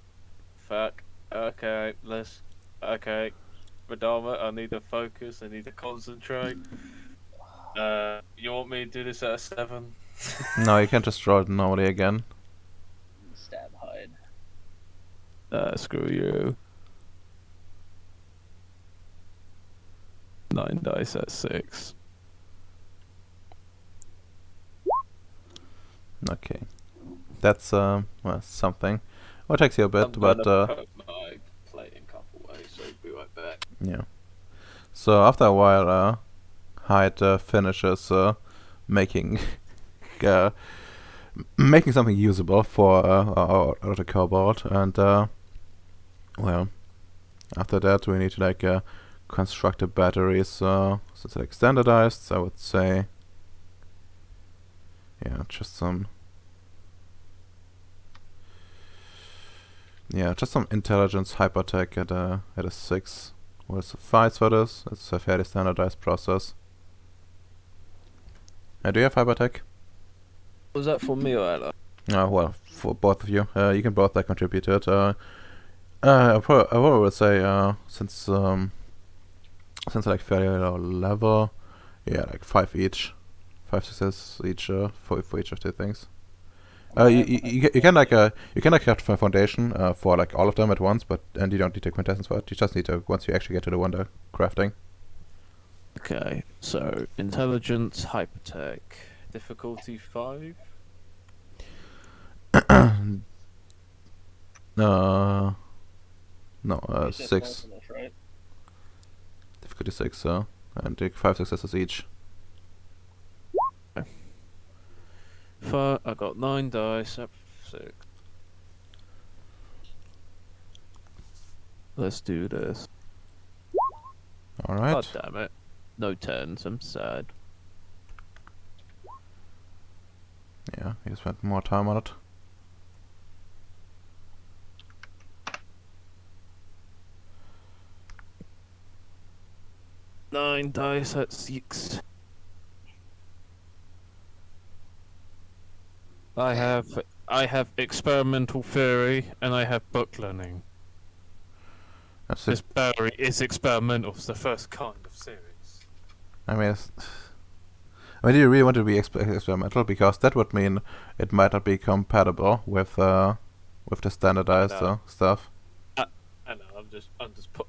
Fuck. Okay. Okay. Madama, I need to focus. I need to concentrate. You want me to do this at a 7? No, you can't just roll it normally again. Stab hide. Screw you. 9 dice at 6. Okay, that's well, something. Well, it takes you a bit, I'm but gonna put my plate in a couple ways, so be right back. yeah. So after a while, Hyde finishes making uh, making something usable for the kobold, and well, after that we need to like construct the batteries. So it's like standardized, I would say. Yeah, just some. Yeah, just some intelligence hypertech at a 6 will suffice for this. It's a fairly standardized process. Do you have hypertech? Was that for me or Ella? Well, for both of you. You can both contribute to it. I probably would say since like fairly low level, yeah, like 5 each, 5 successes each for each of the things. You can like craft a foundation for like all of them at once, and you don't need to quintessence for it. You just need to once you actually get to the wonder crafting. Okay, so intelligence, hypertech, difficulty 5. No, You said 6. both of us, right? Difficulty 6, and take 5 successes each. I got 9 dice at 6. Let's do this. Alright. God damn it. No 10s, I'm sad. Yeah, you spent more time on it. Nine dice at 6. I have experimental theory and I have book learning. That's This it. battery is experimental. It's the first kind of series. I mean, do you really want to be experimental? Because that would mean it might not be compatible with the standardized stuff. I know.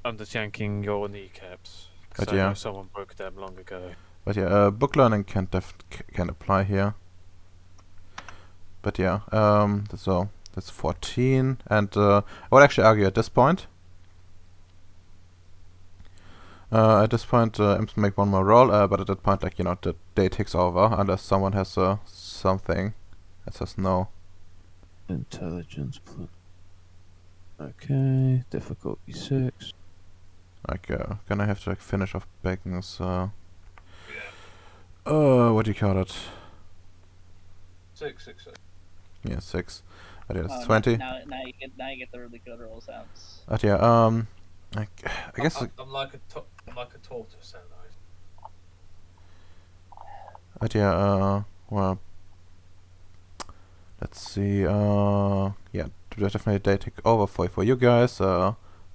I'm just yanking your kneecaps. But Because I yeah. know someone broke them long ago. But yeah, book learning can apply here. But yeah, so that's 14, and I would actually argue at this point. I'm to make one more roll, but at that point, like, you know, the day takes over unless someone has something that says no. Intelligence plus. Okay, difficulty 6. Like, gonna have to like finish off Bacon's. What do you call it? 6. Yeah, 6. I think that's Oh, 20. Now you get the really good rolls out. But yeah, I guess. I'm like a tortoise, aren't I? But yeah, well, let's see. Yeah, definitely day take over for you guys.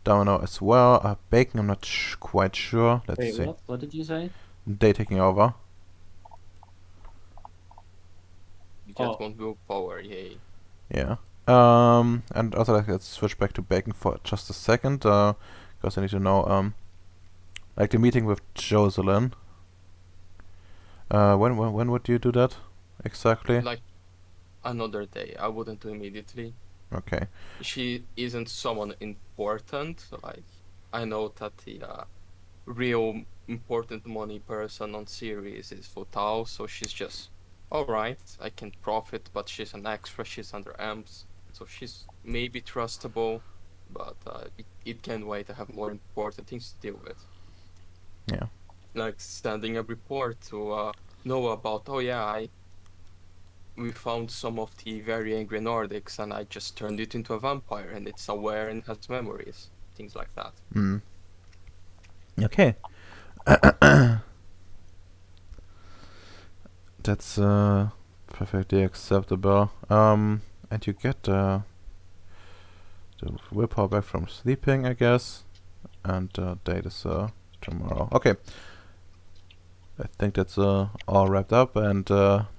Domino as well. Bacon, I'm not quite sure. Let's Wait, see. what did you say? Day taking over. You get 1 willpower, yay. Yeah. And also like, let's switch back to Bacon for just a second. Because I need to know. Like the meeting with Jocelyn. When would you do that exactly? Like another day. I wouldn't do immediately. Okay. She isn't someone important. Like I know that the real important money person on Ceres is Futao, so she's just alright. I can profit, but she's an extra. She's under amps, so she's maybe trustable, but it can wait. I have more important things to deal with. Yeah. Like sending a report to know about. Oh yeah, we found some of the very angry Nordics, and I just turned it into a vampire, and it's aware and has memories, things like that. Mm. Okay. That's perfectly acceptable. And you get the willpower back from sleeping, I guess. And date is tomorrow. Okay. I think that's all wrapped up, and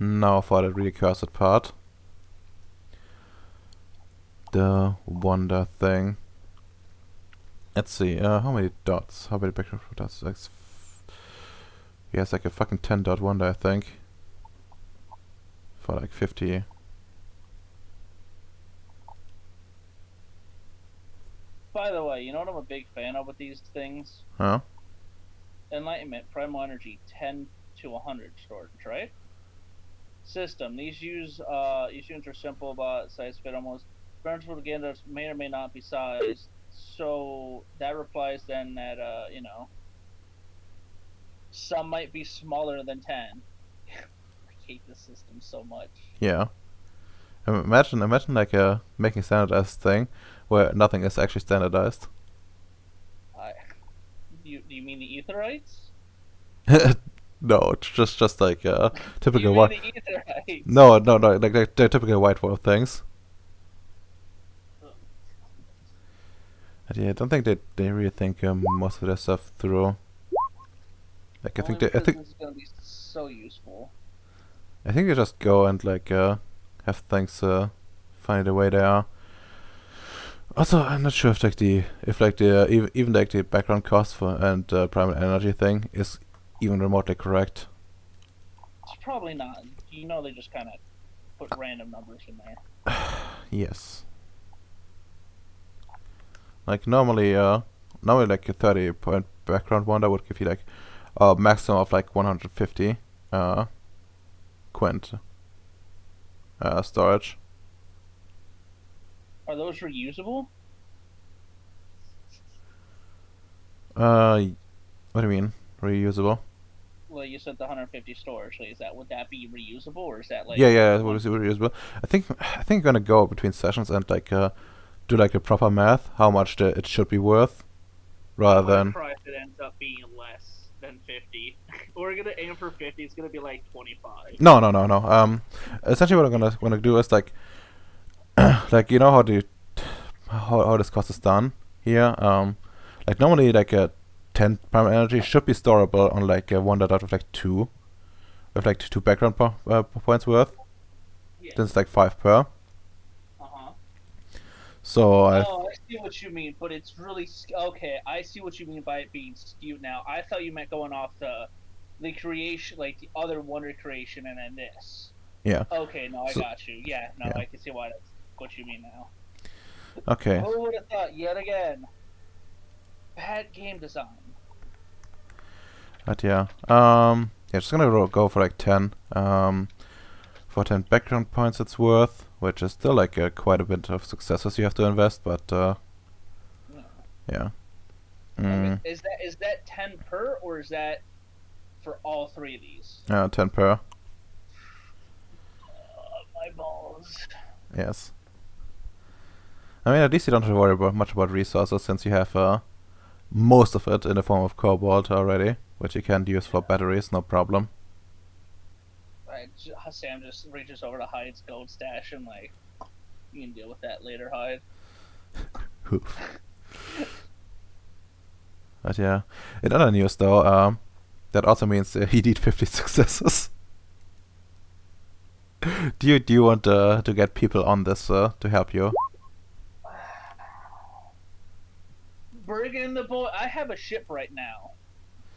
now for the really cursed part. The wonder thing. Let's see, how many dots? How many background dots? Like, he has like a fucking 10 dot wonder, I think. For like 50. By the way, you know what I'm a big fan of with these things? Huh? Enlightenment, Primal Energy, 10 to 100 storage, right? System. These units are simple but size fit almost. Burns will again that may or may not be sized. So that replies then that some might be smaller than 10. I hate this system so much. Yeah. Imagine like making standardized thing where nothing is actually standardized. Do you mean the Etherites? No, it's just like typical You mean white. the Etherites? No, like the typical white world things. But yeah, I don't think they really think most of their stuff through. Like I think Only they, I because think this is gonna be so useful. I think they just go and like have things find the way they are. Also, I'm not sure if even like the background cost for and primal energy thing is even remotely correct. It's probably not. You know, they just kind of put random numbers in there. Yes. Like normally like a 30-point background wonder would give you like a maximum of like 150 quint storage. Are those reusable? What do you mean reusable? Well, you said the 150 storage. Like, would that be reusable, or is that like? Yeah, it was reusable. I think I'm gonna go between sessions and like do like a proper math, how much it should be worth, rather than. Cry if it ends up being less than 50. We're gonna aim for 50. It's gonna be like 25. No. Essentially, what I'm gonna do is like, like you know how this cost is done here. Like normally like a 10 prime energy should be storable on like a wonder dot with like 2 background points worth. Yeah. Then it's like 5 per. Uh-huh. So I see what you mean, but it's really okay. I see what you mean by it being skewed now. I thought you meant going off the creation, like the other wonder creation, and then this. Yeah. Okay, no, I got you. Yeah, no, Yeah. I can see what you mean now. Okay. Who would have thought? Yet again, bad game design. But yeah, just gonna go for like 10. For 10 background points it's worth, which is still like quite a bit of successes you have to invest, but yeah. I mean, is that 10 per, or is that for all three of these? 10 per. My balls. Yes. I mean, at least you don't have to worry much about resources, since you have most of it in the form of cobalt already, which you can use for batteries, no problem. Sam just reaches over to Hyde's gold stash and like, you can deal with that later, Hyde. Oof. But yeah, in other news though, that also means he need 50 successes. do you want to get people on this to help you? Bring in the boy. I have a ship right now.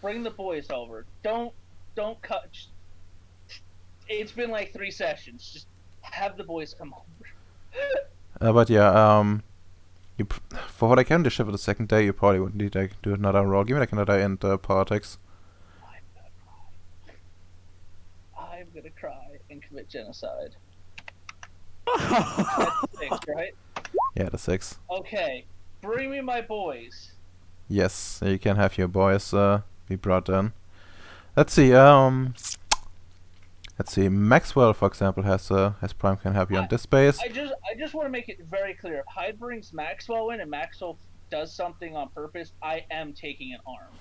Bring the boys over. Don't cut. It's been like 3 sessions. Just have the boys come over. But yeah, for what I can do ship for the second day, you probably would need to do another roll. Give me like another in politics. I'm gonna cry and commit genocide. That's 6, right? Yeah, the 6. Okay, bring me my boys. Yes, you can have your boys be brought in. Let's see. Let's see. Maxwell, for example, has Prime can help you on this base. I just want to make it very clear. If Hyde brings Maxwell in and Maxwell does something on purpose, I am taking an arm.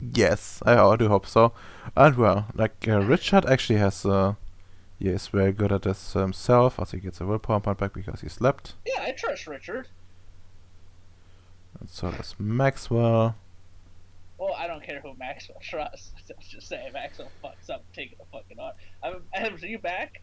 Yes, I do hope so. And well, like Richard actually has he is very good at this himself. Also, he gets a willpower point back because he slept. Yeah, I trust Richard. And so does Maxwell. Well, I don't care who Maxwell trusts. I was just saying Maxwell fucks up taking a fucking arm. Are you back?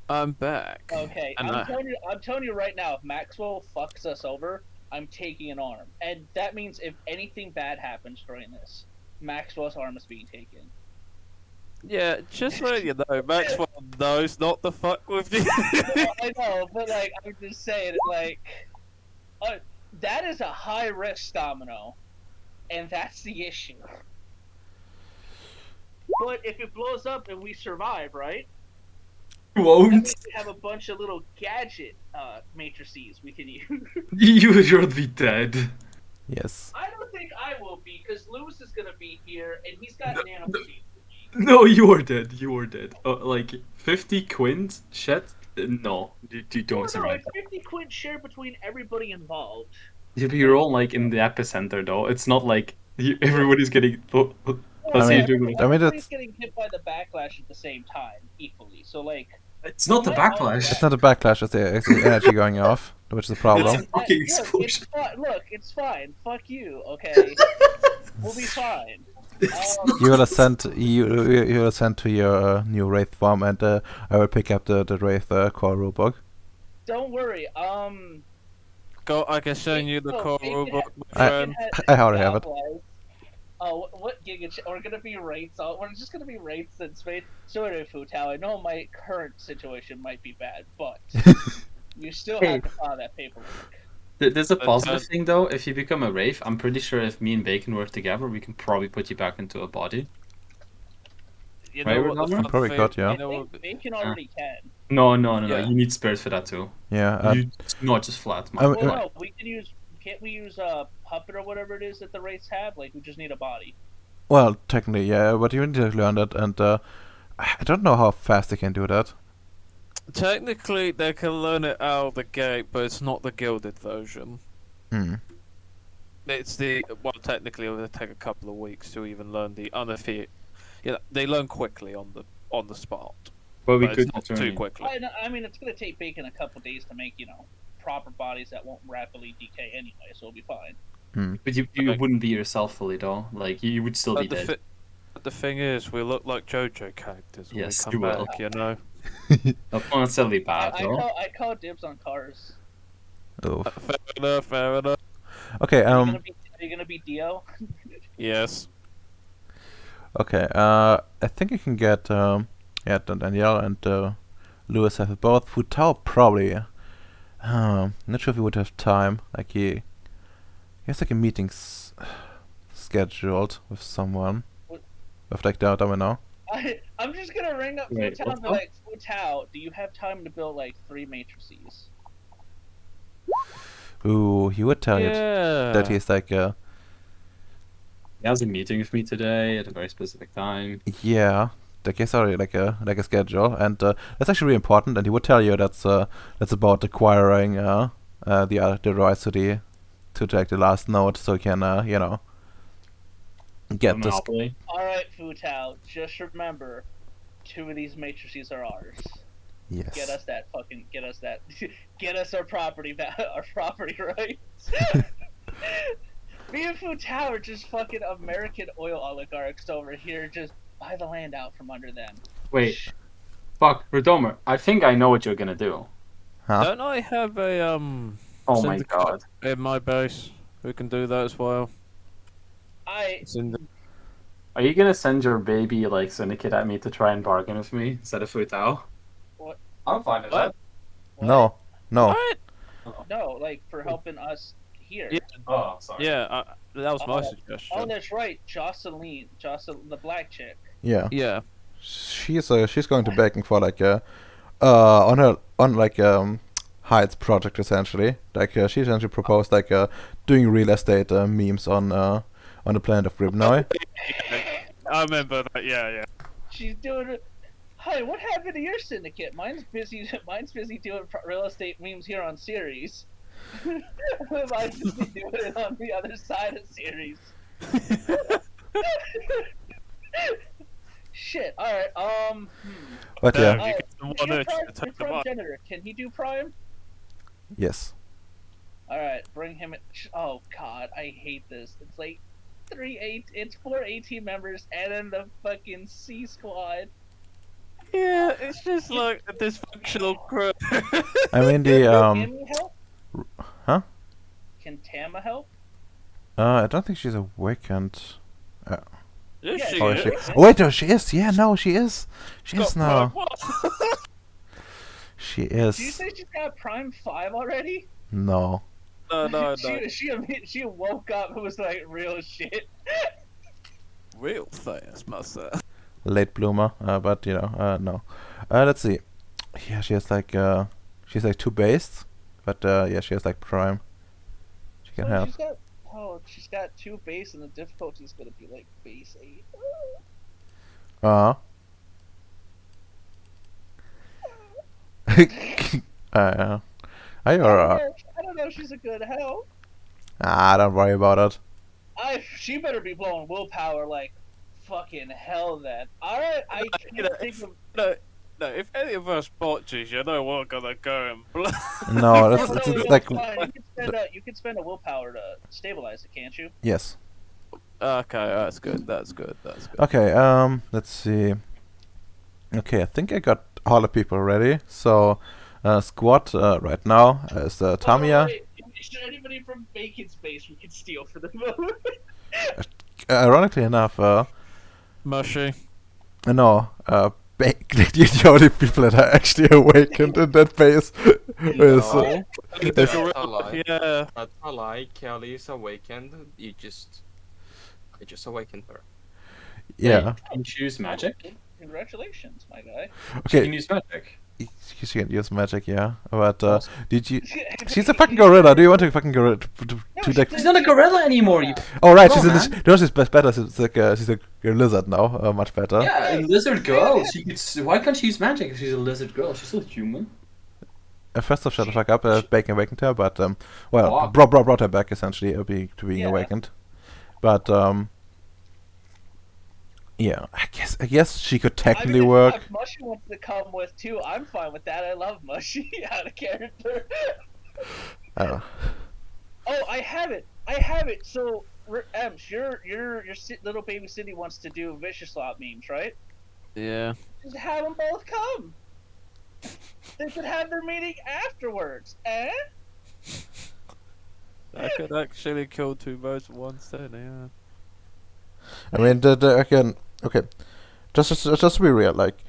I'm back. Okay, And I'm telling you right now, if Maxwell fucks us over, I'm taking an arm. And that means if anything bad happens during this, Maxwell's arm is being taken. Yeah, just so you know, Maxwell knows not to fuck with you. I know, but like, I'm just saying, like, that is a high risk domino, and that's the issue. But if it blows up and we survive, right? That Won't. means we have a bunch of little gadget matrices we can use. You should be dead. Yes. I don't think I will be, because Lewis is gonna be here, and he's got nano machines with me. No, you are dead. You are dead. Like 50 quint? Shit. No, you don't No, survive. it's 50 quid shared between everybody involved. Yeah, but you're all like in the epicenter though. It's not like everybody's getting. Well, Let's see mean- if you're gonna- I mean, everybody's that's- getting hit by the backlash at the same time, equally. So, like, It's not the we might all backlash. It's not a backlash, it's the energy going off, which is the problem. It's a fucking Look, explosion. look, it's fine. Fuck you, okay? We'll be fine. You will ascend. You will ascend to your new wraith form, and I will pick up the wraith core rulebook. Don't worry. Go, I can send you the No, core Bacon robot, had- my I- friend. I already have it. What Giga? We're gonna be wraiths. We're just gonna be wraiths in space. Sorry, Futao. I know my current situation might be bad, but you still Hey. have to file that paperwork. There's a But, positive thing though. If you become a wraith, I'm pretty sure if me and Bacon work together, we can probably put you back into a body. You Right, know what the Ronaldo? fun Probably thing- could, yeah. You I know think what- Bacon already can. No. Yeah. You need spirits for that too. Yeah. You, not just flat. Man. I- Well, no, we can use. Can't we use a puppet or whatever it is that the wraiths have? Like, we just need a body. Well, technically, yeah, but you need to learn that, and I don't know how fast they can do that. Technically, they can learn it out of the gate, but it's not the gilded version. Hmm. It's the technically, it will take a couple of weeks to even learn the unaffiliated. Yeah, they learn quickly on the spot, But we but could it's not turn too you. quickly. I mean, it's gonna take Bacon a couple days to make proper bodies that won't rapidly decay anyway, so it'll be fine. But you Like- wouldn't be yourself fully though. Like you would still be But dead. but the thing is, we look like JoJo characters when Yes, we you come will. back. You know. Not necessarily bad I though. call dibs on cars. Oh. Fair enough. Fair enough. Okay. Are you gonna be Dio? Yes. Okay. I think you can get Danielle and Lewis have it both. Futao probably. Not sure if he would have time. Like he has like a meeting scheduled with someone. What? With like the domino. I'm just gonna ring up Wait, Futao what and be the- like, Futao, do you have time to build like 3 matrices? Ooh, he would tell you that he's like He has a meeting with me today at a very specific time. yeah. Like he's already like a schedule, and that's actually really important. And he would tell you that's about acquiring the rights to take the last node, so you can get this. Monopoly. Alright, Futao, just remember, 2 of these matrices are ours. Yes. Get us get us our property rights. Me and Futao are just fucking American oil oligarchs over here, just buy the land out from under them. Wait. Fuck, Redomer. I think I know what you're gonna do. Huh? Don't I have a Oh my syndicate god. in my base who can do that as well? Are you gonna send your baby like syndicate at me to try and bargain with me instead of Futao? What? I'm fine with What? that. No. No. What? No, like for helping us here. Yeah. Oh, sorry. Yeah, that was my Oh, suggestion. Oh, that's right, Jocelyn, the black chick. Yeah. Yeah. She's going to begging for like on Heights project essentially. Like she essentially proposed like doing real estate memes on the planet of Ribnoi. I remember that. Yeah. She's doing it. Hi, what happened to your syndicate? Mine's busy doing real estate memes here on Ceres. Mine's busy doing it on the other side of Ceres. Shit. All right. But There, yeah, you get the one Your urge prime, to your take them prime up. janitor. Can he do prime? yes. All right. Bring him. Oh God, I hate this. It's like it's 4 members and then the fucking C squad. Yeah, it's just like a dysfunctional crew. I mean the Can Tammy help? huh? Can Tama help? I don't think she's awakened. Yes, Yeah, she Oh, is is is. she? awakened. Oh, wait, no, she is. Yeah, no, she is. She is Got now. prime what? She Did you is. say she's got prime 5 already? No. No. She woke up and was like real shit. Real fast, must say. Late bloomer, but you know, no. Let's see. Yeah, she has like she's like 2 based, but yeah, she has like prime. She can help. She's got 2 base and the difficulty is gonna be like base 8. Uh huh. Are you alright? I don't know if she's a good help. Don't worry about it. She better be blowing willpower like fucking hell then. Alright, I You know, can't think if, of no, if any of us botches, you know we're gonna go and blow. No, No, it's no, it's, no, it's it's like fine. You can spend a willpower to stabilize it, can't you? yes. Okay, that's good. That's good. Okay. Let's see. Okay, I think I got all the people ready. So, squad right now is Tamiya. Wait, is there anybody from Bacon's base we can steal for the moment? Ironically enough, Mushy. no, the only people that are actually awakened in that base is No, is- that's a lie. Yeah. That's a lie. Kelly is awakened. I just awakened her. yeah. Wait, can you choose magic? Congratulations, my guy. She Okay, can use magic. she can use magic, yeah. But Awesome. did you? She's a fucking gorilla. Do you want to fucking gorilla to like? She's not a gorilla anymore. You. Oh right, Oh, she's man. no, she's better. She's like she's a lizard now. Much better. Yeah, a lizard girl. She could. Why can't she use magic if she's a lizard girl? She's still human. First off, shut the fuck up. Bacon awakened her, but well, Oh. brought her back essentially, to being Yeah. awakened. But yeah, I guess she could technically work. If Mushy wants to come with too, I'm fine with that. I love Mushy out of character. Oh, I have it. So, Ems, your little baby city wants to do Vicious Slot memes, right? Yeah. Just have them both come. They could have their meeting afterwards, eh? I could actually kill 2 birds with one stone, yeah. I mean, again, okay, just to be real, like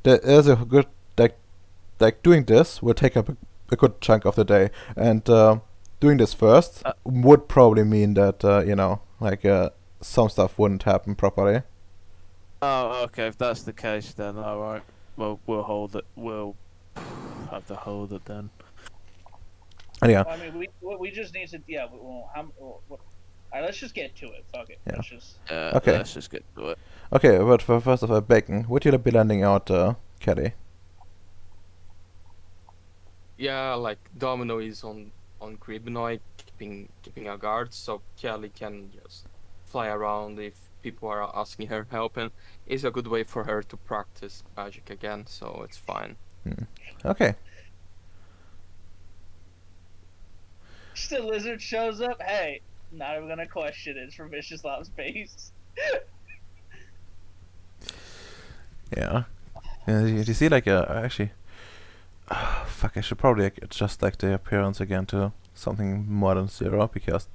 there is a good like doing this will take up a good chunk of the day, and doing this first would probably mean that you know, like some stuff wouldn't happen properly. Oh, okay, if that's the case then, alright. Well, we'll hold it. We'll have to hold it then. And yeah, I mean, we just need to, yeah. Alright, let's just get to it. Fuck it. Yeah. Let's just. Okay. Let's just get to it. okay, but first of all, Bacon, would you be lending out Caddy? Yeah, like Domino is on Gribnoy keeping a guard, so Kelly can just fly around if people are asking her help, and it's a good way for her to practice magic again, so it's fine. Okay. Just a lizard shows up. Hey, not even gonna question it. It's from Vicious Lob's base. Yeah. You see, like, actually, fuck, I should probably like, adjust like the appearance again to something more than 0 because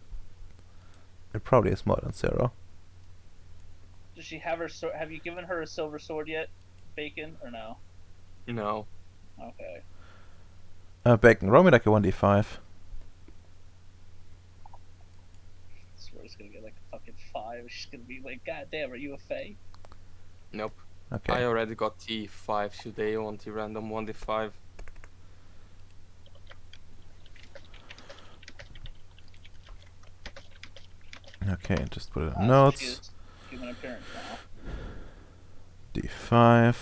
it probably is more than 0. Does she have her sword? Have you given her a silver sword yet, Bacon, or no? No. Okay. Bacon, roll me like a 1d5. I swear it's gonna get like a fucking 5. She's gonna be like, God damn, are you a fae? Nope. Okay. I already got T5 today on the random 1d5. Okay, just put it in So she notes. is human appearance now. D5.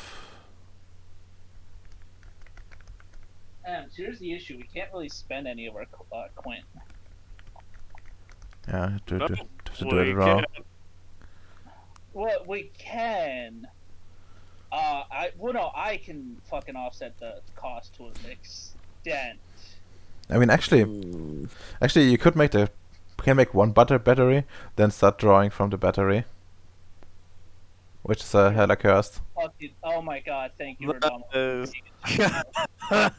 So here's the issue: we can't really spend any of our coin. Yeah, to to do it raw. Well, we can. I can fucking offset the cost to an extent. I mean, actually, you could can make one battery, then start drawing from the battery, which is hella cursed. Oh my god, thank you, That Redomo. is- Oh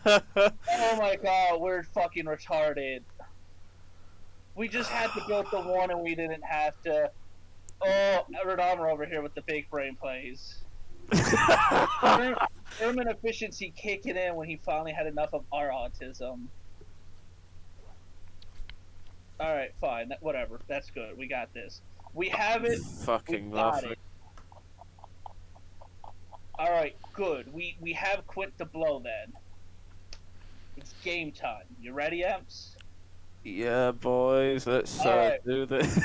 my god, we're fucking retarded. We just had to build the one and we didn't have to. Oh, Redomer over here with the big brain plays. German efficiency kicking in when he finally had enough of our autism. Alright, fine. Whatever. That's good. We got this. We have it. Fucking We got laughing. it. Alright, good. We have Quint to blow then. It's game time. You ready, Emps? Yeah, boys, let's Alright. do this.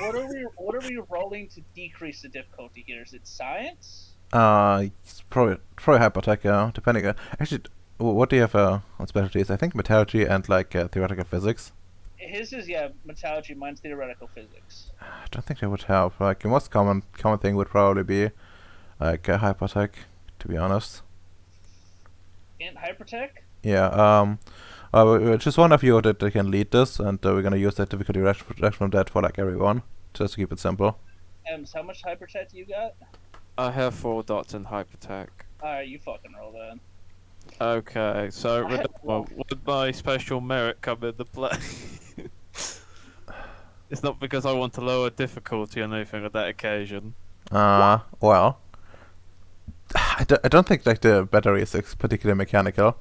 What are we rolling to decrease the difficulty here? Is it science? It's probably hypertech, depending. Actually, what do you have on specialties? I think metallurgy and like theoretical physics. His is metallurgy. Mine's theoretical physics. I don't think that would help. Like the most common thing would probably be like hypertech, to be honest. In hypertech? Yeah. Just one of you that can lead this, and we're gonna use that difficulty reduction from that for like everyone, just to keep it simple. Ems, how much hypertech do you got? I have 4 dots in hypertech. Alright, you fucking roll then. Okay, so I have Redomo, would my special merit come into play? It's not because I want to lower difficulty or anything on that occasion. Well, I don't think like the battery is particularly mechanical.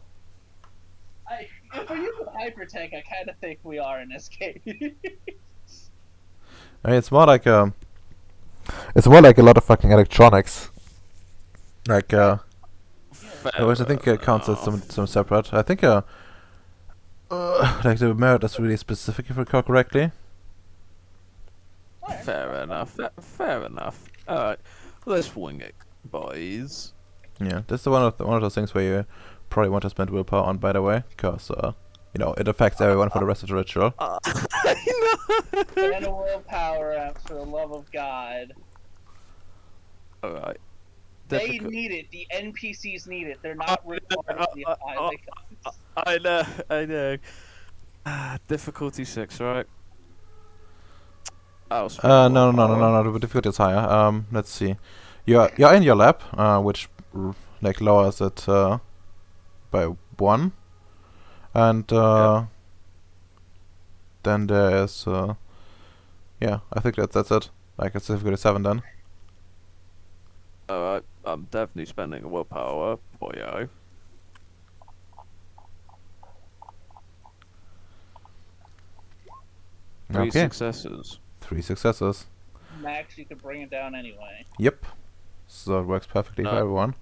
If we're using hypertech, I kind of think we are in this case. I mean, it's more like a lot of fucking electronics. Like which I think counts as some separate. I think like the merit is really specific if I recall correctly. Fair enough. Fair enough. Alright, let's wing it, boys. Yeah, this is one of those things where you probably want to spend willpower on, by the way, because it affects everyone for the rest of the ritual. And a willpower, Emps, for the love of God. Alright. They need it. The NPCs need it. They're not required to apply the guns. I know. Difficulty 6, right? No, the difficulty is higher. Let's see. You're in your lab, which like lowers it by 1, and then there is yeah, I think that's it. Like it's difficulty 7 then. Alright, I'm definitely spending a willpower, boyo. Three Okay, successes. 3 successes. Max, you could bring it down anyway. Yep. So it works perfectly for everyone.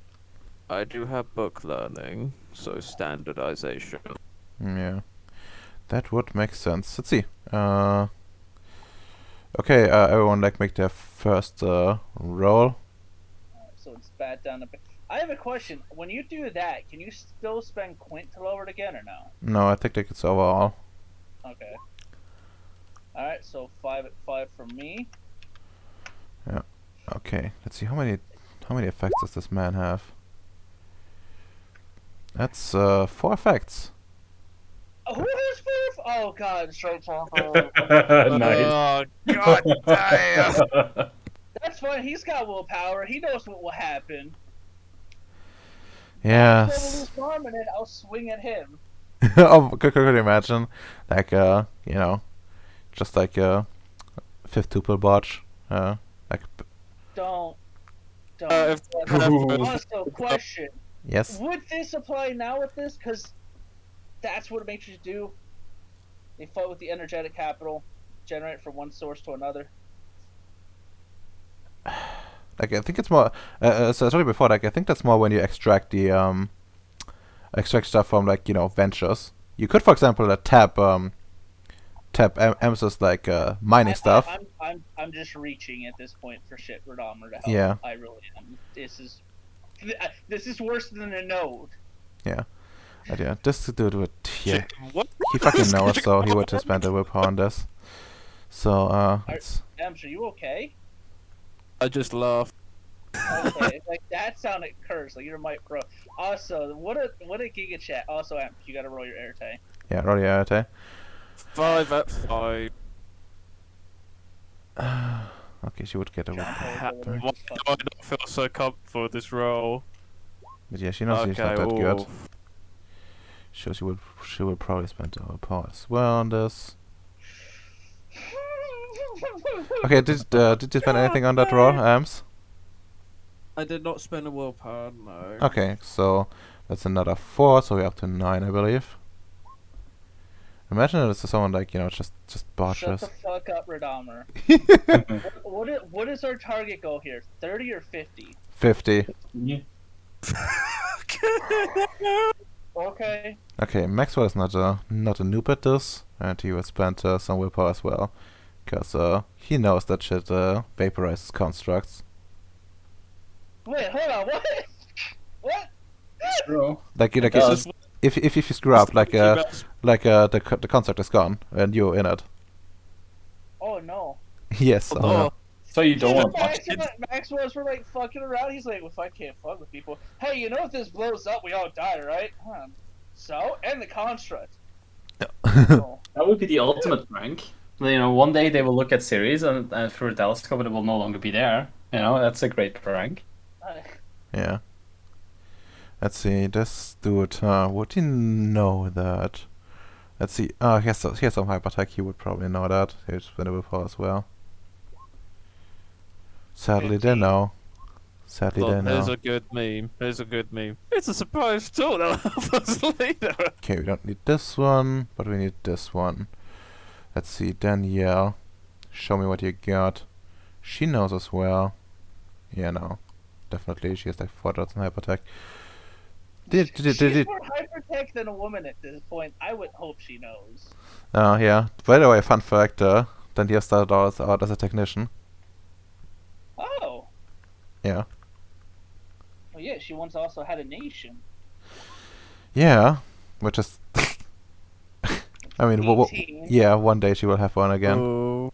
I do have book learning, so standardization. Yeah, that would make sense. Let's see. Okay, everyone like make their first roll. So it's bad down a bit. I have a question. When you do that, can you still spend Quint to lower it again or no? No, I think it's overall. Okay. Alright, so 5 from me. Okay, let's see how many effects does this man have? That's 4 effects. Oh, who has 4? Oh god, straight talk. Nice. Oh, god damn! That's fine, he's got willpower. He knows what will happen. Yes. Farm and then I'll swing at him. Oh, could you imagine? Like just like a 5th tuple botch. Like Don't. if- Also, question. yes. Would this apply now with this? Because that's what matrices do. They fight with the energetic capital, generate from one source to another. Like I think it's more. As I told you before, like I think that's more when you extract the extract stuff from like ventures. You could, for example, tap Emsa's like mining stuff. I'm just reaching at this point for shit Redomer to help. Yeah. I really am. This is worse than a node. Yeah, this dude would. Yeah, What? he fucking knows, so he would just spend a willpower on this. So, it's... Ems, are you okay? I just laughed. Okay, like that sounded cursed. Like you're my pro. Also, what a Giga Chat. Also, Ems, you gotta roll your air tag. Yeah, roll your arete. 5 at 5. Okay, she would get a John whip. Paul's over there Why just do I fucking- not feel so comfortable with this roll? But yeah, she knows she's not Okay, that good. oof. So she will probably spend her power as well on this. Okay, did you spend anything on that roll, Ams? I did not spend a willpower, no. Okay, so that's another 4, so we're up to 9, I believe. Imagine it's someone like, you know, just Shut botches. the fuck up, Radomer. What is our target goal here? 30 or 50? 50. Yeah. Okay. Okay, Maxwell is not a noob at this, and he will spend some willpower as well, because he knows that shit vaporizes constructs. Wait, hold on. What? What? True. Like It does. if you screw up, the construct is gone and you're in it. Oh no. Yes. Oh, Oh, no. So you don't want to watch it. Maxwell's were like fucking around. He's like, well, if I can't fuck with people, hey, you know if this blows up, we all die, right? Huh. So, and the construct. Oh. That would be the ultimate prank. You know, one day they will look at Ceres and through a telescope and it will no longer be there. You know, that's a great prank. Yeah. Let's see. This dude. Would he know that? Let's see. He has some hypertech. He would probably know that. He's spend a willpower as well. Sadly, they 15. know. Sadly, they Look, there's know. a good meme. There's a good meme. It's a surprise tool that'll help us later. Okay, we don't need this one, but we need this one. Let's see, Danielle. Show me what you got. She knows as well. Yeah, no. Definitely, she has like 4,000 hypertech. She's more hypertech than a woman at this point. I would hope she knows. Yeah. By the way, fun fact, Danielle started out as a technician. Oh. Yeah. Well, yeah, she once also had a nation. Yeah, which is... I mean, 18. yeah, one day she will have one again. Oh.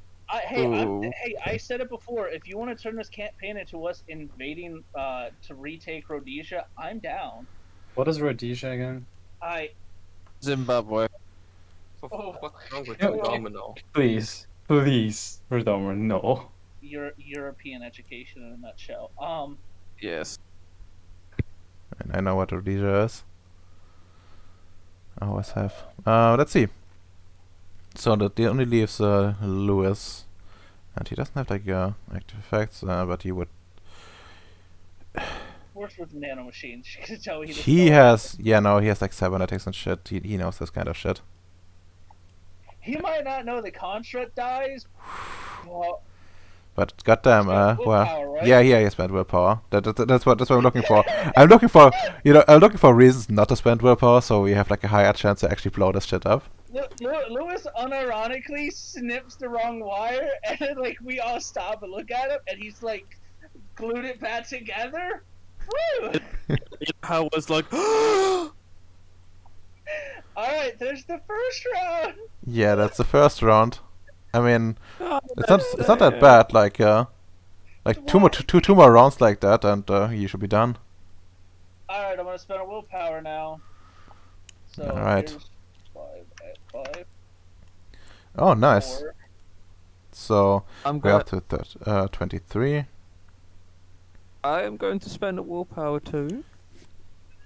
Ooh. I said it before. If you want to turn this campaign into us invading to retake Rhodesia, I'm down. What is Rhodesia again? Zimbabwe. Oh. What's wrong with Yeah, you, okay. Domino? Please, Redomer, no. European education in a nutshell. Yes. And I know what Rhodesia is. I always have. Let's see. So that only leaves Lewis, and he doesn't have like active effects, but he would. Works with nanomachines. You can tell he. He has, yeah, no, he has like cybernetics and shit. He knows this kind of shit. He might not know the construct dies. Well, But goddamn, spent well, willpower, right? yeah, he spent willpower. That's what I'm looking for. I'm looking for reasons not to spend willpower, so we have like a higher chance to actually blow this shit up. Lewis unironically snips the wrong wire, and then, like we all stop and look at him, and he's like glued it back together. Woo! How I was like, All right, there's the first round. Yeah, that's the first round. I mean, it's not that bad. Like two more rounds like that, and you should be done. All right, I'm gonna spend a willpower now. So All right. here's 5 at 5. Oh, nice. 4. So I'm we're going. up to 23. I am going to spend a willpower too.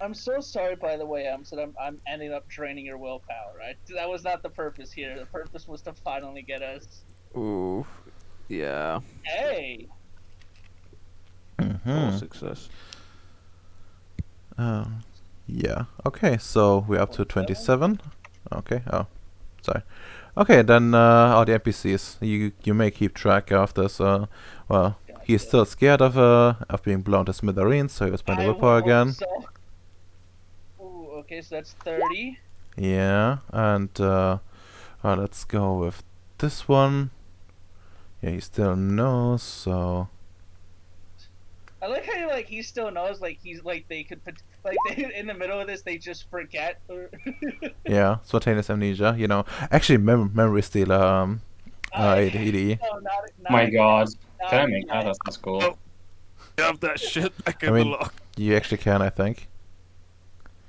I'm so sorry, by the way, I'm ending up draining your willpower. Right? That was not the purpose here. The purpose was to finally get us. Ooh. Yeah. Hey. Full success. Yeah. Okay. So we're up to 27. Okay. Oh, sorry. Okay. Then all the NPCs. You may keep track of this. Well, he's still scared of being blown to smithereens, so he'll spend a willpower again. So... Ooh, okay, so that's 30. Yeah. And let's go with this one. Yeah, he still knows. So. I like how he still knows, like he's like they could in the middle of this they just forget. Yeah, spontaneous amnesia. You know, actually, memory steal ADE. No, not My again. God. Not Can I make again. that? That's cool. Oh. Have that shit back I in mean- the lock. You actually can, I think.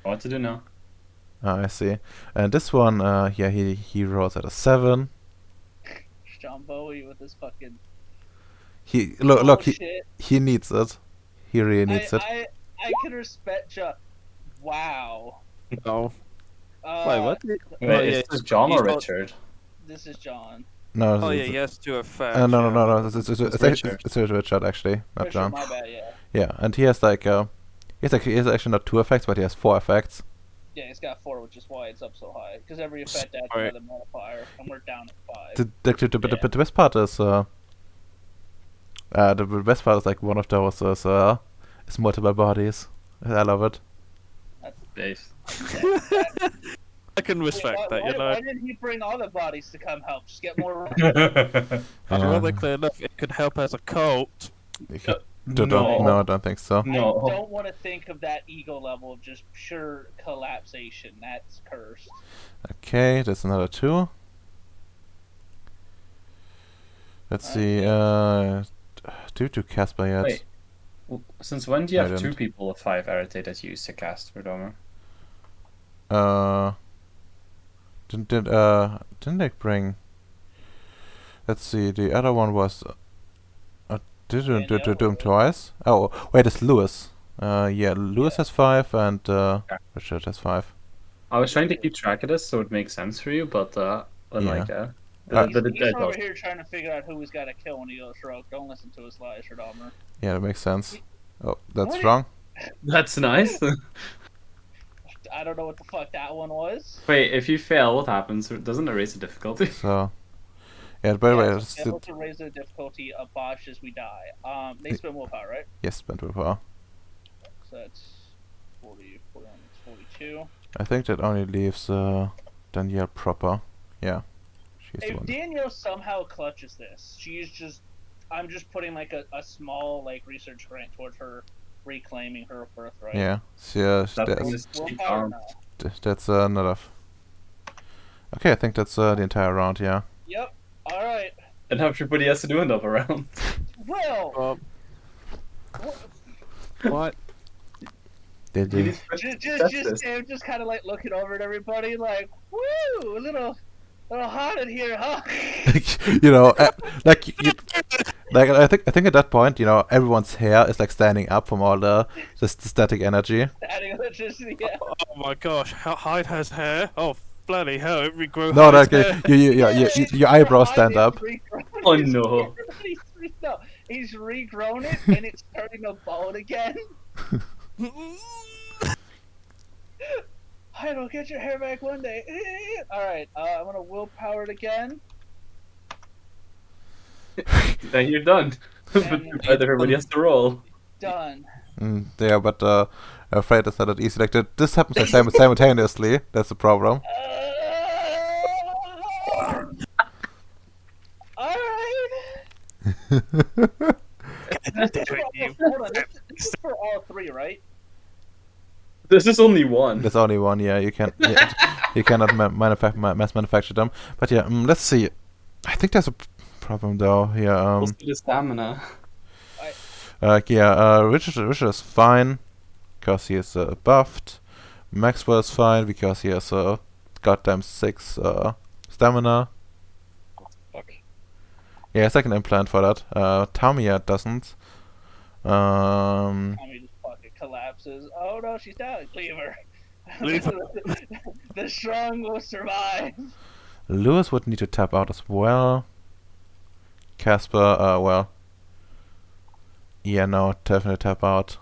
What to do now? I see. And this one, yeah, he rolls at a 7. John Bowie with his fucking He look bullshit. he needs it. He really needs it. I can respect John. Wow. No. Uh, Wait, what? Wait, Oh, is yeah, this John he's or not- Richard? This is John. No, Oh yeah, it's, he has two effects. no. It's Richard. Richard actually, not Richard, John. my bad. Yeah. Yeah, and he has like he has actually not 2 effects, but he has 4 effects. Yeah, he's got 4, which is why it's up so high. Because every effect adds Sorry. another modifier, and we're down at 5. The best part is the best part is like one of those is multiple bodies. I love it. Dave. I can respect Why- that, why, you know. Why didn't he bring all the bodies to come help? Just get more. Ironically enough, it could help as a cult. No, I don't think so. No. I don't want to think of that ego level of just pure collapsation. That's cursed. Okay, there's another 2. Let's see. Due to Casper yet. Wait. Since when do you I have 2 didn't. people of 5 Arete that you use to cast for Domer? Didn't they bring? Let's see. The other one was. Did you do him twice? Oh wait, it's Lewis. Yeah, Lewis has 5 and Richard has 5. I was trying to keep track of this so it makes sense for you, but unlike Uh, He's over here trying to figure out who he's got to kill when he goes rogue. Don't listen to his lies, Shadalmer. Yeah, that makes sense. Oh, that's What? wrong. That's nice. I don't know what the fuck that one was. Wait, if you fail, what happens? Doesn't it raise the difficulty? So, yeah. By the way, Yeah, let's able to raise the difficulty of botch as we die. They spend willpower, right? yes, spent willpower. So that's 40, 41, 42. I think that only leaves Danielle proper. Yeah, she's the If one. Danielle somehow clutches this, she's just. I'm just putting like a small like research grant towards her reclaiming her birthright. Yeah, so, That that's thing is cheap Willpower arm. now. that's another. Okay, I think that's the entire round. Yeah. Yep. All right. And everybody has to do another round. Well, What? Did You you? need to just this. Sam just kind of like looking over at everybody like, woo, a little hot in here, huh? You know, like I think at that point, you know, everyone's hair is like standing up from all the static energy. Adding electricity, yeah. Oh my gosh, Hyde has hair. Oh bloody hell! It regrew. No, Hyde's like hair. your eyebrows stand up. Oh, no. He's regrown it and it's turning a bone again. I don't get your hair back one day. Alright, I'm gonna willpower it again. Then you're done. But everybody has to roll. Done. Yeah, but I'm afraid it's not that easy. Like this happens like simultaneously. That's the problem. Alright. You. Hold on, this is for all 3, right? This is only one. There's only one. Yeah, you can't. Yeah, you cannot mass manufacture them. But yeah, let's see. I think there's a problem though here. Also the stamina. Richard is fine because he is buffed. Maxwell is fine because he has goddamn 6 stamina. Fuck. Yeah, it's like an implant for that. Tamiya doesn't. Tommy just fucking collapses. Oh no, she's down. Leave her. Leave her. The strong will survive. Lewis would need to tap out as well. Casper, well. Yeah, no, definitely tap out.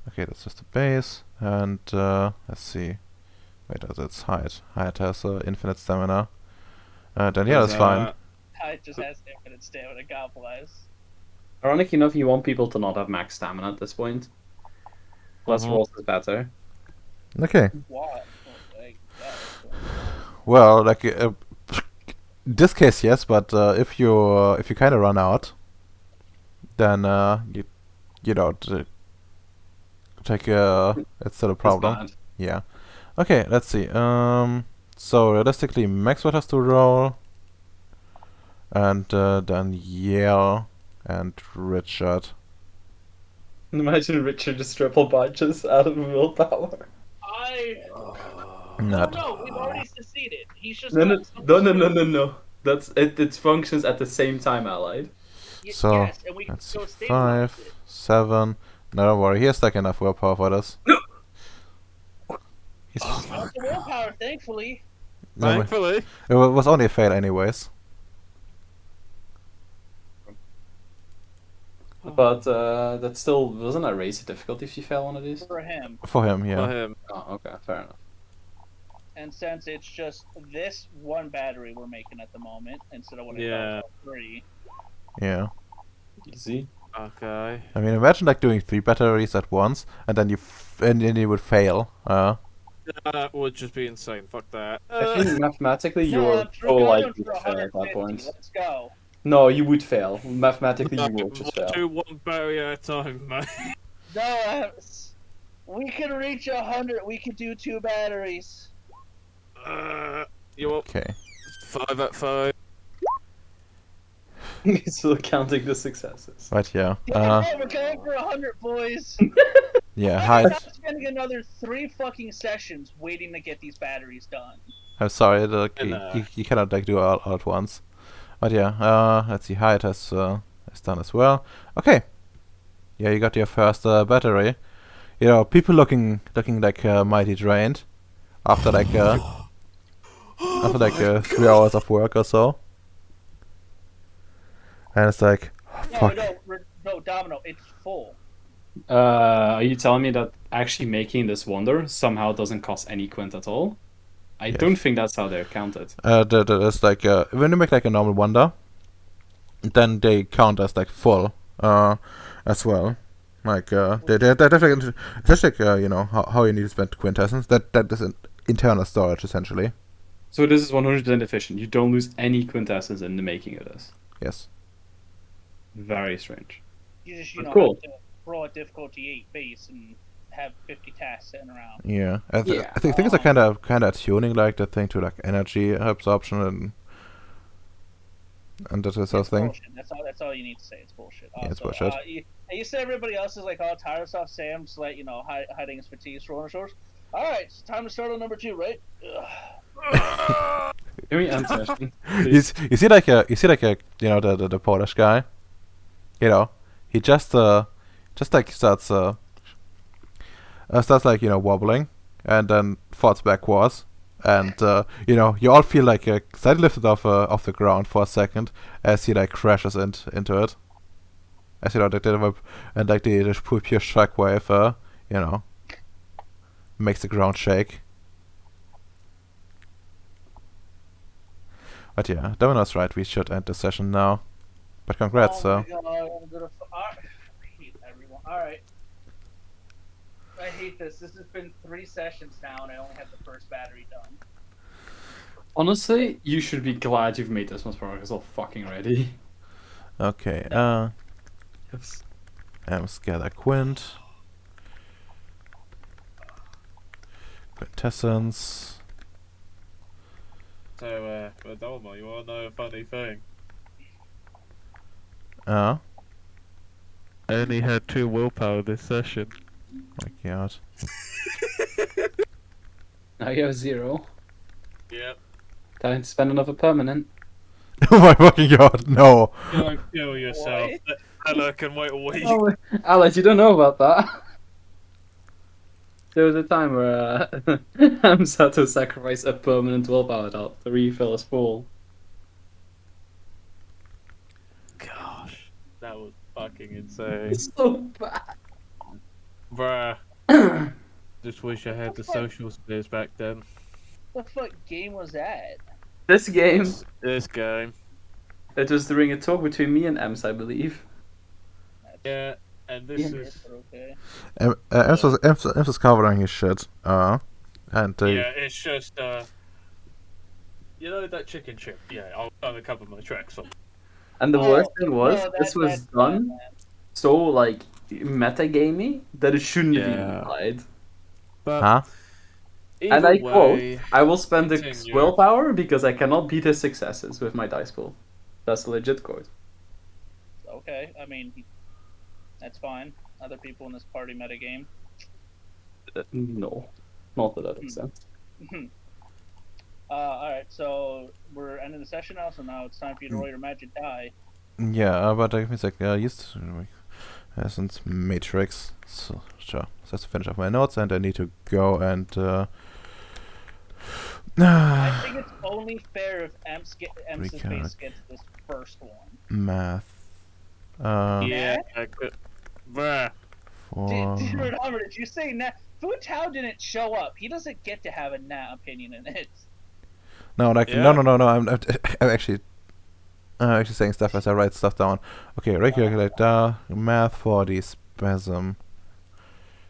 Okay, that's just the base. And, let's see. Wait, that's Hyde. Hyde has infinite stamina. Danielle is fine. I just has infinite stamina. God bless. Ironic enough, you want people to not have max stamina at this point. Less rolls is better. Okay. What? Like, Well, like, this case, yes, but if you kind of run out, then you don't take it's still a problem. Bad. Yeah. Okay, let's see. So realistically, Maxwell has to roll. And Danielle and Richard. Imagine Richard just triple bunches out of willpower. Not. No, we've already succeeded. He's just No, got no. That's it. It functions at the same time, allied. So yes, and we can let's see, still stabilize 5, it. 7. No, don't worry, he has like enough willpower for this. He's Not the willpower, thankfully. no, Thankfully. it was only a fail anyways. But that still wasn't a raise the difficulty if you fail one of these. For him. For him, yeah. For him. Oh, okay, fair enough. And since it's just this one battery we're making at the moment, instead of what Yeah. I thought was 3. Yeah. Easy. Okay. I mean, imagine like doing 3 batteries at once, and then and then you would fail. That would just be insane. Fuck that. I think mathematically No, you're I'm so likely for to fail at that 150. point. Let's go. No, you would fail. Mathematically, you No, would just we'll fail. do one battery at a time, mate. No, we can reach 100. We can do 2 batteries. You up? Okay. 5 at 5. He's still counting the successes. But yeah. We're going for 100, boys. Yeah. I'm Hi. not spending another 3 fucking sessions waiting to get these batteries done. I'm sorry, like, And, you cannot like do it all at once. But yeah, let's see. Hyde has done as well. Okay. Yeah, you got your first battery. You know, people looking like mighty drained after like 3 hours of work or so. And it's like, fuck. No, Domino, it's full. Are you telling me that actually making this wonder somehow doesn't cost any quint at all? I Yes. don't think that's how they're counted. It's like when you make like a normal wonder, then they count as like full as well. Like they're definitely, it's like you know how you need to spend quintessence. That is an internal storage essentially. So this is 100% efficient. You don't lose any quintessence in the making of this. Yes. Very strange. You just, But cool. have to roll a difficulty 8 base and have 50 tasks sitting around. Yeah. I Yeah. think things are kind of tuning like the thing to like energy absorption and that sort of It's thing. bullshit. That's all you need to say. It's bullshit. Yeah, it's Also, bullshit. you said everybody else is like all tired of stuff. Sam's like, hiding his fatigue, rolling his shoulders. All right, it's time to start on number 2, right? Ugh. Give me answer. you see like a you know the Polish guy. You know, he just like starts like you know wobbling, and then falls backwards, and you know you all feel like slightly lifted off the ground for a second as he like crashes into it. As you know, and like the pure shockwave, you know, makes the ground shake. But yeah, Domino's right. We should end the session now. But congrats, Oh my God, I hate everyone. All right. I hate this. This has been 3 sessions now, and I only have the first battery done. Honestly, you should be glad you've made this much progress all ready. Okay, Yes. let's gather Quint. Quintessence. So, Adolmo, you wanna know a funny thing? Oh I only had 2 willpower this session. my god. Now you have 0. Yep. Time to spend another permanent. Oh my fucking god, no! Don't kill yourself. Ella can wait a week. Oh, Alex, you don't know about that. There was a time where Hams had to sacrifice a permanent willpower dot to refill his pool. Gosh, that was fucking insane. It's so bad. Bruh. Just wish I had the social skills back then. What the fuck game was that? This game, This game. it was during a talk between me and Ems, I believe. Yeah, and this Yeah. is... Okay. Ems was covering his shit. And Yeah, it's just, you know that chicken chip? Yeah, I'll cover my tracks on. And the worst thing was, no, this was that's done bad, man. so like metagamey that it shouldn't have even Yeah. applied. But huh? And I either quote, way, I will spend the continue. willpower because I cannot beat his successes with my dice pool. That's a legit quote. Okay, I mean, that's fine. Other people in this party metagame. No, not to that extent. Alright, so we're ending the session now, so now it's time for you to roll your magic die. Yeah, but give me a sec. Used since Matrix. So sure. So let's finish off my notes, and I need to go and. I think it's only fair if Ems's Recount. base gets this first one. Math. Yeah, bruh. Remember, did you say Nat? Fu Tao didn't show up. He doesn't get to have a Nat opinion in it. No, like Yeah. no. I'm actually saying stuff as I write stuff down. Okay, recalculate math for the spasm.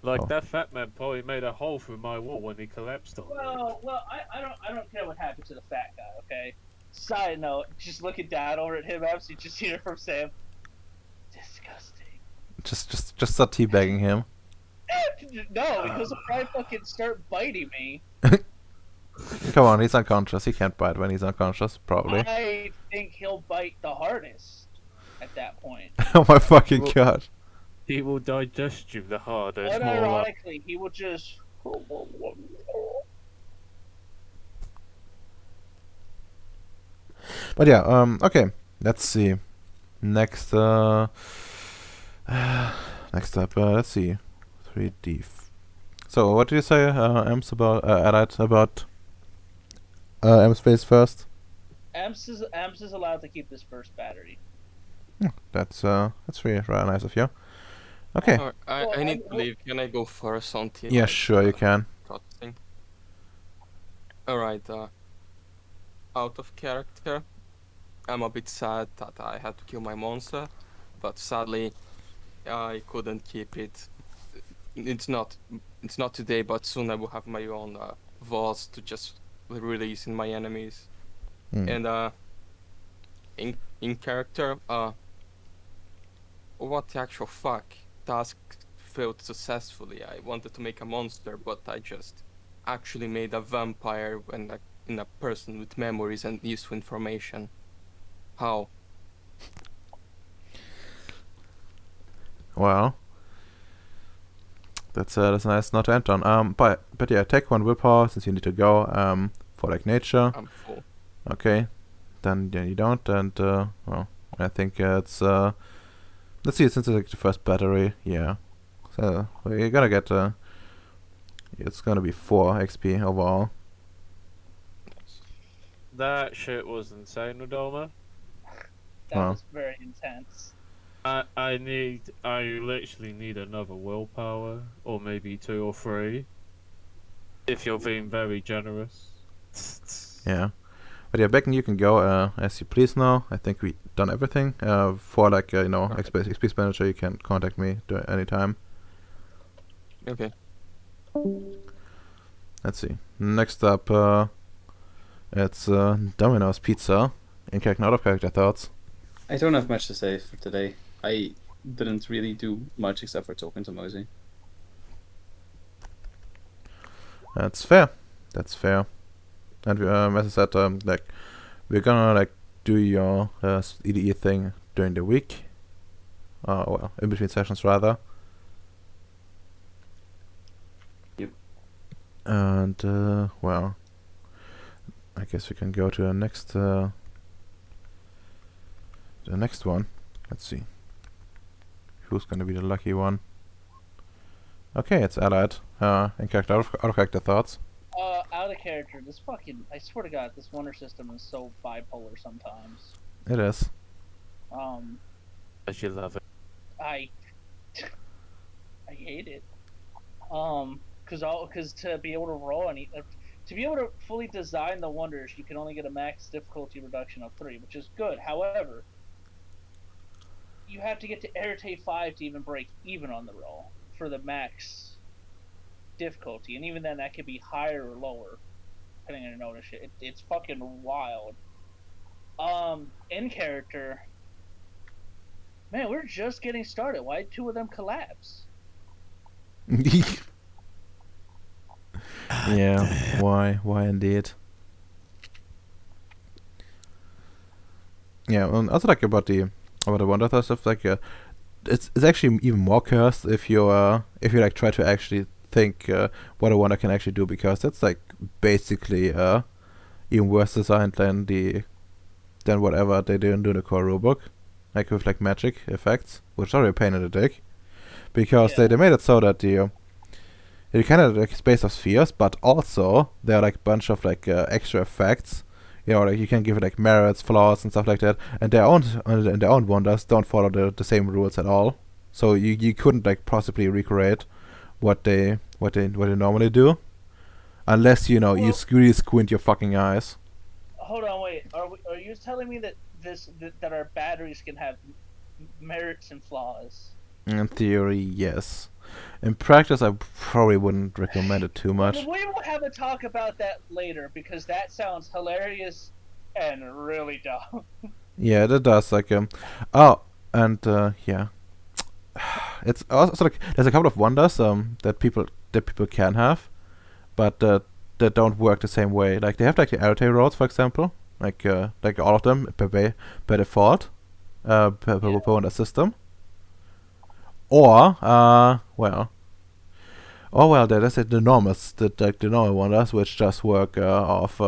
Like Oh. that fat man probably made a hole through my wall when he collapsed on me. Well, I don't care what happened to the fat guy. Okay. Side note, just looking down over at him, Ems, you just hear from Sam. Disgusting. Just start teabagging him. No, because he'll probably fucking start biting me. Come on, he's unconscious. He can't bite when he's unconscious, probably. I think he'll bite the hardest at that point. Oh my fucking Well- god. He will digest you the harder. It's more like Unironically, he will just. But yeah, okay. Let's see. Next next up, let's see. 3D. So, what did you say, Ems, about, Allied, about Ems face first? Ems is allowed to keep this first battery. That's really nice of you. Okay. Alright, I need to leave. Can I go first on team? Yeah, sure, you can. Alright, out of character. I'm a bit sad that I had to kill my monster, but sadly I couldn't keep it. It's not today, but soon I will have my own vaults to just release in my enemies. Mm. And in character, what the actual fuck? Task failed successfully. I wanted to make a monster, but I just actually made a vampire and in a person with memories and useful information. How? Well, that's nice not to end on. But yeah, take one willpower since you need to go. For like nature. I'm full. Okay, then you don't, and well, I think it's let's see, since it's like the first battery, yeah. So you're gonna get it's gonna be 4 XP overall. that shit was insane, Rodoma. That Wow. was very intense. I literally need another willpower, or maybe 2 or 3. If you're being very generous. Yeah. But yeah, Becken, you can go as you please now. I think we done everything. For like XP expenditure, you can contact me anytime. Okay. Let's see. Next up, it's Domino's Pizza. In character, out of character thoughts. I don't have much to say for today. I didn't really do much except for talking to Mosey. That's fair. That's fair. And as I said, like we're gonna like do your EDE thing during the week. Well, in between sessions rather. Yep. And well, I guess we can go to the next one. Let's see. Who's gonna be the lucky one? Okay, it's Allied. In character, out of character thoughts. Out of character. This fucking. I swear to God, this wonder system is so bipolar sometimes. It is. As you love it. I hate it. Cause to be able to roll any, to be able to fully design the wonders, you can only get a max difficulty reduction of 3, which is good. However, you have to get to Arete 5 to even break even on the roll for the max difficulty, and even then, that could be higher or lower, depending on your notice. It's fucking wild. In character, man, we're just getting started. Why did 2 of them collapse? Yeah. Why indeed? Yeah, and also like about the wonder stuff, like it's actually even more cursed if you like try to actually think what a wonder can actually do, because that's like basically even worse designed than whatever they didn't do in the core rulebook, like with like magic effects, which are a pain in the dick, because Yeah. they made it so that you kind of like space of spheres, but also there are like a bunch of like extra effects. You know, like you can give it like merits, flaws, and stuff like that, and their own wonders don't follow the same rules at all. So you couldn't like possibly recreate what they normally do, unless you know you Well- really squint your fucking eyes. Hold on, wait. Are you telling me that that our batteries can have merits and flaws? In theory, yes. In practice, I probably wouldn't recommend it too much. We will have a talk about that later because that sounds hilarious and really dumb. Yeah, that does like oh, and yeah, it's also like there's a couple of wonders that people can have, but that don't work the same way. Like they have like the Arete roads, for example, like all of them per default, per wonder system. Or there's the normals, like the normal wonders, which just work off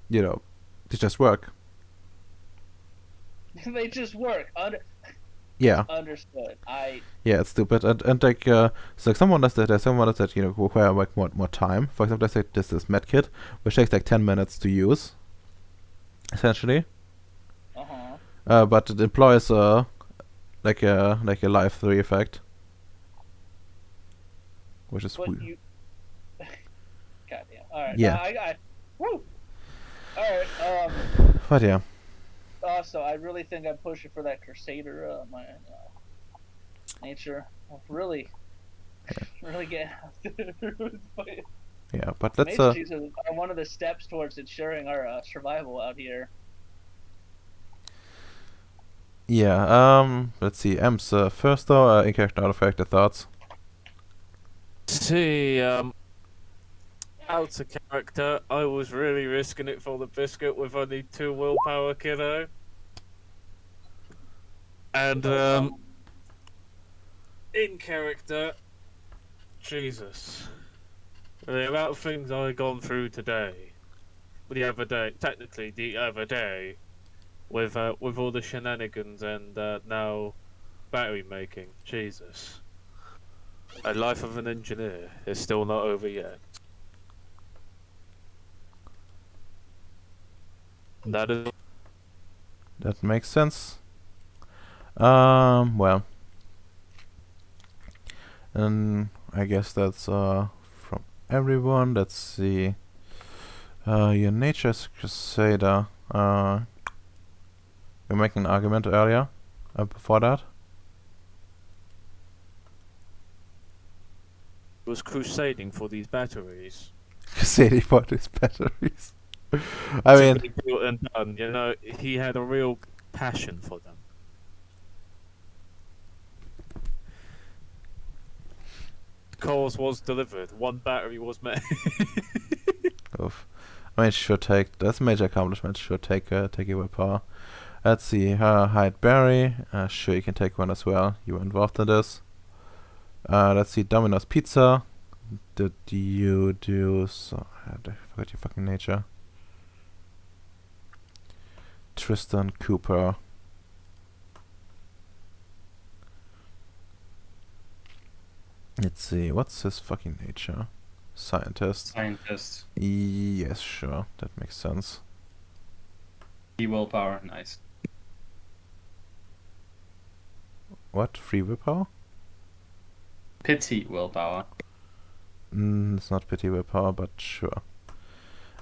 you know, they just work. They just work. Yeah. Understood. Yeah, it's stupid, and like so like some wonders that you know require like more time. For example, there's this medkit which takes like 10 minutes to use, essentially. But it employs like a life 3 effect, which is But weird. you. Goddamn. All right. Yeah. I got. Woo. All right. But yeah, Also, I really think I'm pushing for that Crusader. My nature. Really get yeah. But let's Mages are one of the steps towards ensuring our survival out here. yeah. Let's see. Ems first though. In character artifact thoughts. See, out of character, I was really risking it for the biscuit with only 2 willpower, kiddo. And, in character, Jesus. The amount of things I've gone through today, the other day, with all the shenanigans and now battery making, Jesus. A life of an engineer is still not over yet. That makes sense. Well, and I guess that's from everyone. Let's see. Your nature's Crusader. You're making an argument earlier. Before that. was crusading for these batteries. Crusading for these batteries. I mean, built and done, you know, he had a real passion for them. Cause was delivered. 1 battery was made. oof. I mean, sure take that's a major accomplishment. Sure take your willpower. Let's see. Hyde Barry. Sure, you can take one as well. You were involved in this. Let's see. Domino's Pizza. Did you do so? I forgot your fucking nature. Tristan Cooper. Let's see. What's his fucking nature? Scientist. Scientist. Yes, sure. That makes sense. Willpower. Nice. What? Free willpower? Pity willpower. It's not pity willpower, but sure.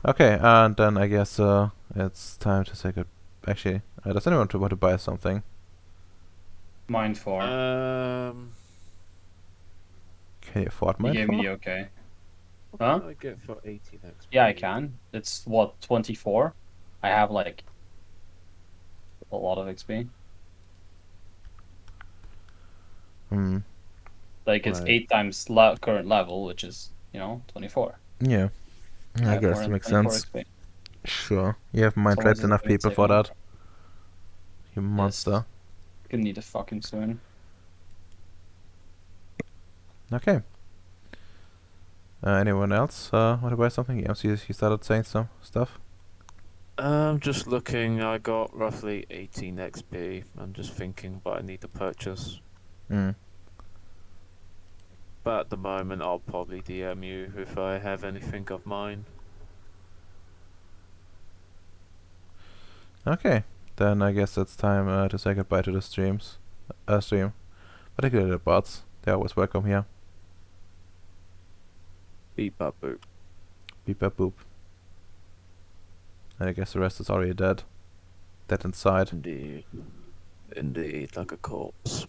Okay, and then I guess it's time to say good. Actually, does anyone want to buy something? Mind 4. Can you afford You mine? gave me okay. Huh? I get for 18 XP. Yeah, I can. It's what, 24? I have like a lot of XP. Hmm. Like it's Right. 8 times current level, which is 24. Yeah. I have guess more that than makes 24 sense. XP. Sure. You have mind So trapped what's enough it people say for on that. You monster. Gonna need a fucking soon. Okay. Anyone else want to buy something? Yeah, so you started saying some stuff. Just looking, I got roughly 18 XP. I'm just thinking what I need to purchase. Mm. But at the moment, I'll probably DM you if I have anything of mine. Okay. Then I guess it's time to say goodbye to the streams. Stream. Particularly the bots. They're always welcome here. Beep bop boop. Beep bap boop. And I guess the rest is already dead. Dead inside. Indeed. Indeed, like a corpse.